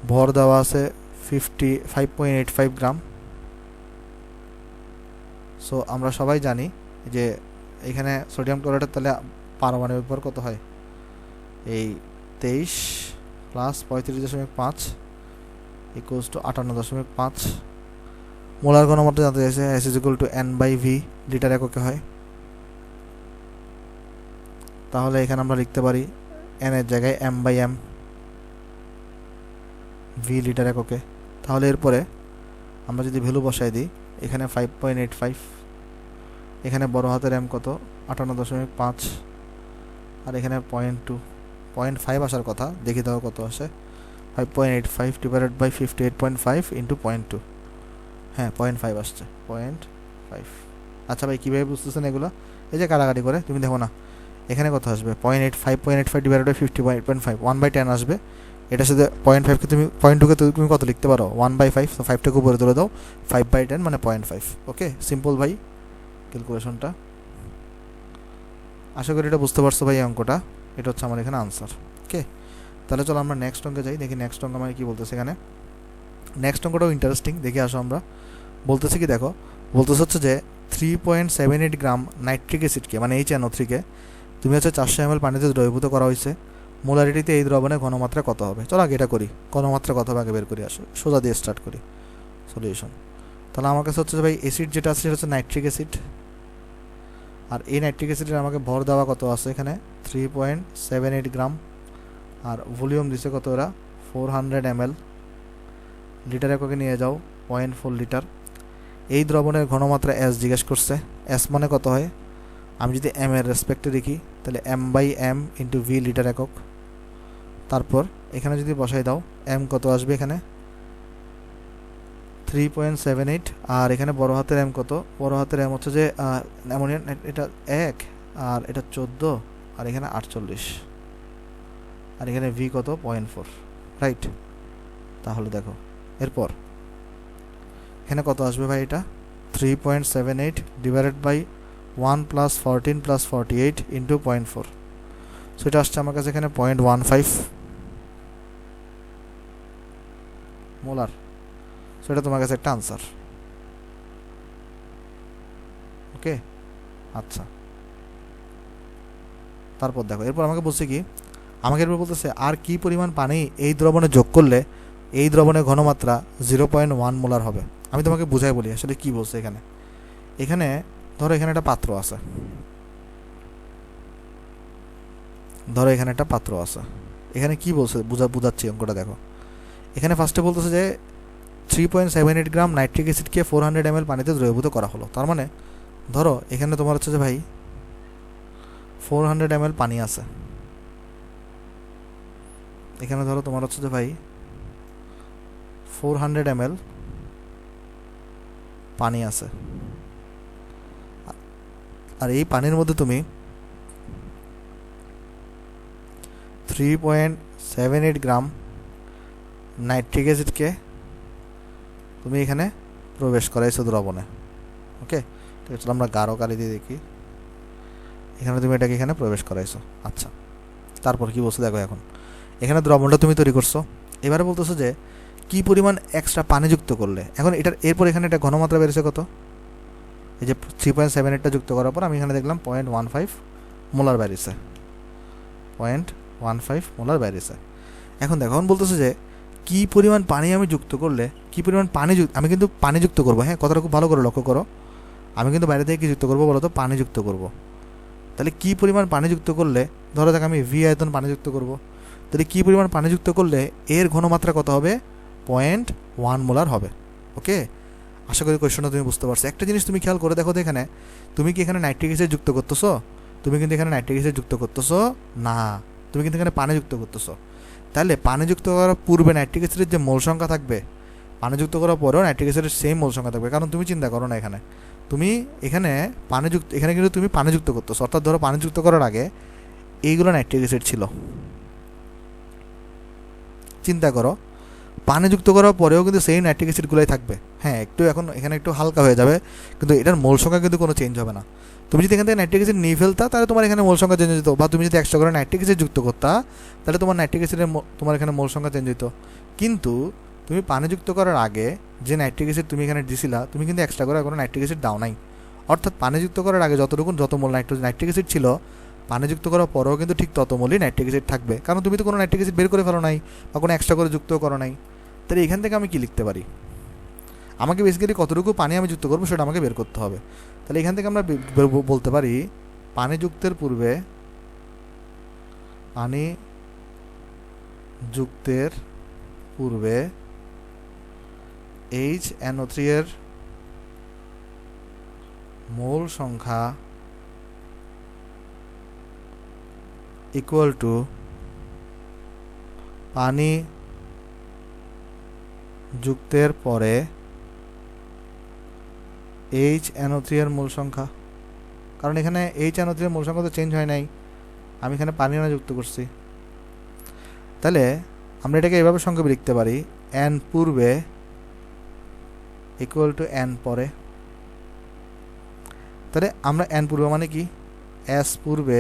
ভর দেওয়া আছে 5.85 গ্রাম। সো আমরা সবাই জানি যে এখানে সোডিয়াম ক্লোরাইডের তাহলে পারমাণবিক ভর কত হয় এই 23 + 35.5 = 58.5। মোলার ঘনমাত্রা জানতে চাইছে S = N/V লিটার এককে হয়। তাহলে এখানে আমরা লিখতে পারি N এর জায়গায় M/M, V লিটার এককে। তাহলে এরপরে আমরা যদি ভ্যালু বসাই দিই এখানে 5.85, এখানে বড় হাতের এম কত 58.5, আর এখানে 0.5 আসার কথা, দেখি দাও কত আসে 5.85 ডিভাইডেড বাই 58.5 ইন্টু 0.2, হ্যাঁ 0.5 আসছে 0.5। আচ্ছা ভাই কীভাবে বুঝতেছেন এগুলো, এই যে কাটাকাটি করে তুমি দেখো না এখানে কত আসবে 5.85 ডিভাইডেড বাই 58.5 1/10 আসবে। এটার সাথে 0.5কে তুমি 0.2কে তুমি কত লিখতে পারো 1/5, তো 5টাকে উপরে তুলে দাও 5/10 মানে 0.5। ওকে, সিম্পল ভাই ক্যালকুলেশনটা। আশা করি এটা বুঝতে পারছো ভাই অঙ্কটা, এটা হচ্ছে আমার এখানে আনসার। ওকে, তাহলে চলো আমরা নেক্সট অঙ্কে যাই, দেখি নেক্সট অঙ্ক আমাকে কী বলতেছে এখানে। নেক্সট অঙ্কটাও ইন্টারেস্টিং, দেখি আসো আমরা। বলতেছে কি দেখো, বলতেছে হচ্ছে যে 3.78 গ্রাম নাইট্রিক অ্যাসিডকে মানে HNO3কে তুমি হচ্ছে 400 ml পানিতে দ্রবীভূত করা হয়েছে। মোলারিটিতে এই দ্রবণের ঘনমাত্রা কত হবে। চলো আগে এটা করি, ঘনমাত্রা কত হবে আগে বের করি। আসো সোজা দিয়ে স্টার্ট করি সলিউশন। তাহলে আমার কাছে হচ্ছে ভাই অ্যাসিড যেটা আছে সেটা হচ্ছে নাইট্রিক অ্যাসিড, আর এই নাইট্রিক অ্যাসিডের আমাকে ভর দেওয়া কত আছে এখানে 3.78 গ্রাম, আর ভলিউম দিছে কত ওরা 400 ml, লিটার এককে নিয়ে যাও 0.4 লিটার। এই দ্রবণের ঘনমাত্রা S জিজ্ঞেস করছে, S মানে কত হয়, আমি যদি M এর রেসপেক্টে দেখি তাহলে m/m ইন্টু v লিটার একক। তারপর এখানে যদি বসাই দাও m কত আসবে এখানে 3.78, আর এখানে বড় হাতের m কত, বড় হাতের m হচ্ছে যে অ্যামোনিয়া, এটা 1 আর এটা 14 আর এখানে 48 আর এখানে v কত 0.4, রাইট। তাহলে দেখো এরপর এখানে কত আসবে ভাই, এটা 3.78 divided by 1 plus 14 plus 48 into 0.4, so এটা আসছে আমার কাছে এখানে 0.15 মোলার। সো এটা তোমার কাছে একটা আনসার। ওকে, আচ্ছা। তারপর দেখো এরপর আমাকে বলছে কি, আমাকে এরপর বলতেছে আর কি পরিমাণ পানি এই দ্রবণে যোগ করলে এই দ্রবণের ঘনমাত্রা 0.1 মোলার হবে। আমি তোমাকে বুঝাই বলি আসলে কি বলছে এখানে। এখানে ধরো এখানে একটা পাত্র আছে, ধরো এখানে একটা পাত্র আছে, এখানে কি বলছে বুঝাচ্ছি অঙ্কটা দেখো। এখানে ফার্স্টে বলতেছে যে 3.78 গ্রাম নাইট্রিক অ্যাসিডকে 400 ml পানিতে দ্রবীভূত করা হলো। তার মানে ধরো এখানে তোমার হচ্ছে যে ভাই 400 ml পানি আছে, এখানে ধরো তোমার হচ্ছে যে ভাই 400 ml পানি আছে, আর এই পানির মধ্যে তুমি 3.78 গ্রাম নাইট্রিক অ্যাসিডকে তুমি এখানে প্রবেশ করাইছো দ্রবণে। ওকে, ঠিক আছে, আমরা গাঢ় কালি দিয়ে দেখি। এখানে তুমি এটাকে এখানে প্রবেশ করাইছো। আচ্ছা, তারপর কি বলছো দেখো। এখন এখানে দ্রবণটা তুমি তৈরি করছো, এবারে বলতেছো যে কি পরিমাণ এক্সট্রা পানি যুক্ত করলে। এখন এটার এরপর এখানে এটা ঘনমাত্রা বেড়েছে কত, এই যে 3.78টা যুক্ত করার পর আমি এখানে দেখলাম 0.15 মোলার বেরিয়েছে, 0.15 মোলার বেরিয়েছে। এখন দেখো এখন বলতেছে যে কি পরিমাণ পানি আমি যুক্ত করলে, কি পরিমাণ পানি আমি কিন্তু পানি যুক্ত করবো। হ্যাঁ, কথাটা খুব ভালো করে লক্ষ্য করো, আমি কিন্তু বাইরে থেকে কি যুক্ত করবো বলো তো, পানি যুক্ত করবো। তাহলে কি পরিমাণ পানি যুক্ত করলে, ধরো দেখ আমি ভি আয়তন পানি যুক্ত করবো, তাহলে কি পরিমাণ পানি যুক্ত করলে এর ঘনমাত্রা কত হবে, 0.1 মোলার হবে। ওকে, আশা করি কোয়েশ্চনটা তুমি বুঝতে পারছো। একটা জিনিস তুমি খেয়াল করে দেখো তো, এখানে তুমি কি এখানে নাইট্রিক অ্যাসিড যুক্ত করতেছো, তুমি কিন্তু এখানে নাইট্রিক অ্যাসিড যুক্ত করতেছো না, তুমি কিন্তু এখানে পানি যুক্ত করতেছো। তাহলে পানি যুক্ত করার পূর্বে নাইট্রিক অ্যাসিডের যে মোল সংখ্যা থাকবে, পানি যুক্ত করার পরেও নাইট্রিক অ্যাসিডের সেম মোল সংখ্যা থাকবে। কারণ তুমি চিন্তা করো না, এখানে তুমি এখানে পানি যুক্ত, এখানে কিন্তু তুমি পানি যুক্ত করতেছো, অর্থাৎ ধরো পানি যুক্ত করার আগে এইগুলো নাইট্রিক অ্যাসিড ছিল। চিন্তা করো, পানি যুক্ত করার পরেও কিন্তু সেই নাইট্রিক অ্যাসিডগুলোই থাকবে। হ্যাঁ, একটু এখন এখানে একটু হালকা হয়ে যাবে, কিন্তু এটার মোল সংখ্যা কিন্তু কোনো চেঞ্জ হবে না। তুমি যদি এখান থেকে নাইট্রিক অ্যাসিড নিয়ে ফেলতা, তাহলে তোমার এখানে মোল সংখ্যা চেঞ্জ হতো, বা তুমি যদি এক্সট্রা করে নাইট্রিক অ্যাসিড যুক্ত করতা, তাহলে তোমার নাইট্রিক অ্যাসিডের তোমার এখানে মোল সংখ্যা চেঞ্জ হতো। কিন্তু তুমি পানি যুক্ত করার আগে যে নাইট্রিক অ্যাসিড তুমি এখানে দিছিলা, তুমি কিন্তু এক্সট্রা করে কোনো নাইট্রিক অ্যাসিড দাও নাই। অর্থাৎ পানি যুক্ত করার আগে যত মোল নাইট্রিক অ্যাসিড ছিল, পানি যুক্ত করার পরেও কিন্তু ঠিক তত মোলই নাইট্রিক অ্যাসিড থাকবে, কারণ তুমি তো কোনো নাইট্রিক অ্যাসিড বের করে ফেলো নাই বা কোনো এক্সট্রা করে যুক্ত করো নাই। তাহলে এখান থেকে আমি কি লিখতে পারি, আমাকে বেসিক্যালি কতটুকু পানি আমি যুক্ত করবো সেটা আমাকে বের করতে হবে। তাহলে এখান থেকে আমরা বলতে পারি পানি যুক্তের পূর্বে, পানি যুক্তের পূর্বে HNO3 এর মোল সংখ্যা ইকুয়াল টু পানি যুক্তের পরে HNO3 এর মোল সংখ্যা। কারণ এখানে HNO3 এর মোল সংখ্যা তো চেঞ্জ হয় নাই, আমি এখানে পানি না যুক্ত করছি। তাহলে আমরা এটাকে এভাবে সংক্ষেপে লিখতে পারি, n পূর্বে ইকুয়াল টু n পরে। তাহলে আমরা n পূর্বে মানে কি, s পূর্বে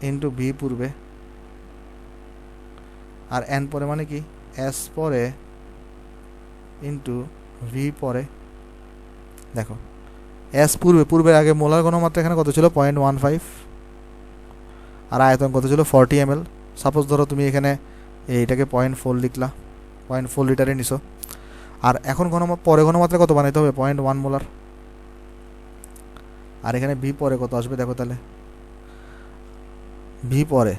ইন্টু v পূর্বে, আর n পরে মানে কি, s পরে ইন্টু v পরে। দেখো s পূর্বের আগে মোলার ঘনমাত্রা এখানে কত ছিল, 0.15, আর আয়তন কত ছিল 40 ml। সাপোজ ধরো তুমি এখানে এইটাকে 0.4 লিখলা, 0.4 লিটারে নিছো, আর এখন পরে ঘনমাত্রা কত বানাইতে হবে, 0.1 মোলার। আর এখানে ভি পরে কত আসবে দেখো, তাহলে ভি পরে,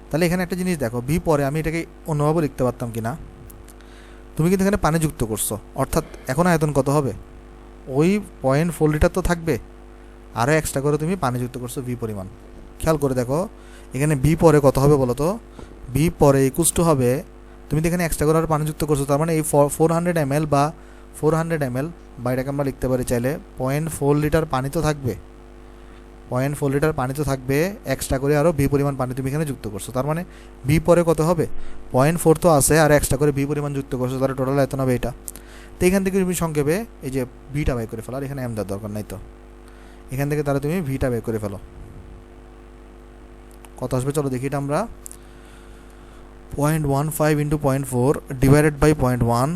তাহলে এখানে একটা জিনিস দেখো, ভি পরে আমি এটাকে অন্যভাবে লিখতে পারতাম কিনা, তুমি কিন্তু এখানে পানি যুক্ত করছো, অর্থাৎ এখন আয়তন কত হবে, ওই 0.4 লিটার তো থাকবে, আরও এক্সট্রা করে তুমি পানি যুক্ত করছো ভি পরিমাণ। খেয়াল করে দেখো এখানে ভি পরে কত হবে বলো তো, ভি পরে ইকুয়ালস টু হবে, তুমি তো এখানে এক্সট্রা করে আর পানি যুক্ত করছো, তার মানে এই 400 ml বা 400 ml বা এটাকে আমরা লিখতে পারি চাইলে 0.4 লিটার পানি তো থাকবে, 0.4 লিটার পানি তো থাকবে, এক্সট্রা করে আরও ভি পরিমাণ পানি তুমি এখানে যুক্ত করছো, তার মানে ভি পরে কত হবে 0.4 তো আছে আর এক্সট্রা করে ভি পরিমাণ যুক্ত করছো, তাহলে টোটাল এত হবে এটা। তো এখান থেকে তুমি সংক্ষেপে এই যে ভিটা বাই করে ফেলো, আর এখানে এম দেওয়ার দরকার নাই, তো এখান থেকে তাহলে তুমি ভিটা বাই করে ফেলো, কত আসবে চলো দেখি এটা আমরা। 0.15 ইন্টু 0.4 ডিভাইডেড বাই 0.1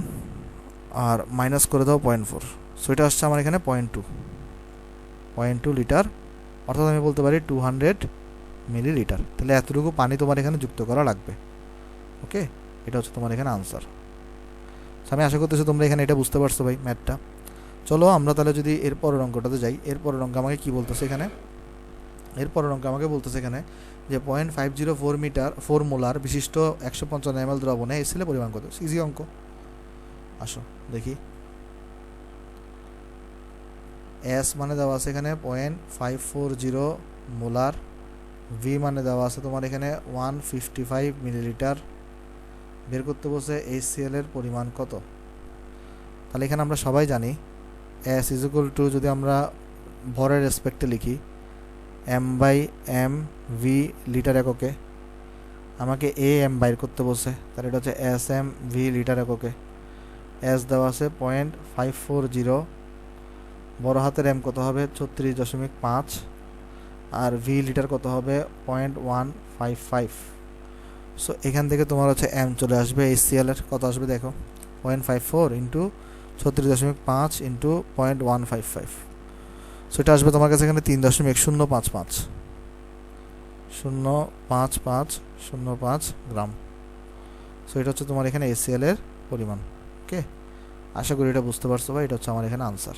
আর মাইনাস করে দাও 0.4, সো এটা আসছে আমার এখানে 0.2 লিটার, অর্থাৎ আমি বলতে পারি 200 মিলিলিটার। তাহলে এতটুকু পানি তোমার এখানে যুক্ত করা লাগবে। ওকে, এটা হচ্ছে তোমার এখানে আনসার। আমি আশা করতেছি তোমরা এখানে এটা বুঝতে পারছো ভাই ম্যাথটা। চলো আমরা তাহলে যদি এরপরের অঙ্কটাতে যাই, এরপরের অঙ্ক আমাকে কী বলতেছে এখানে, এরপরের অঙ্ক আমাকে বলতেছে এখানে যে 0.504 মোলার বিশিষ্ট 155 ml দ্রবণে এসিলের পরিমাণ কত। ইজি অঙ্ক, আসো দেখি। এস মানে দেওয়া আছে এখানে 0.540 মোলার, ভি মানে দেওয়া আছে তোমার এখানে 155 মিলিলিটার, বের করতে বসে HCl এর পরিমাণ কত। তাহলে এখানে আমরা সবাই জানি এস ইজ ইকুয়াল টু, যদি আমরা ভরের রেসপেক্টে লিখি m/m v লিটার এককে, আমাকে am বাইর করতে বসে, তাহলে এটা হচ্ছে SM v লিটার এককে। এস দেওয়া আছে 0.540, বড় হাতের এম কত হবে 36.5, আর ভি লিটার কত হবে 0.155। সো এখান থেকে তোমার হচ্ছে এম চলে আসবে, HCl এর কত আসবে দেখো 0.54 ইন্টু 36.5 ইন্টু 0.155, সো এটা আসবে তোমার কাছে এখানে 3.055 গ্রাম। সো এটা হচ্ছে তোমার এখানে HCl এর পরিমাণ। ওকে, আশা করি এটা বুঝতে পারছো ভাই, এটা হচ্ছে আমার এখানে আনসার।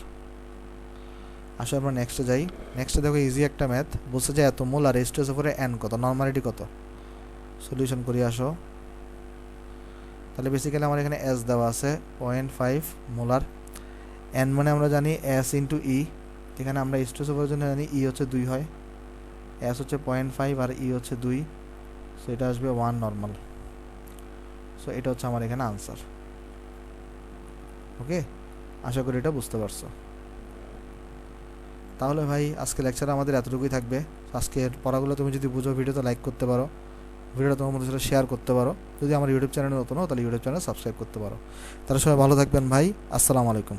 আসো আমরা নেক্সটে যাই। নেক্সটে দেখো ইজি একটা ম্যাথ, বলছে যে এত মোল আর H2SO ফোরে এন কত, নর্মালিটি কত, সলিউশন করি আসো। তাহলে বেসিক্যালি আমার এখানে এস দেওয়া আছে 0.5 মোলার, এন মানে আমরা জানি এস ইন্টু ই, এখানে আমরা H2SO ফোরের জন্য জানি ই হচ্ছে 2 হয়, এস হচ্ছে 0.5 আর ই হচ্ছে 2, সো এটা আসবে 1 নর্মাল। সো এটা হচ্ছে আমার এখানে আনসার। ওকে, আশা করি এটা বুঝতে পারছো। তাহলে ভাই আজকে লেকচার আমাদের এতটুকুই থাকবে। আজকের পড়াগুলো তুমি যদি বুঝো ভিডিওতে লাইক করতে পারো, ভিডিওটা তোমার মধ্যে সাথে শেয়ার করতে পারো, যদি আমার ইউটিউব চ্যানেলে নতুন হও তাহলে ইউটিউব চ্যানেল সাবস্ক্রাইব করতে পারো। তাহলে সবাই ভালো থাকবেন ভাই, আসসালামু আলাইকুম।